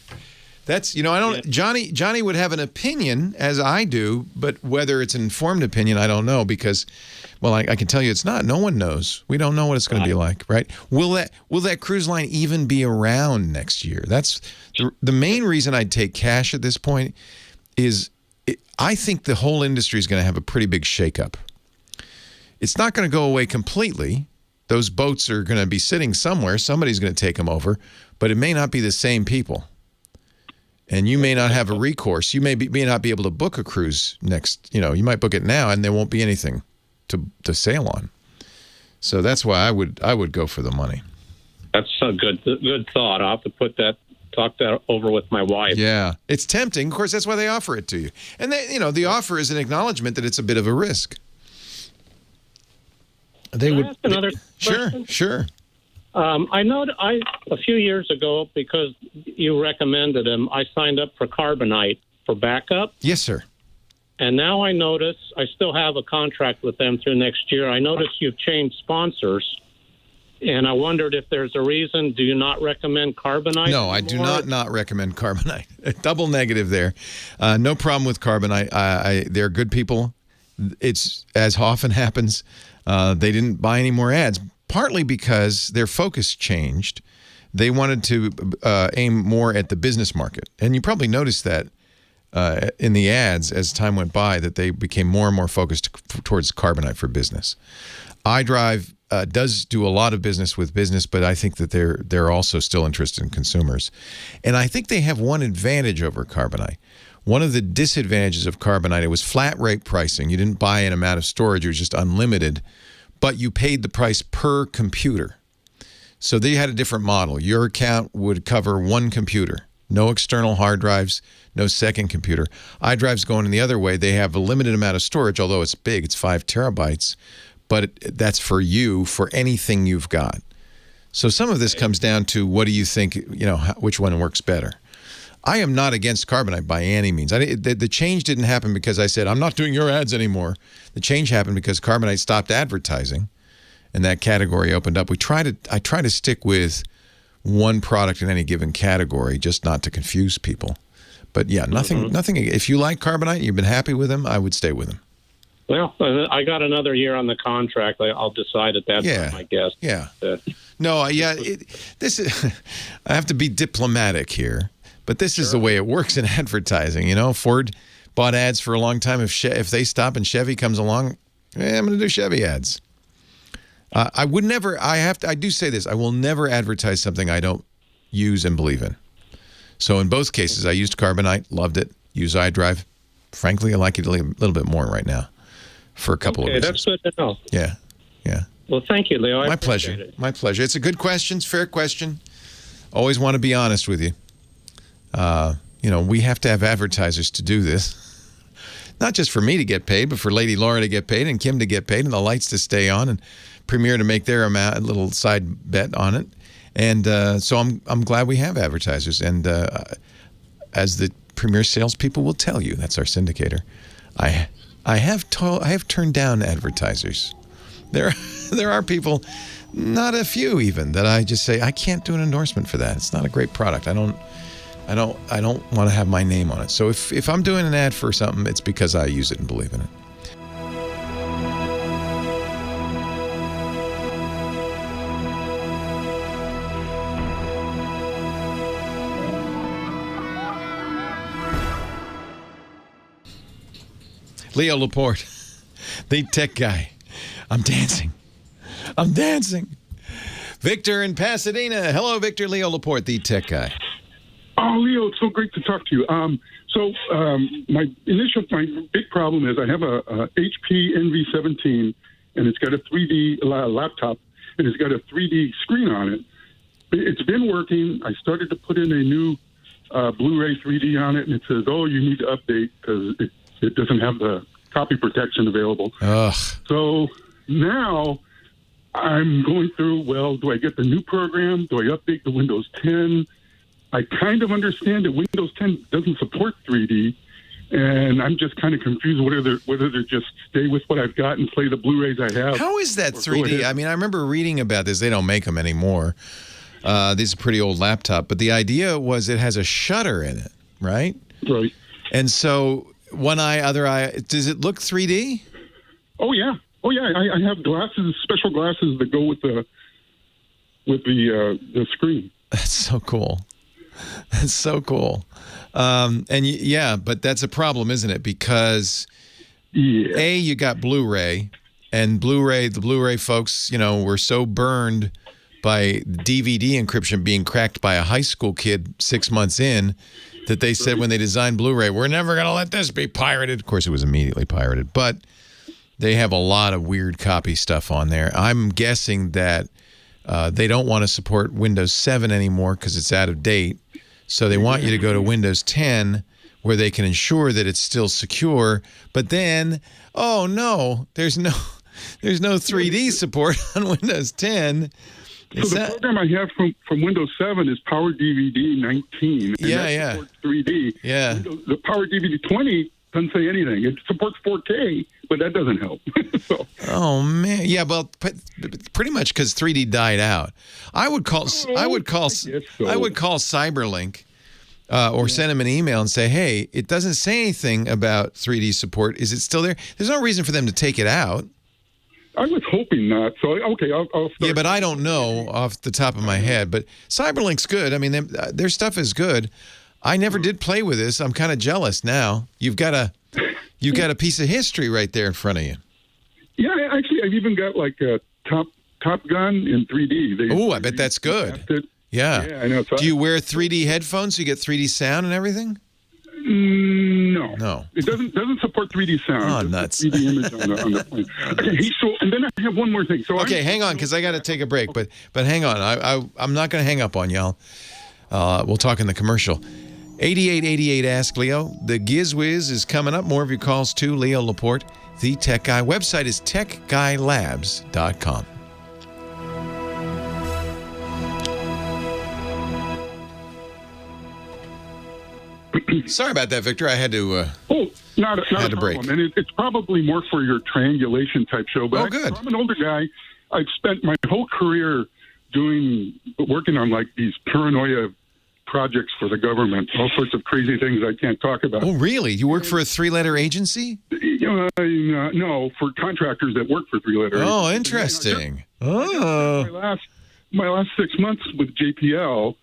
That's, I don't, Johnny would have an opinion, as I do, but whether it's an informed opinion, I don't know, because, well, I can tell you it's not. No one knows. We don't know what it's going to be like, right? Will that cruise line even be around next year? That's the main reason I'd take cash at this point is I think the whole industry is going to have a pretty big shakeup. It's not going to go away completely. Those boats are going to be sitting somewhere. Somebody's going to take them over, but it may not be the same people. And you may not have a recourse. You may not be able to book a cruise next. You might book it now, and there won't be anything to sail on. So that's why I would go for the money. That's a good thought. I'll have to talk that over with my wife. Yeah, it's tempting. Of course, that's why they offer it to you. And the offer is an acknowledgement that it's a bit of a risk. Can I ask another question? Sure. I know a few years ago, because you recommended them, I signed up for Carbonite for backup. Yes, sir. And now I notice I still have a contract with them through next year. I notice you've changed sponsors, and I wondered if there's a reason. Do you not recommend Carbonite? No, I do not recommend Carbonite. Double negative there. No problem with Carbonite. They're good people. It's, as often happens, they didn't buy any more ads. Partly because their focus changed. They wanted to aim more at the business market. And you probably noticed that in the ads as time went by, that they became more and more focused towards Carbonite for business. iDrive does do a lot of business with business, but I think that they're also still interested in consumers. And I think they have one advantage over Carbonite. One of the disadvantages of Carbonite, it was flat rate pricing. You didn't buy an amount of storage. It was just unlimited. But you paid the price per computer. So they had a different model. Your account would cover one computer, no external hard drives, no second computer. iDrive's going in the other way. They have a limited amount of storage, although it's big. It's 5 terabytes. But that's for you, for anything you've got. So some of this comes down to what do you think, which one works better. I am not against Carbonite by any means. The change didn't happen because I said, I'm not doing your ads anymore. The change happened because Carbonite stopped advertising, and that category opened up. I try to stick with one product in any given category, just not to confuse people. But yeah, nothing. If you like Carbonite, you've been happy with them, I would stay with them. Well, I got another year on the contract. I'll decide at that time, I guess. Yeah. This is. I have to be diplomatic here. But this is the way it works in advertising. Ford bought ads for a long time. If they stop and Chevy comes along, I'm going to do Chevy ads. I would never. I do say this. I will never advertise something I don't use and believe in. So in both cases, I used Carbonite, loved it. Use iDrive. Frankly, I like it a little bit more right now, for a couple of reasons. That's good to know. Yeah. Well, thank you, Leo. My pleasure. My pleasure. It's a good question. It's a fair question. Always want to be honest with you. We have to have advertisers to do this. Not just for me to get paid, but for Lady Laura to get paid and Kim to get paid and the lights to stay on and Premiere to make their amount, a little side bet on it. And so I'm glad we have advertisers. And as the Premier salespeople will tell you, that's our syndicator, I have turned down advertisers. There are people, not a few even, that I just say, I can't do an endorsement for that. It's not a great product. I don't want to have my name on it. So if I'm doing an ad for something, it's because I use it and believe in it. Leo Laporte, the tech guy. I'm dancing. Victor in Pasadena. Hello, Victor. Leo Laporte, the tech guy. Oh, Leo, it's so great to talk to you. My big problem is I have a HP NV17, and it's got a 3D laptop, and it's got a 3D screen on it. It's been working. I started to put in a new Blu-ray 3D on it, and it says, you need to update because it doesn't have the copy protection available. Ugh. So now I'm going through, do I get the new program? Do I update the Windows 10? I kind of understand that Windows 10 doesn't support 3D, and I'm just kind of confused whether they're just stay with what I've got and play the Blu-rays I have. How is that 3D? I mean, I remember reading about this. They don't make them anymore. This is a pretty old laptop, but the idea was it has a shutter in it, right? Right. And so one eye, other eye, does it look 3D? Oh, yeah. I have glasses, special glasses that go with the screen. That's so cool. But that's a problem, isn't it? Because you got Blu-ray, and the Blu-ray folks, were so burned by DVD encryption being cracked by a high school kid 6 months in that they said when they designed Blu-ray, we're never going to let this be pirated. Of course, it was immediately pirated, but they have a lot of weird copy stuff on there. I'm guessing that they don't want to support Windows 7 anymore because it's out of date. So they want you to go to Windows 10 where they can ensure that it's still secure. But then, there's no 3D support on Windows 10. So the program I have from Windows 7 is Power DVD 19. And that supports 3D. Yeah. The Power DVD 20 doesn't say anything. It supports 4K, but that doesn't help. Oh man, yeah. Well, pretty much because 3D died out. I would call Cyberlink or send them an email and say, hey, it doesn't say anything about 3D support. Is it still there? There's no reason for them to take it out. I was hoping not. So, okay, I'll start. Yeah, but I don't know off the top of my head. But Cyberlink's good. I mean, their stuff is good. I never did play with this. I'm kind of jealous now. You've got a piece of history right there in front of you. Yeah, actually, I've even got like a Top Gun in 3D. Oh, I bet that's good. Yeah, I know. So do you wear 3D headphones so you get 3D sound and everything? No. It doesn't support 3D sound. Oh, nuts. 3D image on the plane. Okay, so and then I have one more thing. So hang on, because I got to take a break. But hang on, I'm not going to hang up on y'all. We'll talk in the commercial. 8888 Ask Leo. The GizWiz is coming up. More of your calls too. Leo Laporte, the Tech Guy. Website is techguylabs.com. Sorry about that, Victor. I had to. Not a problem. Break. And it's probably more for your triangulation type show. But good. I'm an older guy. I've spent my whole career working on like these paranoia projects for the government, all sorts of crazy things I can't talk about. Oh, really? You work for a 3-letter agency? No, for contractors that work for 3-letter. Oh, interesting. My last 6 months with JPL,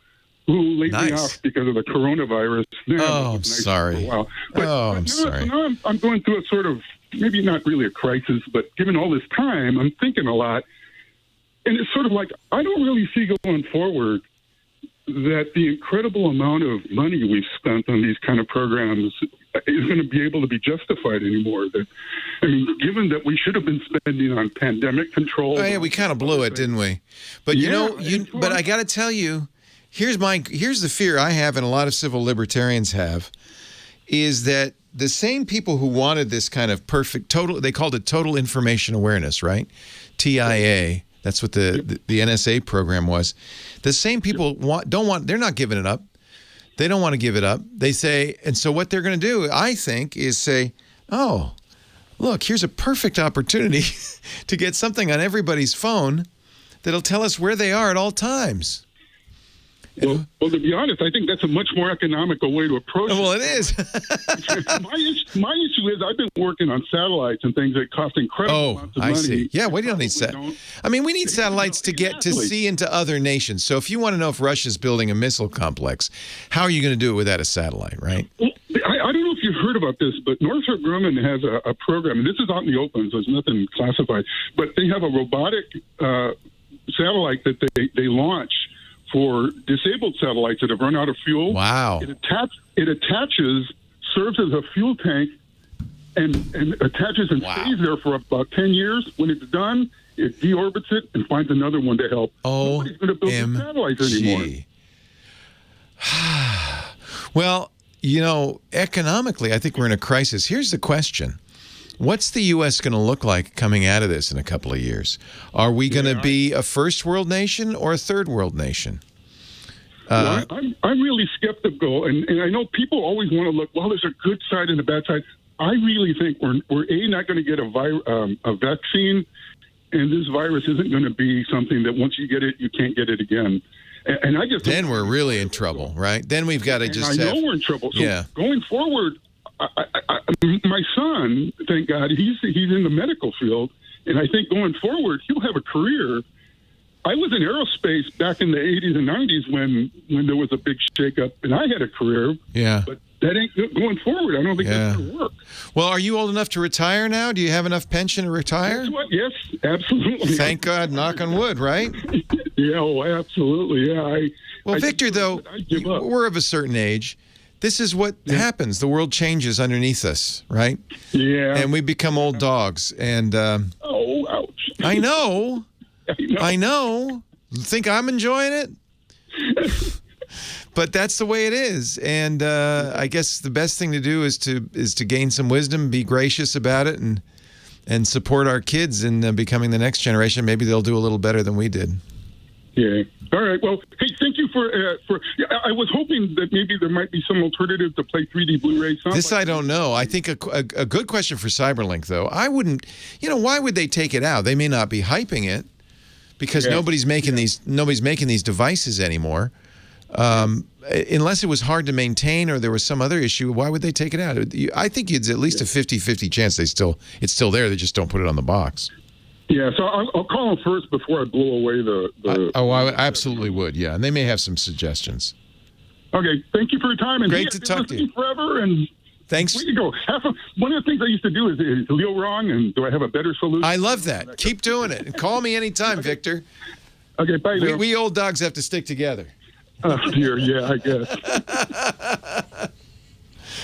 who laid me off because of the coronavirus. I'm sorry. I'm sorry. Now I'm going through a sort of, maybe not really a crisis, but given all this time, I'm thinking a lot. And it's sort of like, I don't really see going forward that the incredible amount of money we've spent on these kind of programs is going to be able to be justified anymore. Given that we should have been spending on pandemic control. Oh, yeah, we kind of blew it, didn't we? But but I got to tell you, here's the fear I have, and a lot of civil libertarians have, is that the same people who wanted this kind of they called it total information awareness, right? TIA. That's what the NSA program was. The same people they're not giving it up. They don't want to give it up. They say, and so what they're going to do, I think, is say, oh, look, here's a perfect opportunity to get something on everybody's phone that'll tell us where they are at all times. Well, to be honest, I think that's a much more economical way to approach it. Well, it is. my issue is I've been working on satellites and things that cost incredible amounts of money. I see. Yeah, we don't need satellites. I mean, we need satellites to get to see into other nations. So if you want to know if Russia's building a missile complex, how are you going to do it without a satellite, right? I don't know if you've heard about this, but Northrop Grumman has a program, and this is out in the open, so there's nothing classified, but they have a robotic satellite that they launch for disabled satellites that have run out of fuel. Wow. It attaches, serves as a fuel tank, and attaches and stays there for about 10 years. When it's done, it deorbits it and finds another one to help. Nobody's going to build the satellites anymore. Well, you know, economically, I think we're in a crisis. Here's the question. What's the U.S. going to look like coming out of this in a couple of years? Are we going to be a first world nation or a third world nation? Well, I'm really skeptical, and I know people always want to look, well, there's a good side and a bad side. I really think we're not going to get a vaccine, and this virus isn't going to be something that once you get it, you can't get it again. And I just then we're really in trouble, right? Then we've got to just. I know we're in trouble. So going forward. My son, thank God, he's in the medical field, and I think going forward he'll have a career. I was in aerospace back in the 80s and 90s when there was a big shakeup, and I had a career. Yeah, but that ain't going forward. I don't think that's going to work. Well, are you old enough to retire now? Do you have enough pension to retire? That's what, yes, absolutely. Thank God, knock on wood, right? Yeah, absolutely. Yeah. Well, Victor, though, we're of a certain age. This is what happens. The world changes underneath us, right? Yeah. And we become old dogs. And oh, ouch. I know. I know. Think I'm enjoying it? But that's the way it is. And I guess the best thing to do is to gain some wisdom, be gracious about it, and support our kids in becoming the next generation. Maybe they'll do a little better than we did. Yeah. All right. Well, hey, thank you for. I was hoping that maybe there might be some alternative to play 3D Blu-ray. This I don't know. I think a good question for Cyberlink, though. I wouldn't. You know, why would they take it out? They may not be hyping it because nobody's making these devices anymore. Unless it was hard to maintain or there was some other issue, why would they take it out? I think it's at least a 50-50 chance it's still there. They just don't put it on the box. Yeah, so I'll call them first before I blow away the I absolutely would, yeah. And they may have some suggestions. Okay, thank you for your time. And great to talk to you. Forever, and thanks. We can go. One of the things I used to do is Leo wrong, and do I have a better solution? I love that. Keep doing it. And call me anytime, Victor. Okay, bye, Leo. We old dogs have to stick together. Oh, dear, yeah, I guess.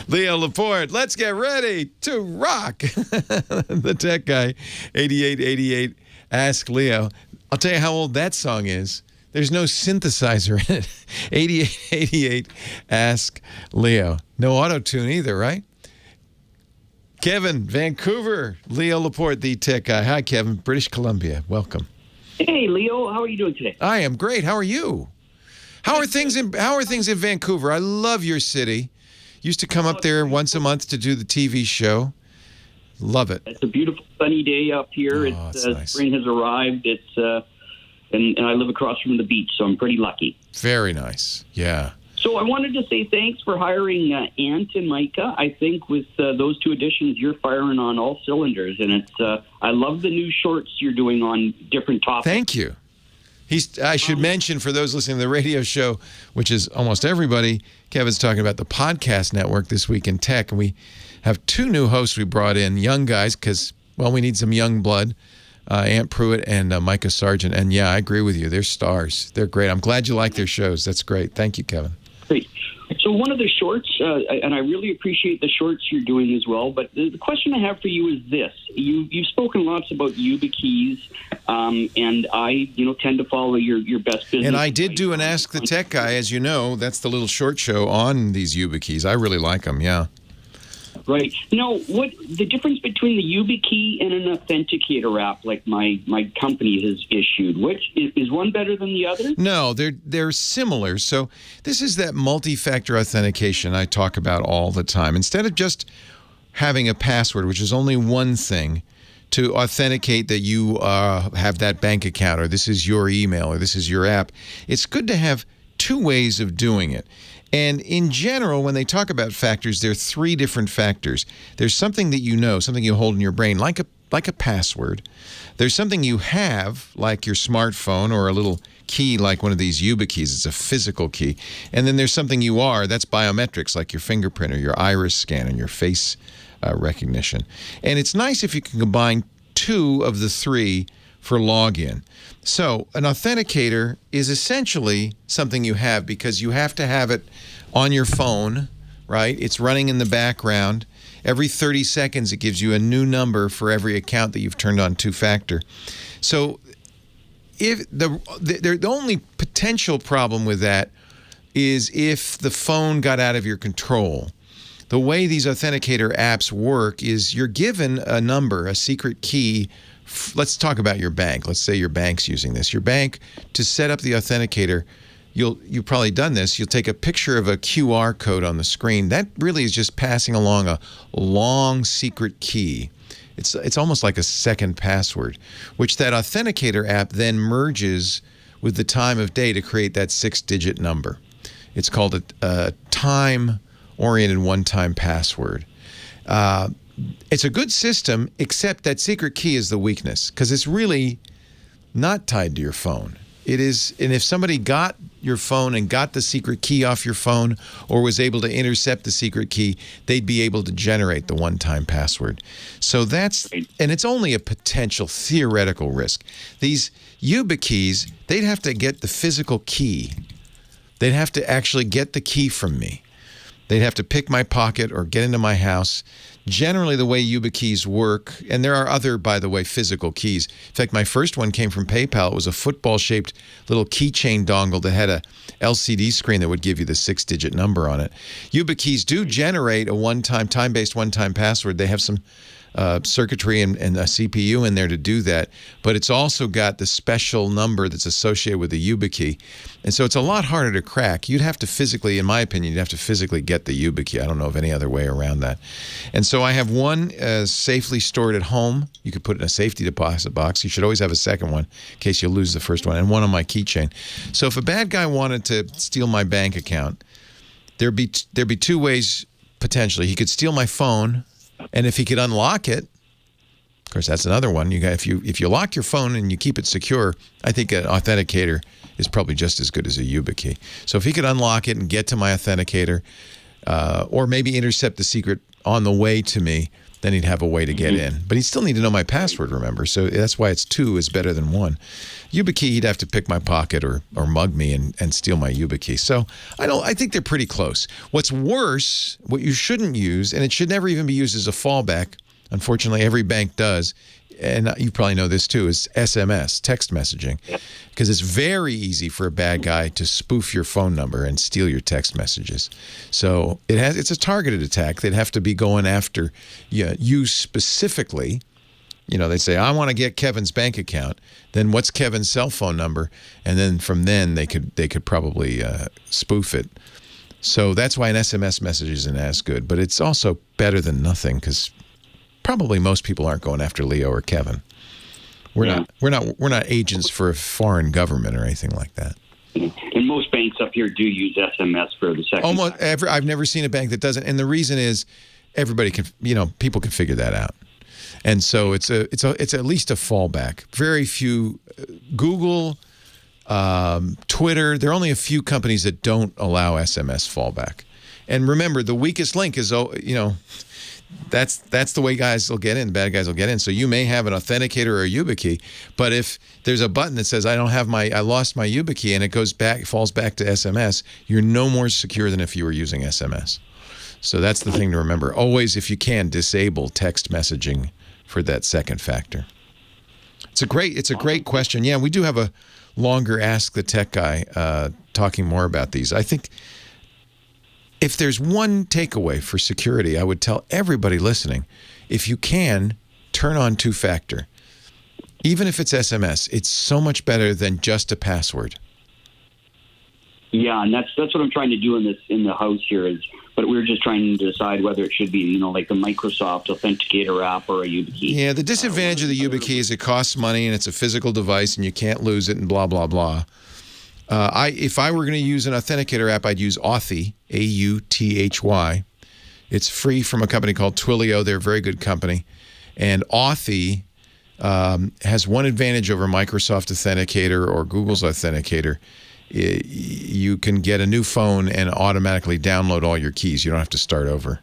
Leo Laporte, let's get ready to rock. The tech guy, 8888, Ask Leo. I'll tell you how old that song is. There's no synthesizer in it. 8888, Ask Leo. No auto-tune either, right? Kevin, Vancouver, Leo Laporte, the tech guy. Hi, Kevin, British Columbia. Welcome. Hey, Leo. How are you doing today? I am great. How are you? How are things in Vancouver? I love your city. Used to come up there once a month to do the TV show. Love it. It's a beautiful sunny day up here. Nice. Spring has arrived. It's and I live across from the beach, so I'm pretty lucky. Very nice. Yeah. So I wanted to say thanks for hiring Ant and Micah. I think with those two additions, you're firing on all cylinders, and it's. I love the new shorts you're doing on different topics. Thank you. I should mention for those listening to the radio show, which is almost everybody, Kevin's talking about the podcast network This Week in Tech. And we have two new hosts we brought in, young guys, because, well, we need some young blood, Ant Pruitt and Micah Sargent. And, yeah, I agree with you. They're stars. They're great. I'm glad you like their shows. That's great. Thank you, Kevin. Great. So one of the shorts, and I really appreciate the shorts you're doing as well, but the question I have for you is this. You've spoken lots about YubiKeys, and I tend to follow your best business. And I did do an Ask the Tech Guy, as you know. That's the little short show on these YubiKeys. I really like them, yeah. Right. Now, what the difference between the YubiKey and an authenticator app like my company has issued? Which is one better than the other? No, they're similar. So this is that multi-factor authentication I talk about all the time. Instead of just having a password, which is only one thing, to authenticate that you have that bank account, or this is your email, or this is your app, it's good to have two ways of doing it. And in general, when they talk about factors, there are three different factors. There's something that you know, something you hold in your brain, like a password. There's something you have, like your smartphone, or a little key like one of these YubiKeys. It's a physical key. And then there's something you are, that's biometrics, like your fingerprint or your iris scan and your face recognition. And it's nice if you can combine two of the three for login. So an authenticator is essentially something you have because you have to have it on your phone, right? It's running in the background. Every 30 seconds, it gives you a new number for every account that you've turned on two-factor. So if the only potential problem with that is if the phone got out of your control. The way these authenticator apps work is you're given a number, a secret key. Let's talk about your bank. Let's say your bank's using this. Your bank, to set up the authenticator, you've probably done this. You'll take a picture of a QR code on the screen. That really is just passing along a long secret key. It's almost like a second password, which that authenticator app then merges with the time of day to create that 6-digit number. It's called a time-oriented one-time password. It's a good system, except that secret key is the weakness because it's really not tied to your phone. It is, and if somebody got your phone and got the secret key off your phone or was able to intercept the secret key, they'd be able to generate the one-time password. So that's, and it's only a potential theoretical risk. These YubiKeys, they'd have to get the physical key. They'd have to actually get the key from me. They'd have to pick my pocket or get into my house. Generally, the way YubiKeys work, and there are other, by the way, physical keys. In fact, my first one came from PayPal. It was a football-shaped little keychain dongle that had a LCD screen that would give you the 6-digit number on it. YubiKeys do generate a one-time, time-based one-time password. They have some circuitry and a CPU in there to do that, but it's also got the special number that's associated with the YubiKey. And so it's a lot harder to crack. You'd have to physically, in my opinion, you'd have to physically get the YubiKey. I don't know of any other way around that. And so I have one safely stored at home. You could put it in a safety deposit box. You should always have a second one in case you lose the first one, and one on my keychain. So if a bad guy wanted to steal my bank account, there'd be two ways potentially. He could steal my phone. And if he could unlock it, of course, that's another one. If you lock your phone and you keep it secure, I think an authenticator is probably just as good as a YubiKey. So if he could unlock it and get to my authenticator, or maybe intercept the secret on the way to me, then he'd have a way to get in. But he'd still need to know my password, remember? So that's why it's two is better than one. YubiKey, he'd have to pick my pocket or mug me and steal my YubiKey. So I think they're pretty close. What's worse, what you shouldn't use, and it should never even be used as a fallback, unfortunately every bank does, and you probably know this too, is SMS, text messaging, because it's very easy for a bad guy to spoof your phone number and steal your text messages. So it's a targeted attack. They'd have to be going after you specifically. You know, they say, I want to get Kevin's bank account. Then what's Kevin's cell phone number? And then from then they could probably spoof it. So that's why an SMS message isn't as good, but it's also better than nothing because probably most people aren't going after Leo or Kevin. We're not agents for a foreign government or anything like that. And most banks up here do use SMS for the second. Almost ever. I've never seen a bank that doesn't. And the reason is everybody can, people can figure that out. And so it's at least a fallback. Very few, Google, Twitter, there are only a few companies that don't allow SMS fallback. And remember, the weakest link is, that's the way guys will get in. Bad guys will get in. So you may have an authenticator or a YubiKey, but if there's a button that says I lost my YubiKey and it falls back to SMS, you're no more secure than if you were using SMS. So that's the thing to remember. Always, if you can, disable text messaging for that second factor. It's a great question. Yeah, we do have a longer Ask the Tech Guy talking more about these. I think if there's one takeaway for security, I would tell everybody listening, if you can, turn on two-factor. Even if it's SMS, it's so much better than just a password. Yeah, and that's what I'm trying to do in the house here but we're just trying to decide whether it should be, like the Microsoft Authenticator app or a YubiKey. Yeah, the disadvantage of the YubiKey is it costs money and it's a physical device and you can't lose it and blah, blah, blah. If I were going to use an authenticator app, I'd use Authy, A-U-T-H-Y. It's free from a company called Twilio. They're a very good company. And Authy has one advantage over Microsoft Authenticator or Google's Authenticator. You can get a new phone and automatically download all your keys. You don't have to start over.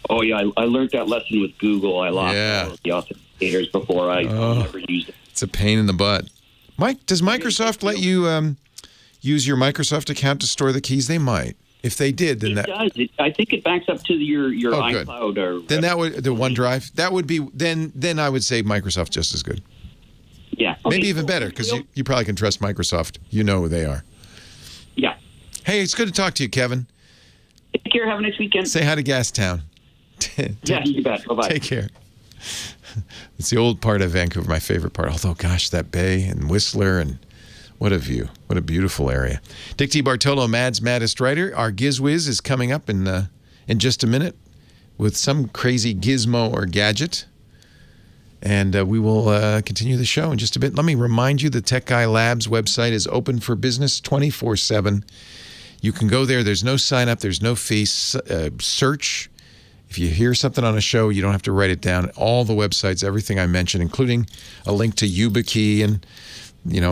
Oh, yeah. I learned that lesson with Google. I lost all of the authenticators before I never used it. It's a pain in the butt. Mike, does Microsoft let you use your Microsoft account to store the keys? They might. If they did, then it does. I think it backs up to your iCloud or then that would the OneDrive. That would be then I would say Microsoft just as good. Yeah, maybe even better because you probably can trust Microsoft. You know who they are. Yeah. Hey, it's good to talk to you, Kevin. Take care. Have a nice weekend. Say hi to Gastown. Yeah, you bet. Bye-bye. Take care. It's the old part of Vancouver, my favorite part. Although, gosh, that bay and Whistler and what a view. What a beautiful area. Dick DeBartolo, Mad's Maddest Writer. Our GizWiz is coming up in just a minute with some crazy gizmo or gadget. And we will continue the show in just a bit. Let me remind you, the Tech Guy Labs website is open for business 24/7. You can go there. There's no sign up. There's no fee. Search. If you hear something on a show, you don't have to write it down. All the websites, everything I mentioned, including a link to YubiKey and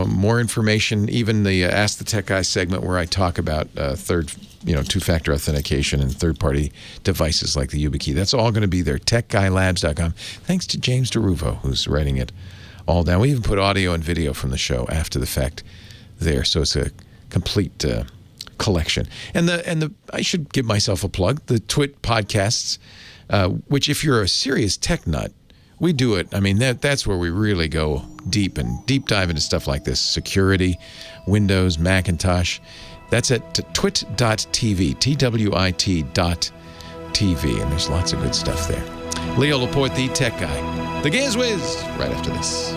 more information, even the Ask the Tech Guy segment where I talk about two-factor authentication and third-party devices like the YubiKey. That's all going to be there, techguylabs.com. Thanks to James DeRuvo, who's writing it all down. We even put audio and video from the show after the fact there, so it's a complete collection. And the I should give myself a plug, the Twit podcasts, which if you're a serious tech nut, we do it. I mean, that's where we really go deep dive into stuff like this. Security, Windows, Macintosh. That's at twit.tv, TWIT.tv. And there's lots of good stuff there. Leo Laporte, the tech guy. The GizWiz, right after this.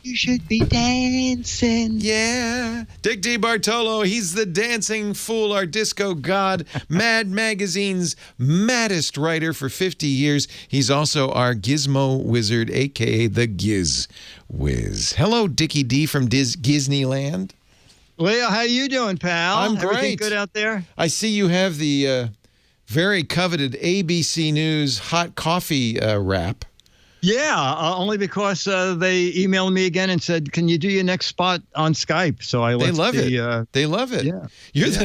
You should be dancing. Yeah. Dick DeBartolo, he's the dancing fool, our disco god, Mad Magazine's maddest writer for 50 years. He's also our gizmo wizard, a.k.a. the GizWiz. Hello, Dickie D from Disneyland. Leo, how you doing, pal? I'm great. Everything good out there? I see you have the very coveted ABC News hot coffee wrap. Yeah, only because they emailed me again and said, "Can you do your next spot on Skype?" So I They love it. They love it. Yeah,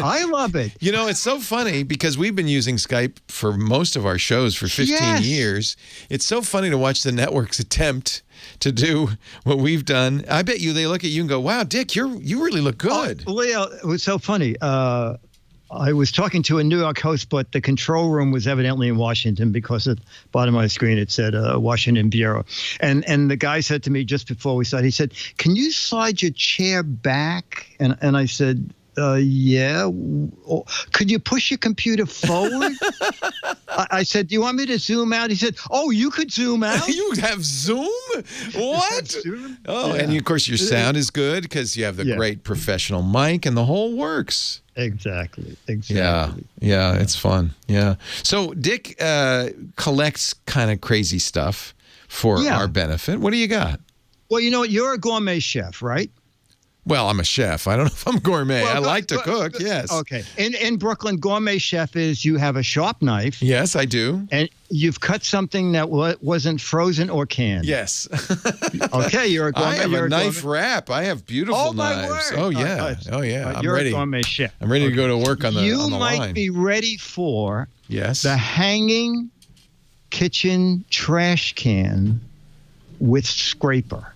I love it. It's so funny because we've been using Skype for most of our shows for 15 years. It's so funny to watch the network's attempt to do what we've done. I bet you they look at you and go, "Wow, Dick, you really look good." Leo, it was so funny. I was talking to a New York host, but the control room was evidently in Washington because at the bottom of my screen it said Washington Bureau. And the guy said to me just before we started, he said, "Can you slide your chair back?" And I said, yeah. Could you push your computer forward? I said, "Do you want me to zoom out?" He said, "Oh, you could zoom out." You have Zoom? What? Zoom? Oh, yeah. And of course your sound is good because you have the great professional mic and the whole works. Exactly. Yeah, it's fun. Yeah. So Dick collects kind of crazy stuff for our benefit. What do you got? Well, you know what? You're a gourmet chef, right? Well, I'm a chef. I don't know if I'm gourmet. I like to cook, yes. Okay. In Brooklyn, gourmet chef is you have a sharp knife. Yes, I do. And you've cut something that wasn't frozen or canned. Yes. Okay, you're a gourmet. I have a knife wrap. I have beautiful knives. My word. Oh, yeah. I'm you're ready. A gourmet chef. I'm ready to go to work on the line. You might be ready for the hanging kitchen trash can with scraper.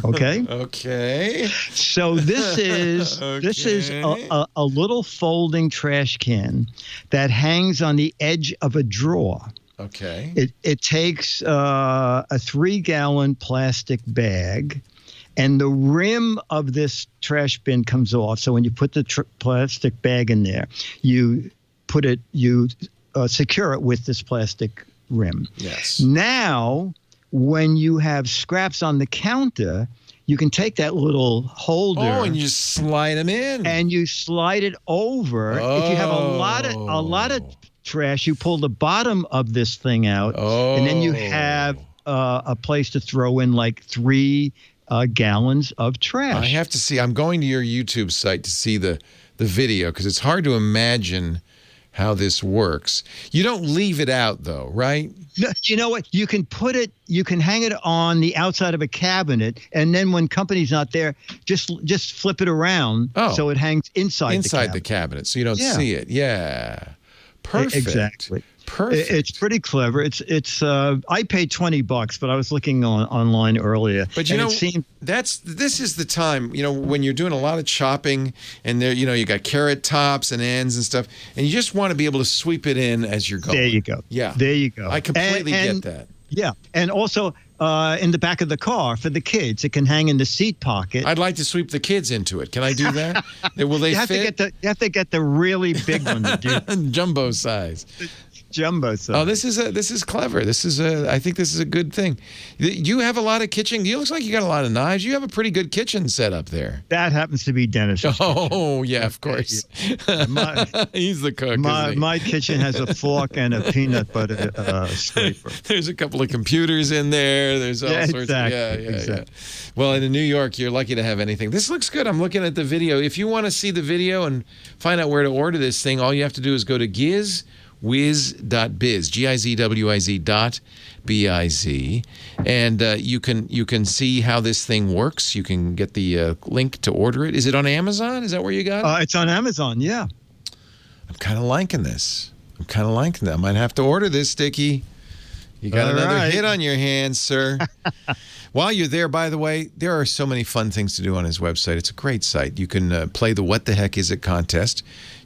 Okay. Okay. So this is a little folding trash can that hangs on the edge of a drawer. Okay. It takes a 3-gallon plastic bag, and the rim of this trash bin comes off. So when you put the plastic bag in there, you secure it with this plastic rim. Yes. Now, when you have scraps on the counter, you can take that little holder. Oh, and you just slide them in. And you slide it over. Oh. If you have a lot of trash, you pull the bottom of this thing out, and then you have a place to throw in like 3 gallons of trash. I have to see. I'm going to your YouTube site to see the video because it's hard to imagine how this works. You don't leave it out though, right? No, you know what? You can hang it on the outside of a cabinet, and then when company's not there, just flip it around so it hangs inside the cabinet, so you don't see it. Yeah. Perfect. Exactly. Perfect. It's pretty clever. It's I paid $20, but I was looking online earlier. But this is the time, when you're doing a lot of chopping and there, you got carrot tops and ends and stuff, and you just want to be able to sweep it in as you're going. There you go. Yeah. There you go. I completely get that. Yeah. And also in the back of the car for the kids, it can hang in the seat pocket. I'd like to sweep the kids into it. Can I do that? Will they fit? You have to get the really big one to do. Jumbo size. Jumbo size. Oh, this is clever. I think this is a good thing. You have a lot of kitchen. It looks like you got a lot of knives. You have a pretty good kitchen set up there. That happens to be Dennis. Oh, yeah, of course. He's the cook. My kitchen has a fork and a peanut butter scraper. There's a couple of computers in there. There's all sorts of exactly. Well, in New York, you're lucky to have anything. This looks good. I'm looking at the video. If you want to see the video and find out where to order this thing, all you have to do is go to GizWiz.biz, GizWiz.biz, and you can see how this thing works. You can get the link to order it. Is it on Amazon? Is that where you got it? It's on Amazon, yeah. I'm kind of liking this. I might have to order this, Dickie. You got another hit on your hands, sir. While you're there, by the way, there are so many fun things to do on his website. It's a great site. You can play the What the Heck Is It contest.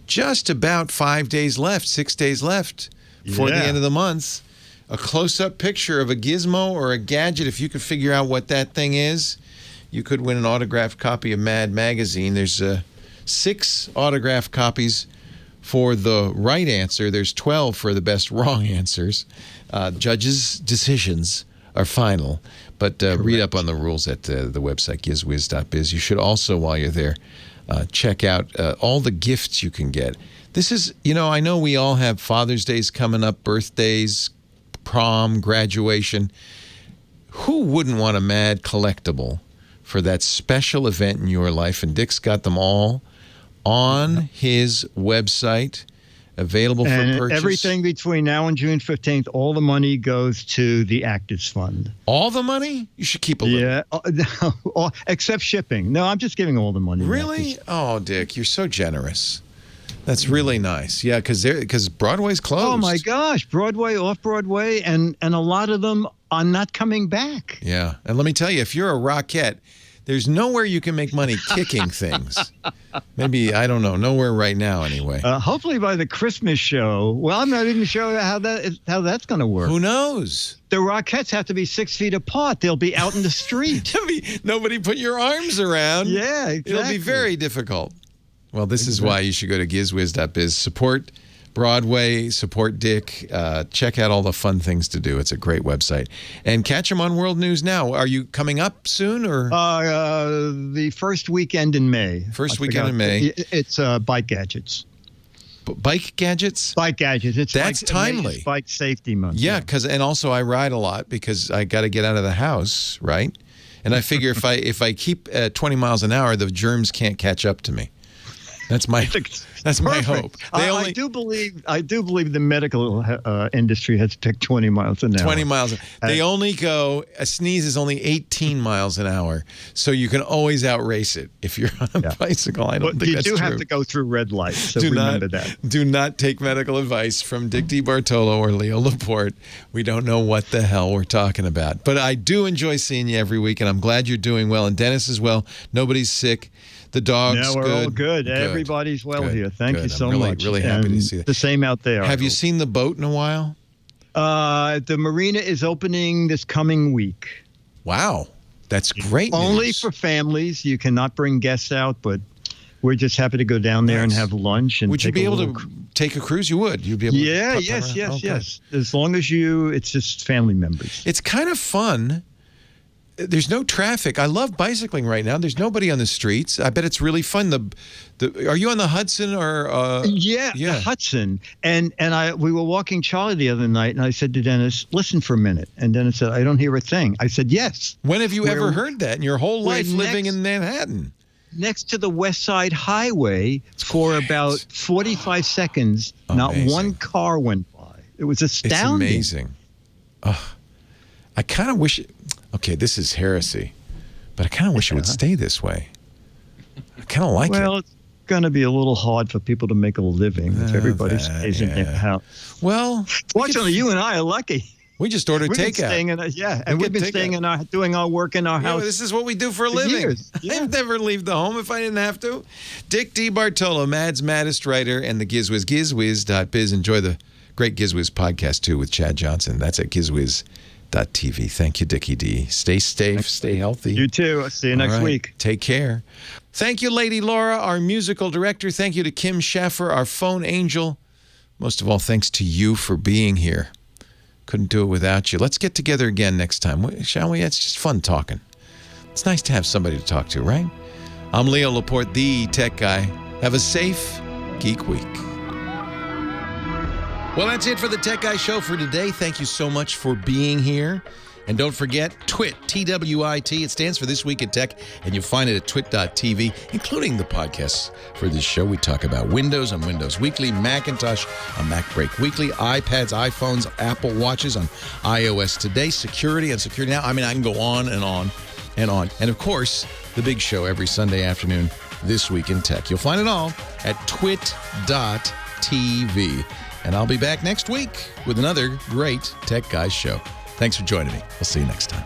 Just about 6 days left before the end of the month. A close-up picture of a gizmo or a gadget. If you could figure out what that thing is, you could win an autographed copy of Mad Magazine. There's 6 autographed copies for the right answer. There's 12 for the best wrong answers. Judges' decisions are final. But read up on the rules at the website, GizWiz.biz. You should also, while you're there, check out all the gifts you can get. This is, I know we all have Father's Days coming up, birthdays, prom, graduation. Who wouldn't want a Mad collectible for that special event in your life? And Dick's got them all on his website, available for purchase. Everything between now and June 15th, all the money goes to the Actors Fund. All the money? You should keep a little. Yeah, except shipping. No, I'm just giving all the money. Really? Oh, Dick, you're so generous. That's really nice. Yeah, because Broadway's closed. Oh, my gosh. Broadway, off-Broadway, and a lot of them are not coming back. Yeah, and let me tell you, if you're a Rockette, there's nowhere you can make money kicking things. Maybe, I don't know, nowhere right now anyway. Hopefully by the Christmas show. Well, I'm not even sure how that's going to work. Who knows? The Rockettes have to be 6 feet apart. They'll be out in the street. Nobody put your arms around. Yeah, exactly. It'll be very difficult. Well, this is why you should go to GizWiz.biz. Support Broadway, support Dick. Check out all the fun things to do. It's a great website. And catch him on World News Now. Are you coming up soon? Or the first weekend in May. It's Bike Gadgets. Bike gadgets? Bike gadgets. That's timely. Bike safety month. Yeah, and also I ride a lot because I got to get out of the house, right? And I figure if I keep 20 miles an hour, the germs can't catch up to me. That's my hope. I do believe the medical industry has picked 20 miles an hour. 20 miles. They only go, a sneeze is only 18 miles an hour, so you can always outrace it if you're on a bicycle. I don't think that's true. You do have to go through red lights, so remember that. Do not take medical advice from Dick DeBartolo or Leo Laporte. We don't know what the hell we're talking about. But I do enjoy seeing you every week, and I'm glad you're doing well. And Dennis as well. Nobody's sick. The dog's good. Yeah, we're all good. Everybody's well here. Thank you so much. Really happy to see that. The same out there. Have you seen the boat in a while? The marina is opening this coming week. Wow. That's great Only news. for families. You cannot bring guests out, but we're just happy to go down there and have lunch. And would you be able to take a cruise? You would. You'd be able to. Yeah, yes. As long as it's just family members. It's kind of fun. There's no traffic. I love bicycling right now. There's nobody on the streets. I bet it's really fun. Are you on the Hudson or? The Hudson. And we were walking Charlie the other night, and I said to Dennis, "Listen for a minute." And Dennis said, "I don't hear a thing." I said, "Yes." When have you ever heard that in your whole life living in Manhattan? Next to the West Side Highway for about 45 seconds, not one car went by. It was astounding. It's amazing. I kind of wish. Okay, this is heresy, but I kind of wish it would stay this way. I kind of like it. Well, it's going to be a little hard for people to make a living if everybody stays in their house. Well, fortunately, you and I are lucky. We just ordered takeout. We've been staying doing our work in our house. This is what we do for a living. Years. Yeah. I'd never leave the home if I didn't have to. Dick DeBartolo, Mad's maddest writer, and the GizWiz, GizWiz.biz. Enjoy the great GizWiz podcast, too, with Chad Johnson. That's at GizWiz.tv. Thank you, Dickie D. Stay safe, stay healthy. You too. I'll see you next week. Take care. Thank you, Lady Laura, our musical director. Thank you to Kim Schaffer, our phone angel. Most of all, thanks to you for being here. Couldn't do it without you. Let's get together again next time, shall we? It's just fun talking. It's nice to have somebody to talk to, right? I'm Leo Laporte, the tech guy. Have a safe Geek Week. Well, that's it for the Tech Guy Show for today. Thank you so much for being here. And don't forget, TWIT, T-W-I-T. It stands for This Week in Tech, and you'll find it at twit.tv, including the podcasts for this show. We talk about Windows on Windows Weekly, Macintosh on MacBreak Weekly, iPads, iPhones, Apple Watches on iOS Today, security on Security Now. I mean, I can go on and on and on. And, of course, the big show every Sunday afternoon, This Week in Tech. You'll find it all at twit.tv. And I'll be back next week with another great Tech Guys show. Thanks for joining me. We'll see you next time.